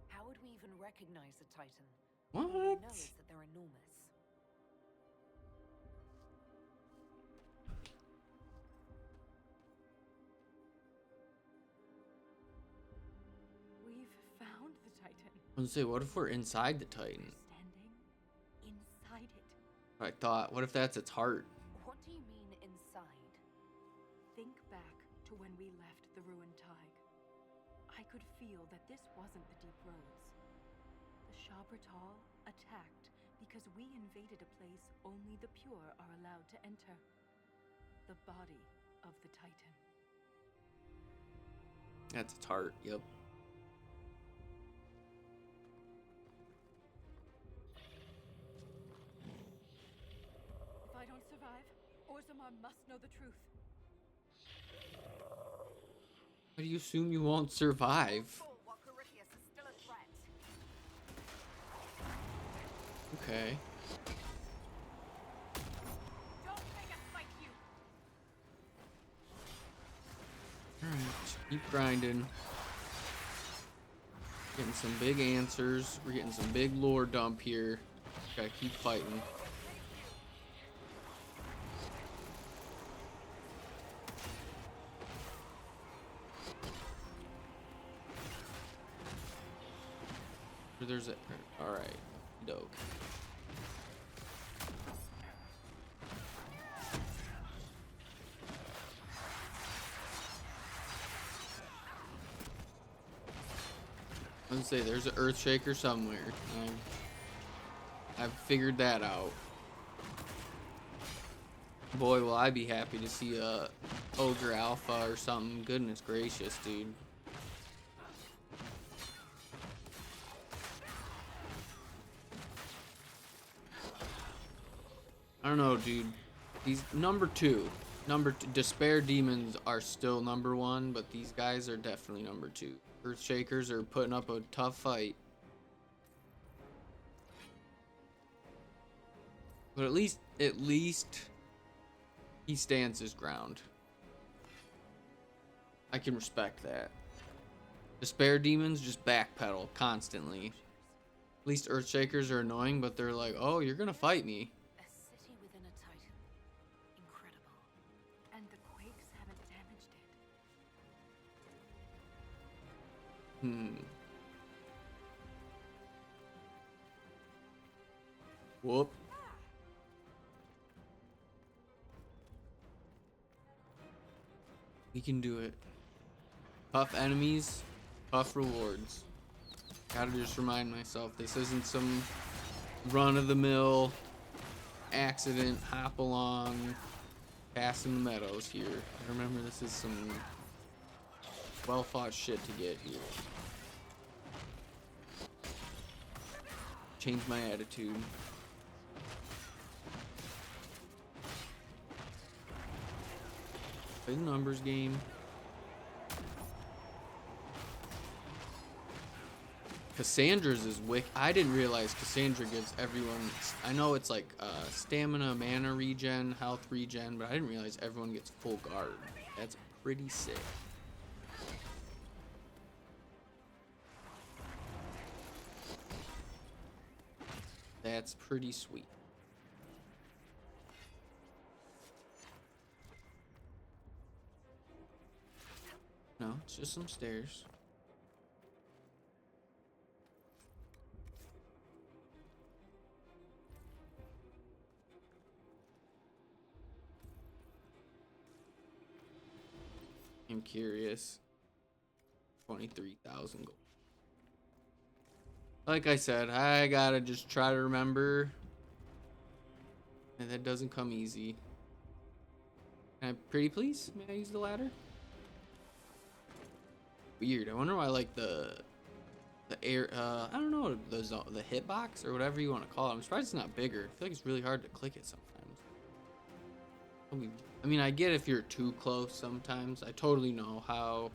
How would we even recognize a Titan? What? All we know is that they're enormous. We've found the Titan. I was gonna say, what if we're inside the Titan? Standing inside it. I thought, what if that's its heart? What do you mean inside? Think back to when we left the ruined Tig. I could feel that this wasn't the deep roads. The Shabratal attacked because we invaded a place only the pure are allowed to enter. The body of the Titan. That's its heart, yep. If I don't survive, Orzammar must know the truth. How do you assume you won't survive? Walkerius is still a threat. Okay. Don't make us fight you! Alright, keep grinding. Getting some big answers. We're getting some big lore dump here. Gotta keep fighting. There's a... Alright. Dope. I was gonna say, there's an Earthshaker somewhere. I've figured that out. Boy, will I be happy to see a Ogre Alpha or something. Goodness gracious, dude. I don't know, dude. These number two, Despair Demons are still number one, but these guys are definitely number two. Earthshakers are putting up a tough fight. But at least he stands his ground. I can respect that. Despair Demons just backpedal constantly. At least Earthshakers are annoying, but they're like, oh, you're gonna fight me. A city within a Titan. Incredible. And the quakes haven't damaged it. Whoop. We can do it. Tough enemies, tough rewards. Gotta just remind myself, this isn't some run-of-the-mill accident, hop along, passing the meadows here. Remember, this is some well-fought shit to get here. Change my attitude. Play the numbers game. Cassandra's is wick. I didn't realize Cassandra gives everyone. I know it's like stamina, mana regen, health regen, but I didn't realize everyone gets full guard. That's pretty sick. That's pretty sweet. No, it's just some stairs. I'm curious. 23,000 gold. Like I said, I gotta just try to remember. And that doesn't come easy. Can I pretty please? May I use the ladder? Weird. I wonder why like the air I don't know, the hitbox or whatever you want to call it. I'm surprised it's not bigger. I feel like it's really hard to click it sometimes. I mean, I get if you're too close sometimes. I totally know how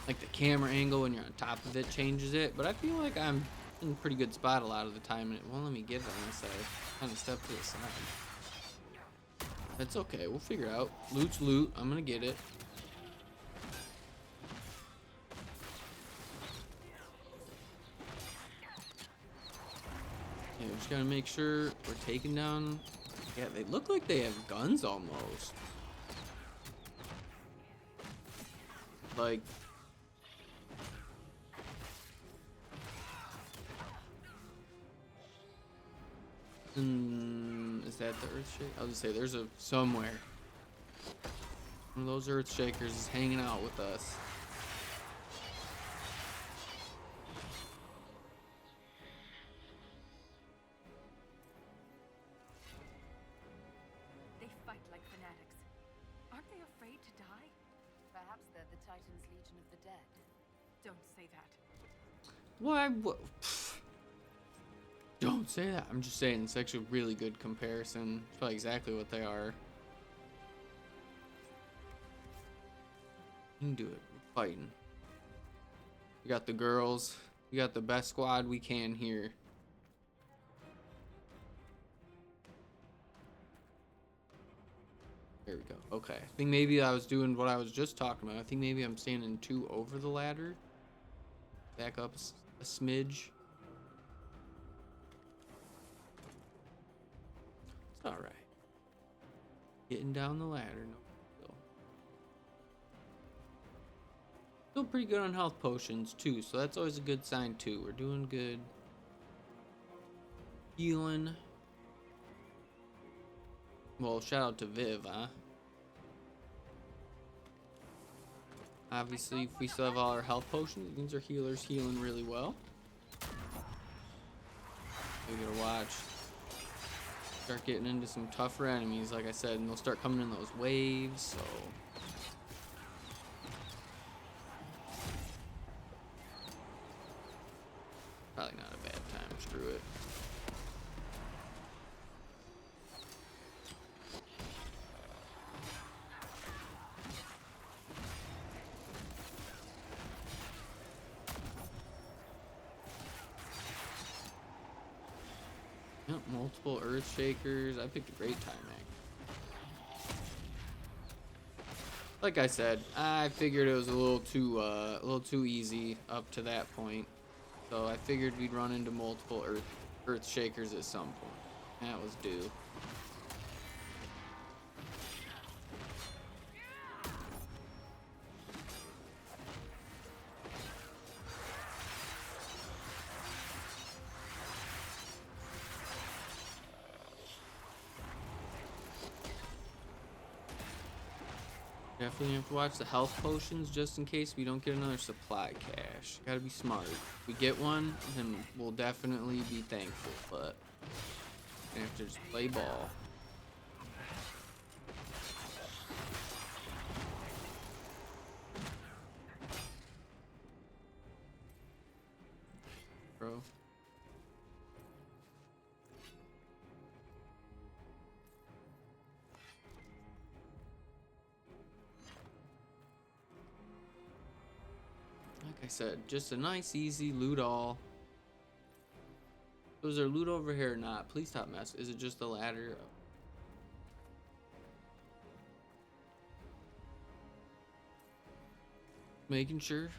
like the camera angle when you're on top of it changes it, but I feel like I'm in a pretty good spot a lot of the time, and it won't let me get it unless I kind of step to the side. That's okay, we'll figure it out. Loot's loot, I'm gonna get it. Yeah, we just gotta make sure we're taking down. Yeah, they look like they have guns almost. Like, is that the earth shake? I was gonna say there's a somewhere. One of those earth shakers is hanging out with us. They fight like fanatics. Aren't they afraid to die? Perhaps they're the Titan's Legion of the Dead. Don't say that. Why? Don't say that. I'm just saying it's actually a really good comparison. It's probably exactly what they are. You can do it. We're fighting. We got the girls. We got the best squad we can here. There we go. Okay. I think maybe I was doing what I was just talking about. I think maybe I'm standing too over the ladder. Back up a smidge. It's alright. Getting down the ladder. No. Still pretty good on health potions too, so that's always a good sign too. We're doing good. Healing. Well, shout out to Viv, huh? Obviously, if we still have all our health potions, it means our healer's healing really well. We gotta watch. Start getting into some tougher enemies, like I said, and they'll start coming in those waves, so. Probably not a bad time, screw it. Yep, multiple earth shakers. I picked a great time, Like I said, I figured it was a little too easy up to that point. So I figured we'd run into multiple earth shakers at some point. That was due. Definitely have to watch the health potions just in case we don't get another supply cache. Gotta be smart. If we get one, then we'll definitely be thankful, but we have to just play ball. Bro. Like I said, just a nice, easy loot all. So is there loot over here or not? Please stop mess. Is it just the ladder? Making sure.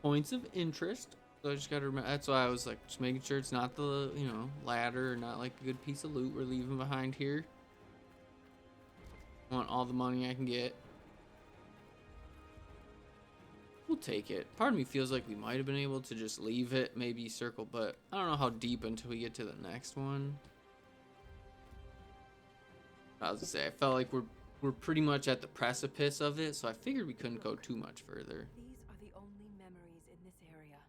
Points of interest. So I just gotta remember. That's why I was like, just making sure it's not the, ladder or not like a good piece of loot we're leaving behind here. I want all the money I can get. We'll take it. Part of me feels like we might have been able to just leave it, maybe circle, but I don't know how deep until we get to the next one. I was gonna say, I felt like we're pretty much at the precipice of it, so I figured we couldn't go too much further. These are the only memories in this area.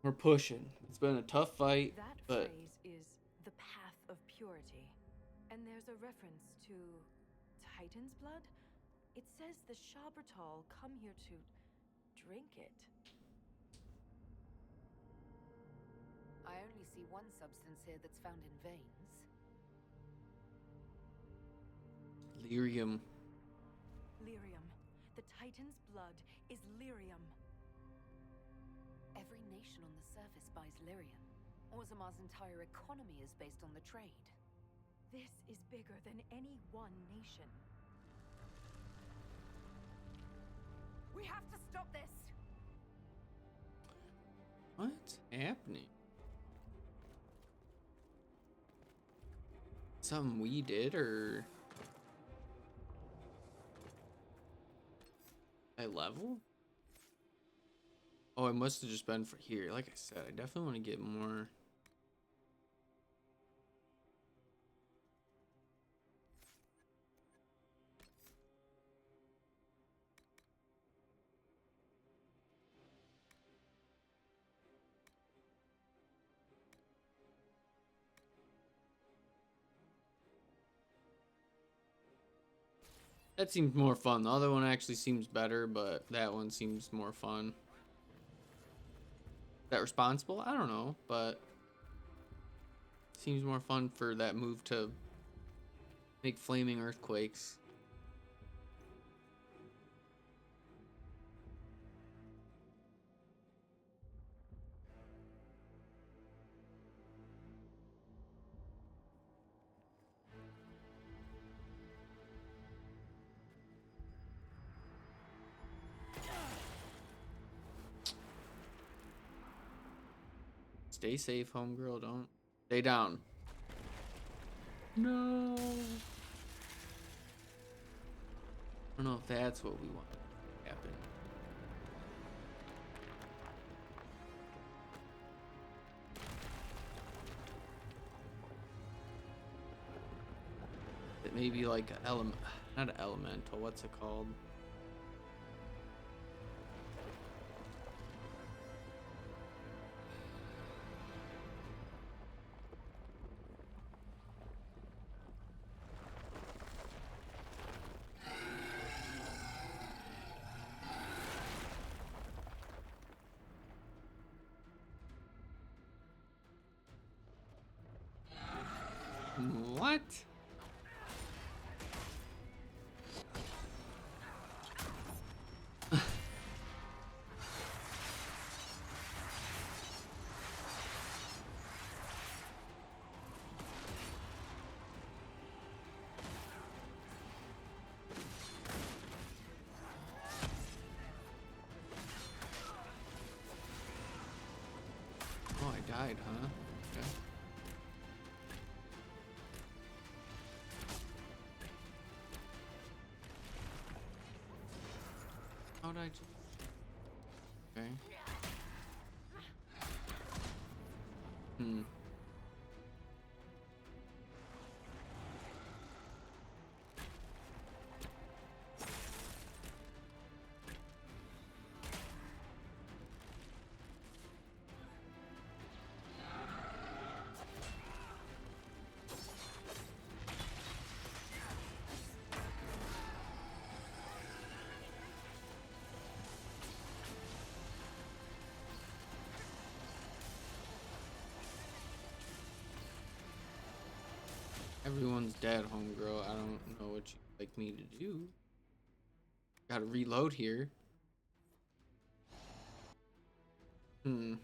We're pushing. It's been a tough fight, That but phrase is the path of purity. And there's a reference to Titan's blood? It says the Shabratal come here to drink it. I only see one substance here that's found in veins. lyrium. Lyrium. The Titan's blood is lyrium. Every nation on the surface buys lyrium. Orzamar's entire economy is based on the trade. This is bigger than any one nation. We have to stop this! What's happening? Something we did, or I level? Oh, it must have just been for here. Like I said, I definitely want to get more. That seems more fun. The other one actually seems better, but that one seems more fun. Is that responsible? I don't know, but seems more fun for that move to make flaming earthquakes. Stay safe, homegirl. Don't stay down. No. I don't know if that's what we want to happen. It may be like an element, not an elemental. What's it called? What? Oh, I died, huh? Okay. How'd I? Okay. Hmm. Everyone's dead, homegirl. I don't know what you'd like me to do. Gotta reload here. Hmm.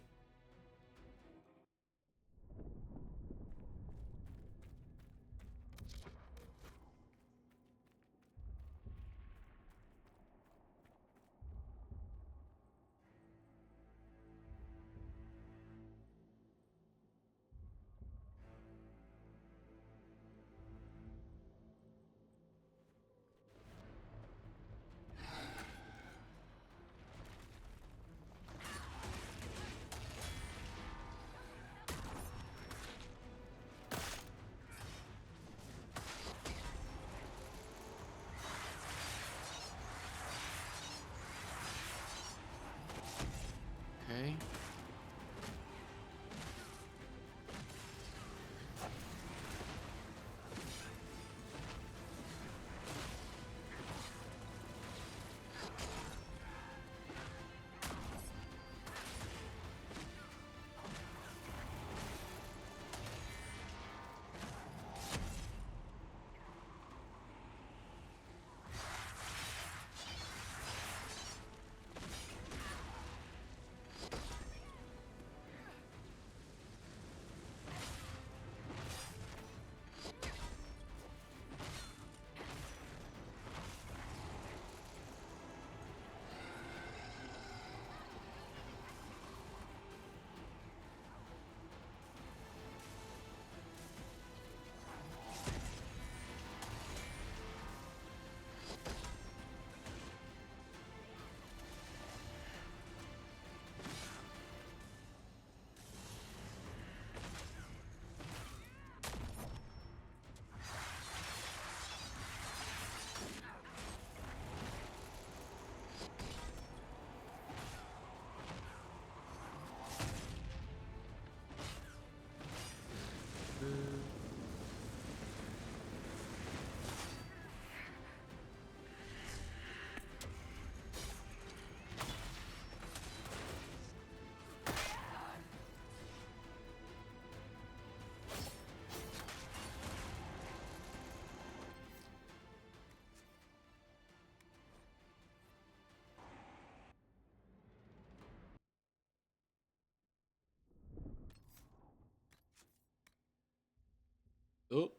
Oh.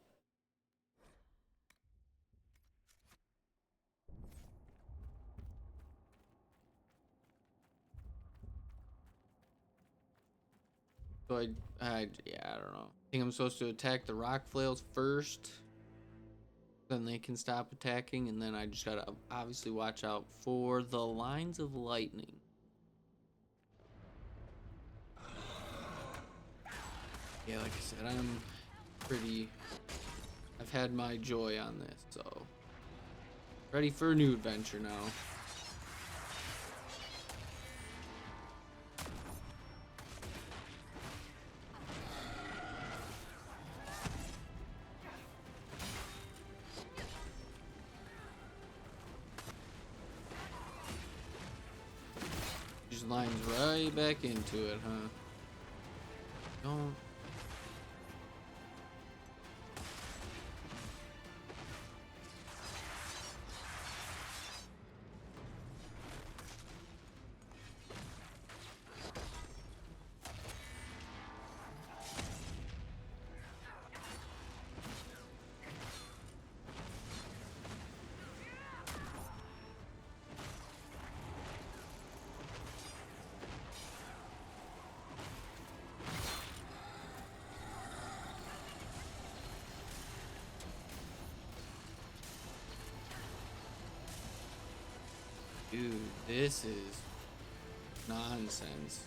So yeah, I don't know. I think I'm supposed to attack the rock flails first. Then they can stop attacking, and then I just gotta obviously watch out for the lines of lightning. Yeah, like I said, I've had my joy on this, so ready for a new adventure now. Just lines right back into it, huh? Don't. Dude, this is nonsense.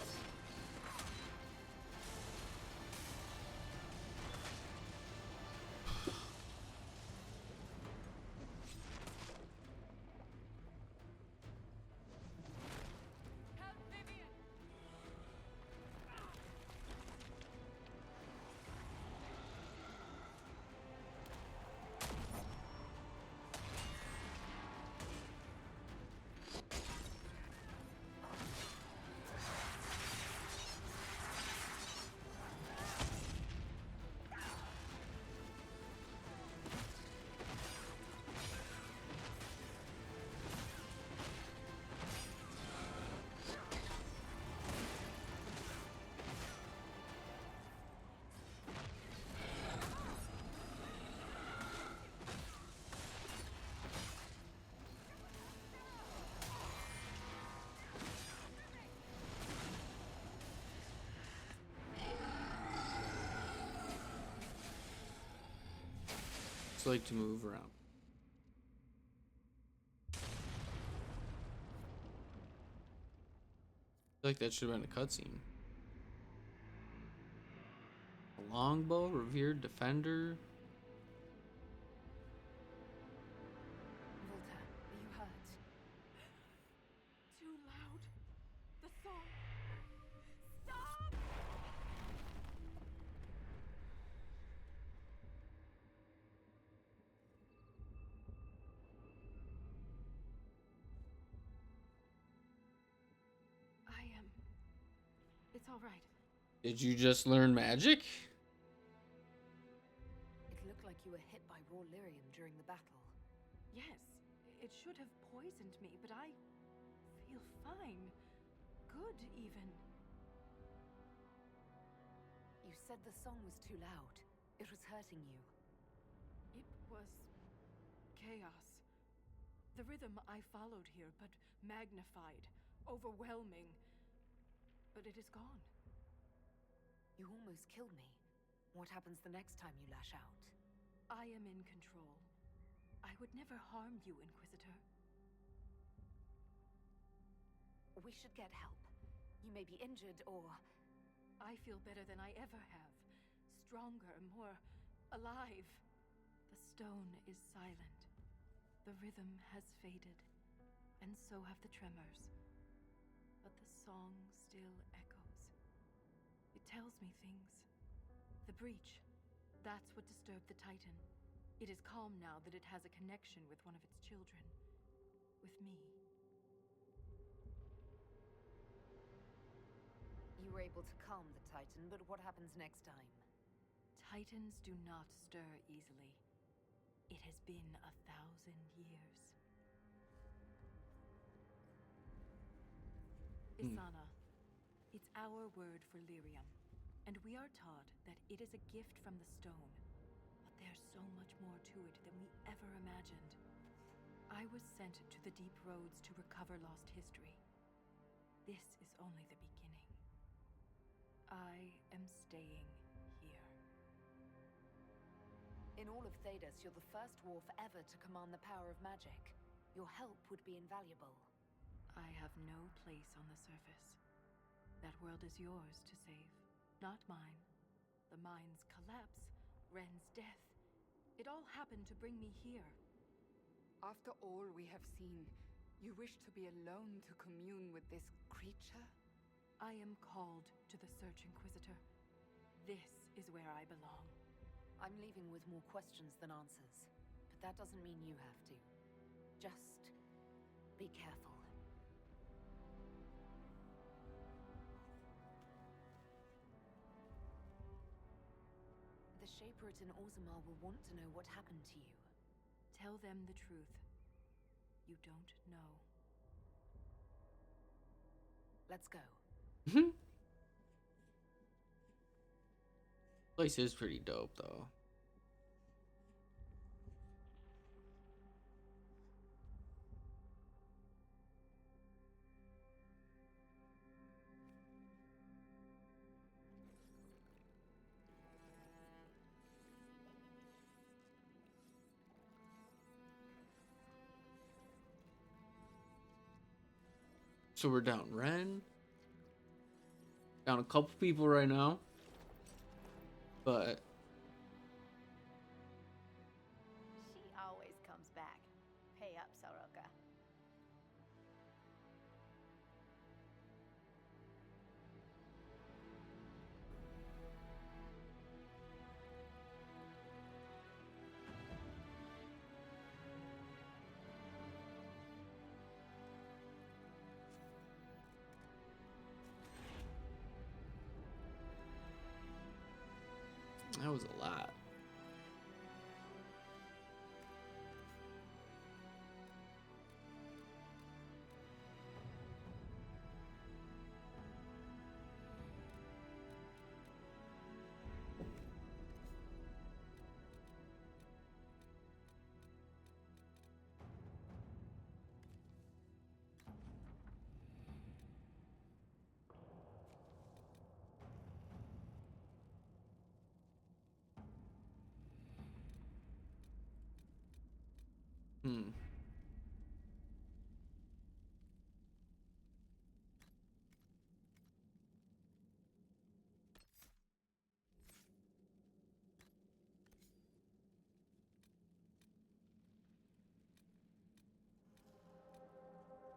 Just like to move around. I feel like that should have been a cutscene. A longbow, revered defender. Volta, are you hurt? Too loud. The song. Stop! It's all right. Did you just learn magic? It looked like you were hit by raw lyrium during the battle. Yes, it should have poisoned me, but I feel fine. Good, even. You said the song was too loud. It was hurting you. It was chaos. The rhythm I followed here, but magnified, overwhelming. But it is gone. You almost killed me. What happens the next time you lash out? I am in control. I would never harm you, Inquisitor. We should get help. You may be injured or... I feel better than I ever have. Stronger, more alive. The stone is silent. The rhythm has faded, and so have the tremors. But the song still echoes. It tells me things. The breach, that's what disturbed the Titan. It is calm now that it has a connection with one of its children. With me. You were able to calm the Titan, but what happens next time? Titans do not stir easily. It has been 1,000 years. Isana. It's our word for lyrium, and we are taught that it is a gift from the stone. But There's so much more to it than we ever imagined. I was sent to the deep roads to recover lost history. This is only the beginning. I am staying here. In all of Thedas, you're the first dwarf ever to command the power of magic. Your help would be invaluable. I have no place on the surface. That world is yours to save, not mine. The mine's collapse, Ren's death. It all happened to bring me here. After all we have seen, you wish to be alone to commune with this creature? I am called to the Search Inquisitor. This is where I belong. I'm leaving with more questions than answers, but that doesn't mean you have to. Just be careful. The Shaperate in Orzammar will want to know what happened to you. Tell them the truth. You don't know. Let's go. Place is pretty dope though. So we're down Ren. Down a couple people right now. But She always comes back. Pay up, Soroka. that was a lot. Hmm.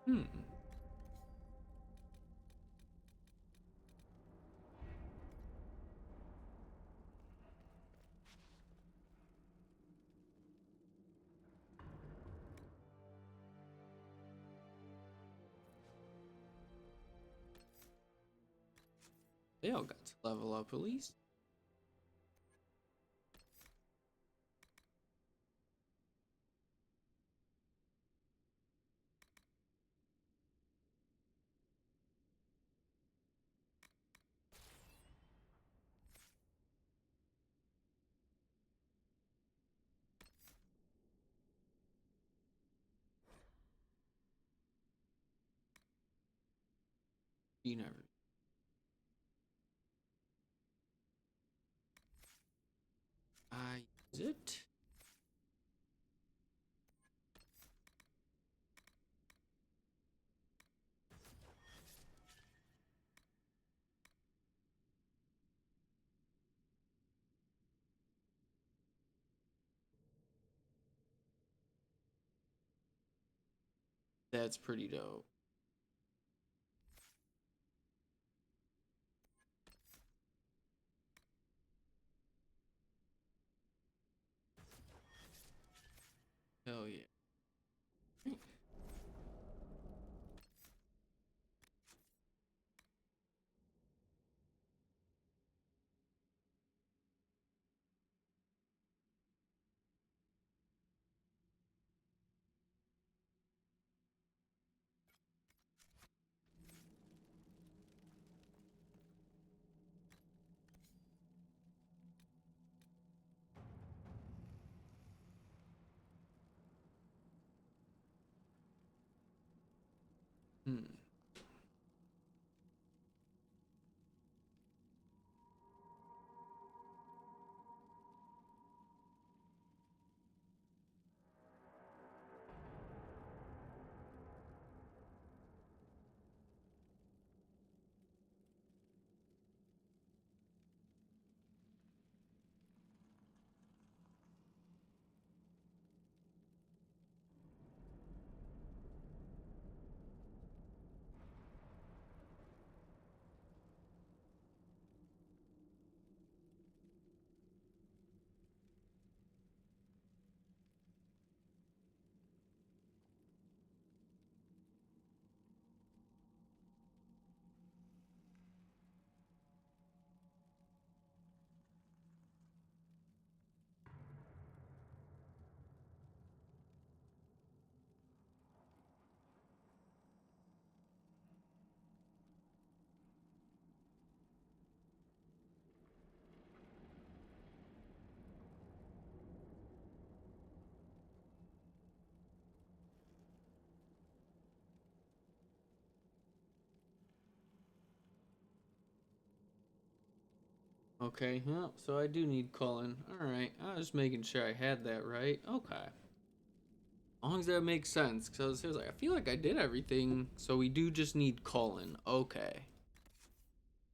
Hmm. They all got to level up at least. You never. I use it. That's pretty dope. Hell yeah. Hmm. Okay, yeah, so I do need Cullen. Alright, I was making sure I had that right. Okay. As long as that makes sense, because I was like, I feel like I did everything, so we do just need Cullen. Okay.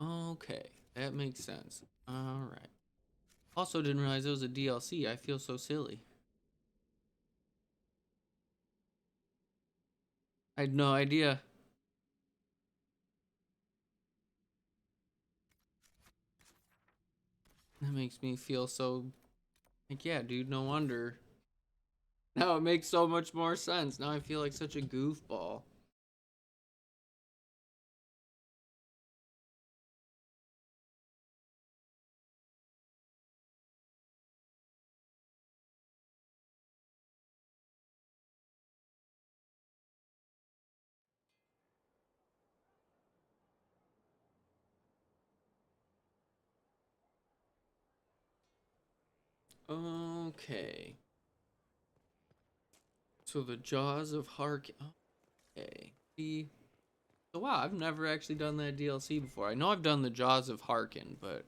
Okay, that makes sense. Alright. Also didn't realize it was a DLC. I feel so silly. I had no idea. That makes me feel so like, yeah, dude, no wonder. Now it makes so much more sense. Now I feel like such a goofball. Okay. So the Jaws of Hark. Okay. So wow, I've never actually done that DLC before. I know I've done the Jaws of Harkin, but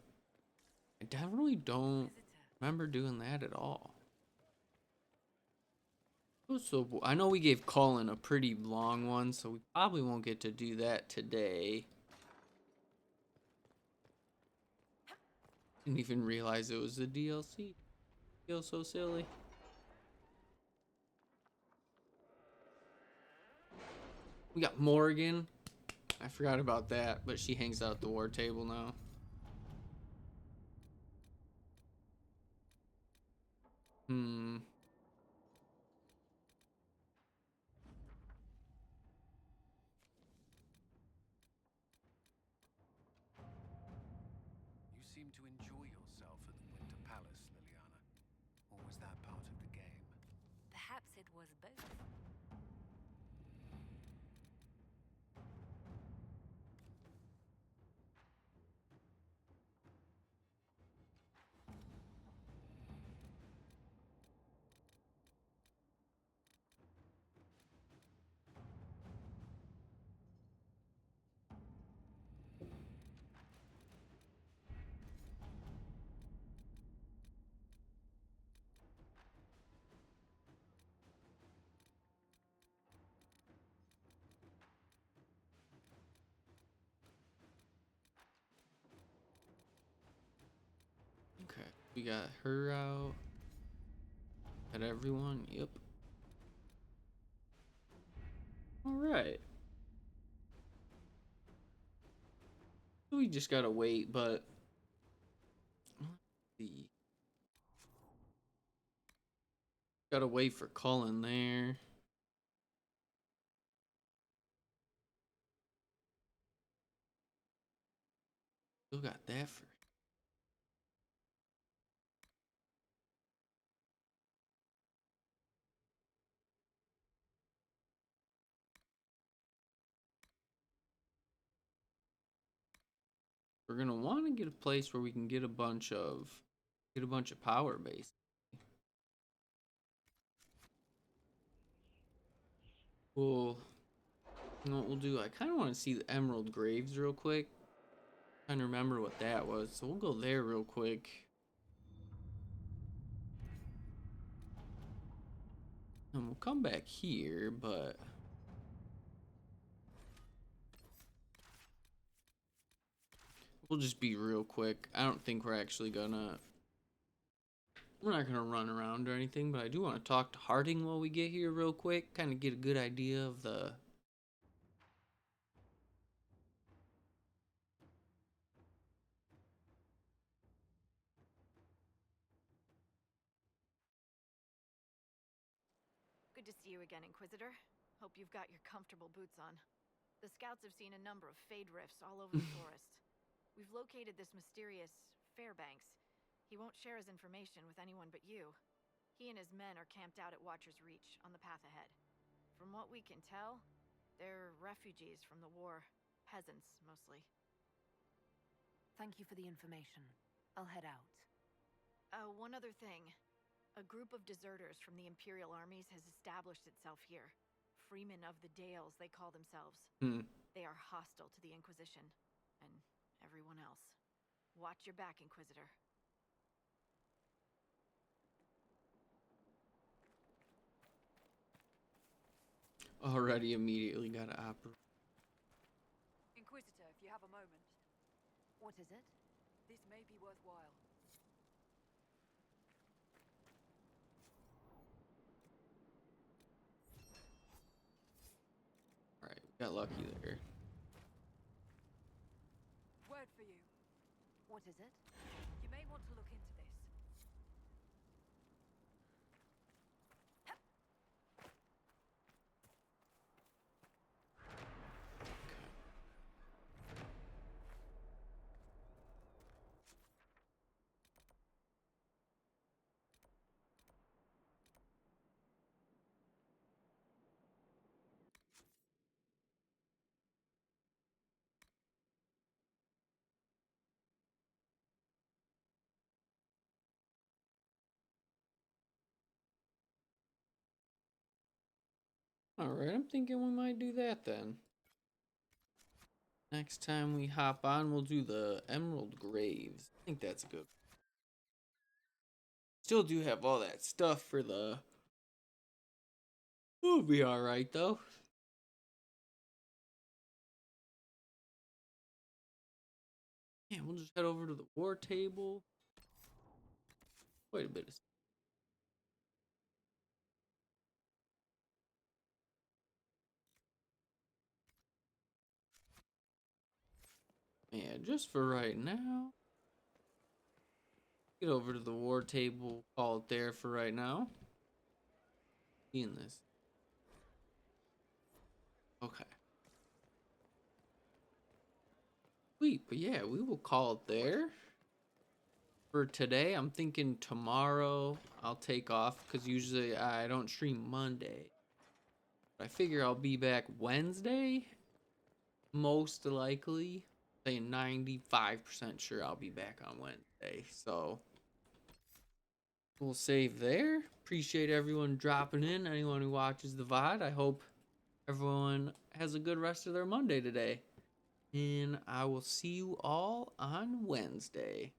I definitely don't remember doing that at all. So I know we gave Colin a pretty long one, so we probably won't get to do that today. Didn't even realize it was a DLC. Feel so silly. We got Morgan. I forgot about that, but she hangs out at the war table now. Hmm. You seem to enjoy yourself at the Winter Palace, Liliana. Or was that part of the game? Perhaps it was both. Okay, we got her out. Got everyone. Yep. All right. We just gotta wait, but let's see. Gotta wait for Colin there. Still got that for. We're gonna want to get a place where we can get a bunch of power base. We'll You know what we'll do? I kind of want to see the Emerald Graves real quick. Trying to remember what that was, so we'll go there real quick. And we'll come back here, but we'll just be real quick. I don't think we're actually gonna... We're not gonna run around or anything, but I do want to talk to Harding while we get here real quick. Kind of get a good idea of the... Good to see you again, Inquisitor. Hope you've got your comfortable boots on. The scouts have seen a number of fade rifts all over the forest. We've located this mysterious Fairbanks. He won't share his information with anyone but you. He and his men are camped out at Watcher's Reach, on the path ahead. From what we can tell, they're refugees from the war. Peasants, mostly. Thank you for the information. I'll head out. One other thing. A group of deserters from the Imperial armies has established itself here. Freemen of the Dales, they call themselves. They are hostile to the Inquisition, and everyone else. Watch your back, Inquisitor. Already immediately got to operate. Inquisitor, if you have a moment, What is it? this may be worthwhile. Alright, we got lucky there. Word for you. What is it? You may want to look into this. Alright, I'm thinking we might do that then. Next time we hop on, we'll do the Emerald Graves. I think that's good. Still do have all that stuff for the... We'll be alright though. Yeah, we'll just head over to the war table. Wait a minute. Yeah, just for right now. Get over to the war table. Call it there for right now. Seeing this. Okay. Sweet, but yeah, we will call it there. For today, I'm thinking tomorrow I'll take off because usually I don't stream Monday. But I figure I'll be back Wednesday. Most likely. Say 95% sure I'll be back on Wednesday. So we'll save there. Appreciate everyone dropping in. Anyone who watches the VOD. I hope everyone has a good rest of their Monday today. And I will see you all on Wednesday.